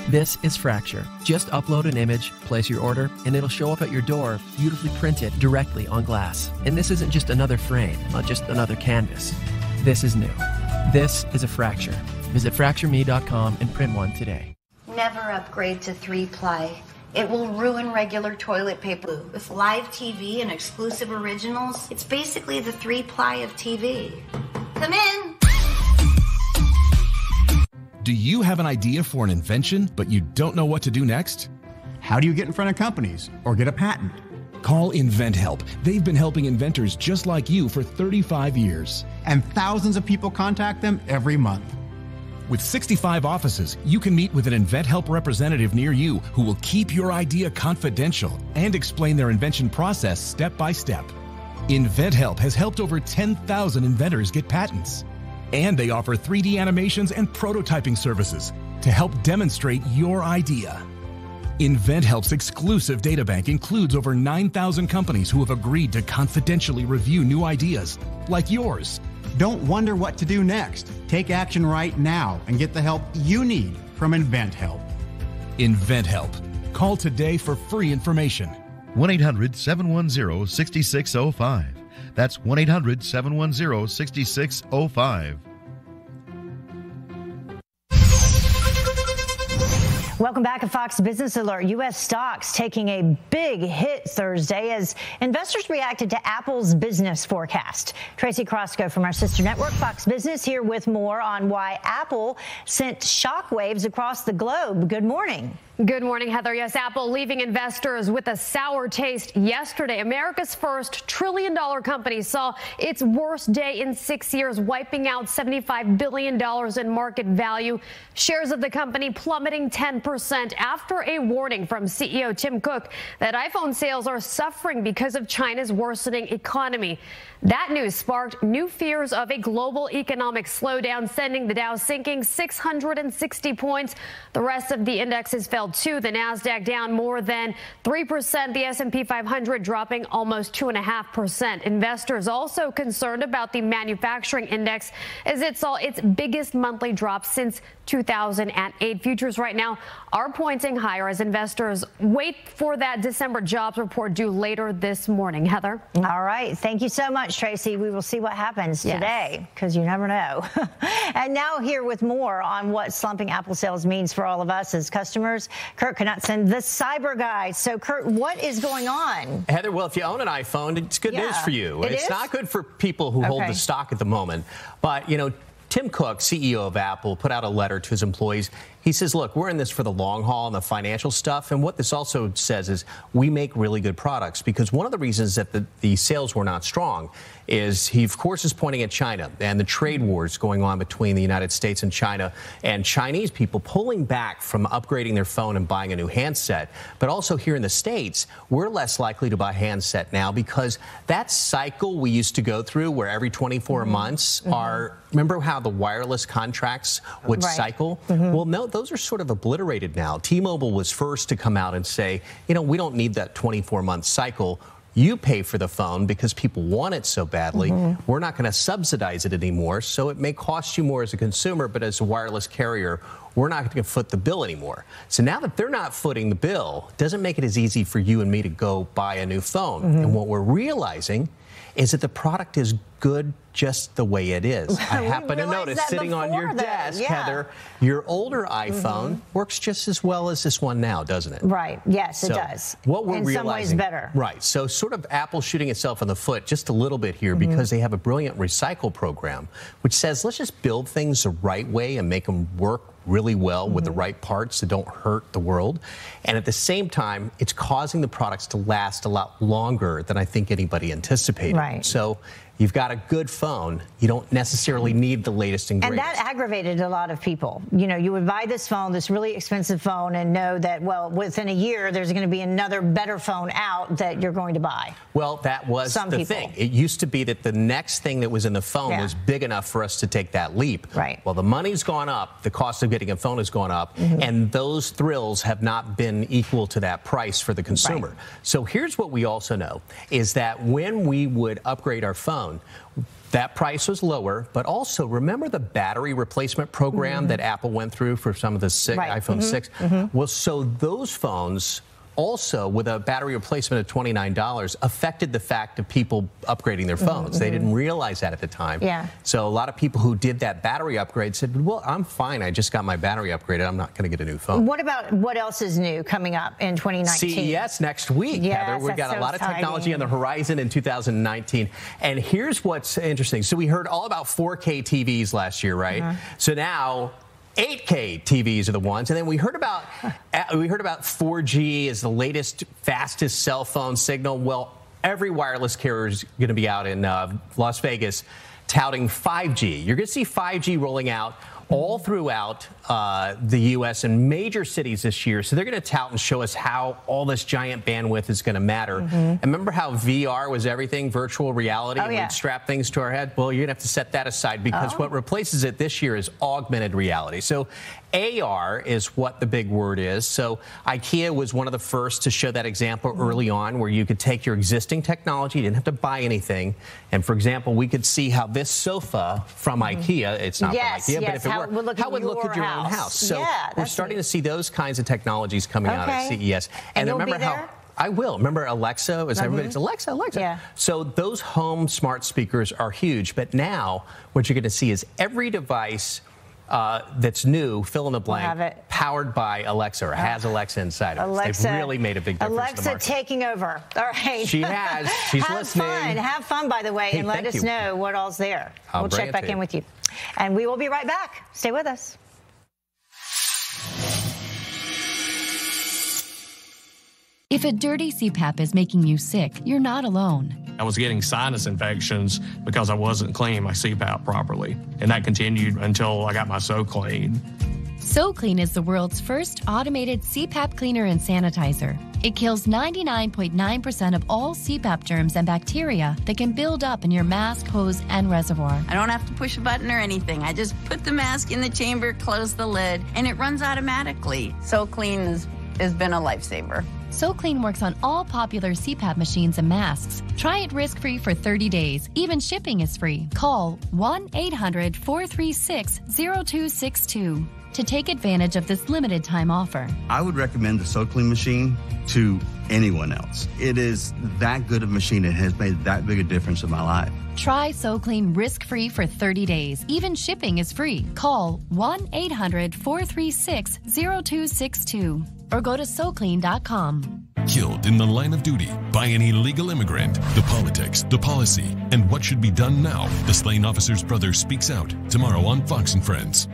This is Fracture. Just upload an image, place your order, and it'll show up at your door, beautifully printed directly on glass. And this isn't just another frame, not just another canvas. This is new. This is a Fracture. Visit FractureMe.com and print one today. Never upgrade to 3-ply. It will ruin regular toilet paper. With live TV and exclusive originals, it's basically the 3-ply of TV. Come in. Do you have an idea for an invention, but you don't know what to do next? How do you get in front of companies or get a patent? Call InventHelp. They've been helping inventors just like you for 35 years. And thousands of people contact them every month. With 65 offices, you can meet with an InventHelp representative near you who will keep your idea confidential and explain their invention process step by step. InventHelp has helped over 10,000 inventors get patents. And they offer 3D animations and prototyping services to help demonstrate your idea. InventHelp's exclusive databank includes over 9,000 companies who have agreed to confidentially review new ideas, like yours. Don't wonder what to do next. Take action right now and get the help you need from InventHelp. InventHelp. Call today for free information. 1-800-710-6605. That's 1-800-710-6605. Welcome back to Fox Business Alert. U.S. stocks taking a big hit Thursday as investors reacted to Apple's business forecast. Tracy Crosco from our sister network, Fox Business, here with more on why Apple sent shockwaves across the globe. Good morning. Good morning, Heather. Yes, Apple leaving investors with a sour taste yesterday. America's first trillion-dollar company saw its worst day in 6 years, wiping out $75 billion in market value. Shares of the company plummeting 10% after a warning from CEO Tim Cook that iPhone sales are suffering because of China's worsening economy. That news sparked new fears of a global economic slowdown, sending the Dow sinking 660 points. The rest of the indexes fell too. The Nasdaq down more than 3%. The S&P 500 dropping almost 2.5%. Investors also concerned about the manufacturing index as it saw its biggest monthly drop since 2008. Futures right now are pointing higher as investors wait for that December jobs report due later this morning. Heather. All right. Thank you so much, Tracy. We will see what happens today because you never know. And now here with more on what slumping Apple sales means for all of us as customers, Kurt Knutson, the cyber guy. So, Kurt, what is going on? Heather, well, if you own an iPhone, it's good news for you. It's not good for people who hold the stock at the moment. But, you know, Tim Cook, CEO of Apple, put out a letter to his employees. He says, look, we're in this for the long haul and the financial stuff. And what this also says is we make really good products, because one of the reasons that the sales were not strong is he, of course, is pointing at China and the trade wars going on between the United States and China, and Chinese people pulling back from upgrading their phone and buying a new handset. But also here in the States, we're less likely to buy a handset now because that cycle we used to go through where every 24 months remember how the wireless contracts would cycle? Well, no, those are sort of obliterated now. T-Mobile was first to come out and say, you know, we don't need that 24-month cycle. You pay for the phone because people want it so badly. We're not going to subsidize it anymore, so it may cost you more as a consumer, but as a wireless carrier, we're not going to foot the bill anymore. So now that they're not footing the bill, it doesn't make it as easy for you and me to go buy a new phone. And what we're realizing is that the product is good just the way it is. I happen to notice sitting on your desk, Heather, your older iPhone works just as well as this one now, doesn't it? Right. Yes, it does. What we're realizing, in some ways better. Right. So sort of Apple shooting itself in the foot just a little bit here because they have a brilliant recycle program, which says let's just build things the right way and make them work really well with the right parts that don't hurt the world. And at the same time, it's causing the products to last a lot longer than I think anybody anticipated. So you've got a good phone, you don't necessarily need the latest and greatest. And that aggravated a lot of people. You know, you would buy this phone, this really expensive phone, and know that, well, within a year, there's going to be another better phone out that you're going to buy. Well, that was the thing. It used to be that the next thing that was in the phone was big enough for us to take that leap. Right. Well, the money's gone up, the cost of getting a phone has gone up, and those thrills have not been equal to that price for the consumer. Right. So here's what we also know, is that when we would upgrade our phone, that price was lower, but also remember the battery replacement program that Apple went through for some of the iPhone 6? Well, so those phones also, with a battery replacement of $29, affected the fact of people upgrading their phones. They didn't realize that at the time. Yeah. So a lot of people who did that battery upgrade said, well, I'm fine. I just got my battery upgraded. I'm not going to get a new phone. What else is new coming up in 2019? CES next week, Heather. We've got a lot of technology on the horizon in 2019. And here's what's interesting. So we heard all about 4K TVs last year, right? So now 8K TVs are the ones, and then we heard about 4G is the latest, fastest cell phone signal. Well, every wireless carrier is going to be out in Las Vegas touting 5G. You're going to see 5G rolling out all throughout the U.S. and major cities this year. So they're going to tout and show us how all this giant bandwidth is going to matter. And remember how VR was everything, virtual reality, and we'd strap things to our head? Well, you're going to have to set that aside because what replaces it this year is augmented reality. So AR is what the big word is. So IKEA was one of the first to show that example early on where you could take your existing technology, you didn't have to buy anything. And for example, we could see how this sofa from IKEA, it's not from IKEA, but if it were, how it would look at your own house. So we're starting to see those kinds of technologies coming out at CES. And remember how I will. Remember Alexa? Was everybody's Alexa, Alexa? Yeah. So those home smart speakers are huge. But now what you're going to see is every device that's new, fill in the blank, powered by Alexa or has Alexa inside of it. They've really made a big difference. Alexa taking over. All right. She has. She's listening. Have fun, by the way, and let us know what all's there. We'll check back in with you. And we will be right back. Stay with us. If a dirty CPAP is making you sick, you're not alone. I was getting sinus infections because I wasn't cleaning my CPAP properly, and that continued until I got my SoClean. SoClean is the world's first automated CPAP cleaner and sanitizer. It kills 99.9% of all CPAP germs and bacteria that can build up in your mask, hose, and reservoir. I don't have to push a button or anything. I just put the mask in the chamber, close the lid, and it runs automatically. SoClean has been a lifesaver. SoClean works on all popular CPAP machines and masks. Try it risk-free for 30 days. Even shipping is free. Call 1-800-436-0262 to take advantage of this limited time offer. I would recommend the SoClean machine to anyone else. It is that good of a machine. It has made that big a difference in my life. Try SoClean risk-free for 30 days. Even shipping is free. Call 1-800-436-0262 or go to SoClean.com. Killed in the line of duty by an illegal immigrant. The politics, the policy, and what should be done now. The slain officer's brother speaks out tomorrow on Fox and Friends.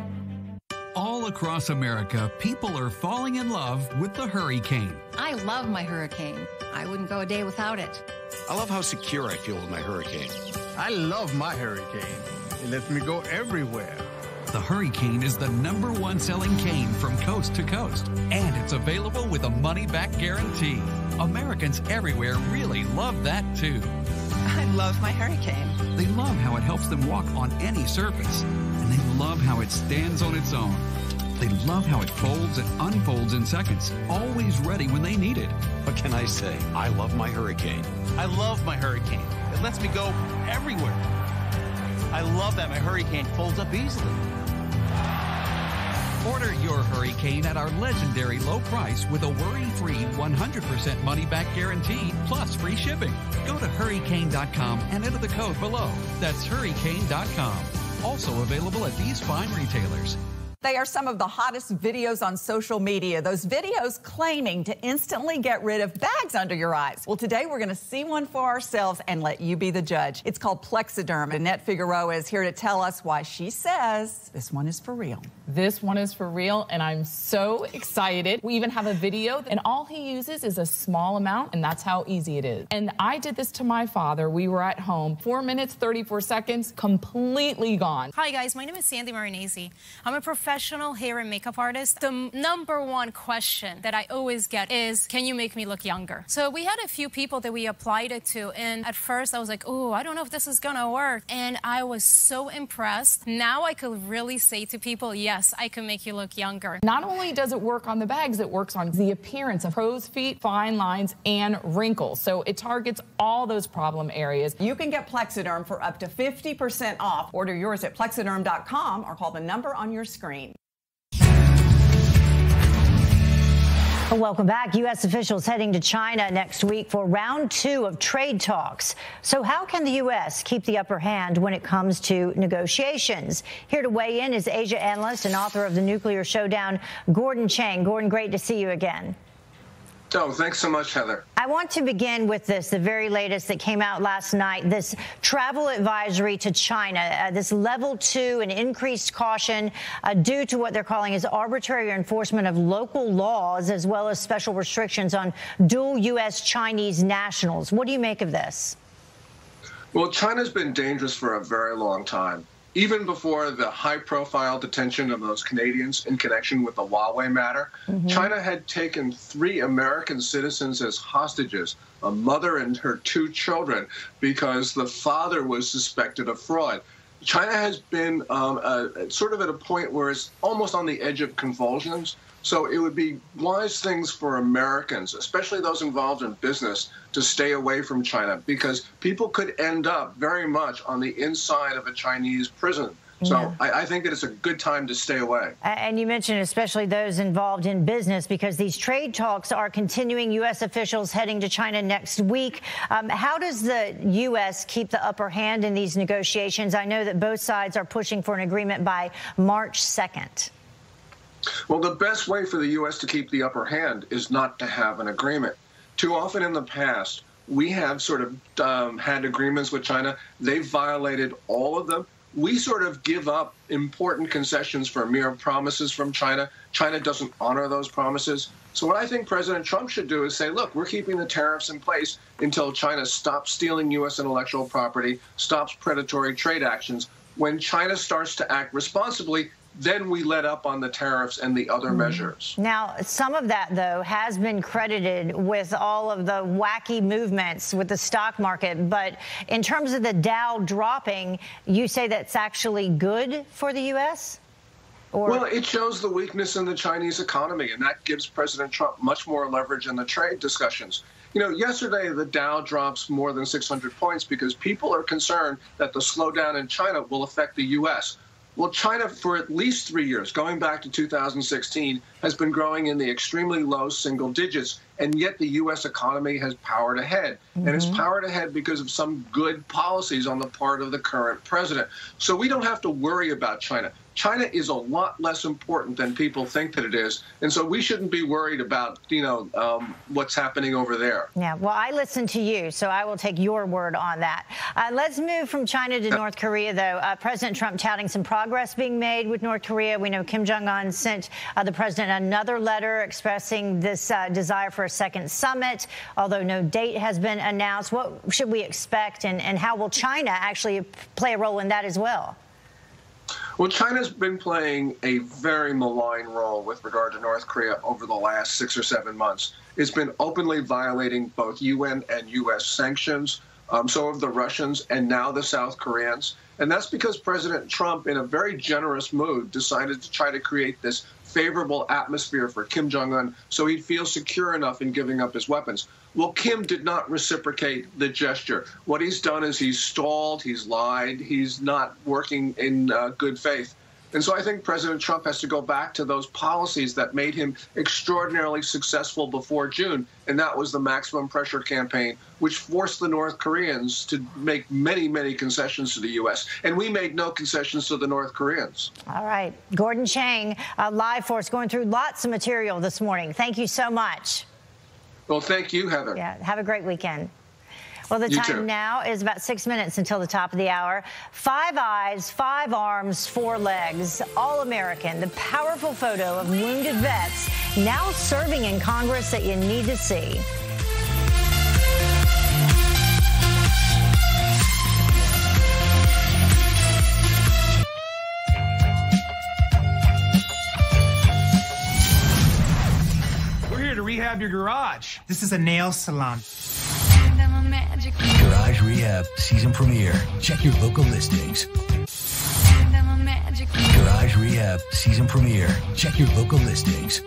All across America, people are falling in love with the Hurricane. I love my Hurricane. I wouldn't go a day without it. I love how secure I feel with my Hurricane. I love my Hurricane. It lets me go everywhere. The Hurricane is the #1 selling cane from coast to coast, and it's available with a money-back guarantee. Americans everywhere really love that, too. I love my Hurricane. They love how it helps them walk on any surface, and they love how it stands on its own. They love how it folds and unfolds in seconds, always ready when they need it. What can I say? I love my Hurricane. I love my Hurricane. It lets me go everywhere. I love that my Hurricane folds up easily. Order your Hurricane at our legendary low price with a worry-free 100% money-back guarantee plus free shipping. Go to Hurricane.com and enter the code below. That's Hurricane.com. Also available at these fine retailers. They are some of the hottest videos on social media. Those videos claiming to instantly get rid of bags under your eyes. Well, today we're going to see one for ourselves and let you be the judge. It's called Plexiderm. Annette Figueroa is here to tell us why she says this one is for real. This one is for real, and I'm so excited. We even have a video, and all he uses is a small amount, and that's how easy it is. And I did this to my father. We were at home. 4 minutes, 34 seconds, completely gone. Hi, guys. My name is Sandy Marinese. I'm a professional hair and makeup artist. The #1 question that I always get is, can you make me look younger? So we had a few people that we applied it to, and at first I was like, oh, I don't know if this is gonna work. And I was so impressed. Now I could really say to people, yes, I can make you look younger. Not only does it work on the bags, it works on the appearance of crow's feet, fine lines, and wrinkles. So it targets all those problem areas. You can get Plexiderm for up to 50% off. Order yours at plexiderm.com or call the number on your screen. Well, welcome back. U.S. officials heading to China next week for round 2 of trade talks. So how can the U.S. keep the upper hand when it comes to negotiations? Here to weigh in is Asia analyst and author of The Nuclear Showdown, Gordon Chang. Gordon, great to see you again. Oh, thanks so much, Heather. I want to begin with this, the very latest that came out last night, this travel advisory to China, this level 2 and increased caution due to what they're calling is arbitrary enforcement of local laws, as well as special restrictions on dual U.S.-Chinese nationals. What do you make of this? Well, China's been dangerous for a very long time. Even before the high-profile detention of those Canadians in connection with the Huawei matter, China had taken 3 American citizens as hostages, a mother and her 2 children, because the father was suspected of fraud. China has been sort of at a point where it's almost on the edge of convulsions. So it would be wise things for Americans, especially those involved in business, to stay away from China, because people could end up very much on the inside of a Chinese prison. So I think that it's a good time to stay away. And you mentioned especially those involved in business, because these trade talks are continuing. U.S. officials heading to China next week. How does the U.S. keep the upper hand in these negotiations? I know that both sides are pushing for an agreement by March 2nd. Well, the best way for the U.S. to keep the upper hand is not to have an agreement. Too often in the past, we have sort of had agreements with China. They've violated all of them. We sort of give up important concessions for mere promises from China. China doesn't honor those promises. So what I think President Trump should do is say, look, we're keeping the tariffs in place until China stops stealing U.S. intellectual property, stops predatory trade actions. When China starts to act responsibly, then we let up on the tariffs and the other measures. Now, some of that, though, has been credited with all of the wacky movements with the stock market. But in terms of the Dow dropping, you say that's actually good for the U.S.? Well, it shows the weakness in the Chinese economy, and that gives President Trump much more leverage in the trade discussions. You know, yesterday the Dow drops more than 600 points because people are concerned that the slowdown in China will affect the U.S. Well, China, for at least 3 years, going back to 2016, has been growing in the extremely low single digits, and yet the U.S. economy has powered ahead. And it's powered ahead because of some good policies on the part of the current president. So we don't have to worry about China. China is a lot less important than people think that it is, and so we shouldn't be worried about, what's happening over there. Yeah, well, I listen to you, so I will take your word on that. Let's move from China to North Korea, though. President Trump touting some progress being made with North Korea. We know Kim Jong-un sent the president another letter expressing this desire for a second summit, although no date has been announced. What should we expect, and how will China actually play a role in that as well? Well, China's been playing a very malign role with regard to North Korea over the last 6 or 7 months. It's been openly violating both UN and U.S. sanctions. So have the Russians and now the South Koreans. And that's because President Trump, in a very generous mood, decided to try to create this favorable atmosphere for Kim Jong-un so he'd feel secure enough in giving up his weapons. Well, Kim did not reciprocate the gesture. What he's done is he's stalled, he's lied, he's not working in good faith. And so I think President Trump has to go back to those policies that made him extraordinarily successful before June, and that was the maximum pressure campaign, which forced the North Koreans to make many, many concessions to the U.S., and we made no concessions to the North Koreans. All right. Gordon Chang, live for us, going through lots of material this morning. Thank you so much. Well, thank you, Heather. Yeah, have a great weekend. Well, the time now is about 6 minutes until the top of the hour. 5 eyes, 5 arms, 4 legs, all American. The powerful photo of wounded vets now serving in Congress that you need to see. We're here to rehab your garage. This is a nail salon. Garage Rehab season premiere. Check your local listings. Garage Rehab season premiere. Check your local listings.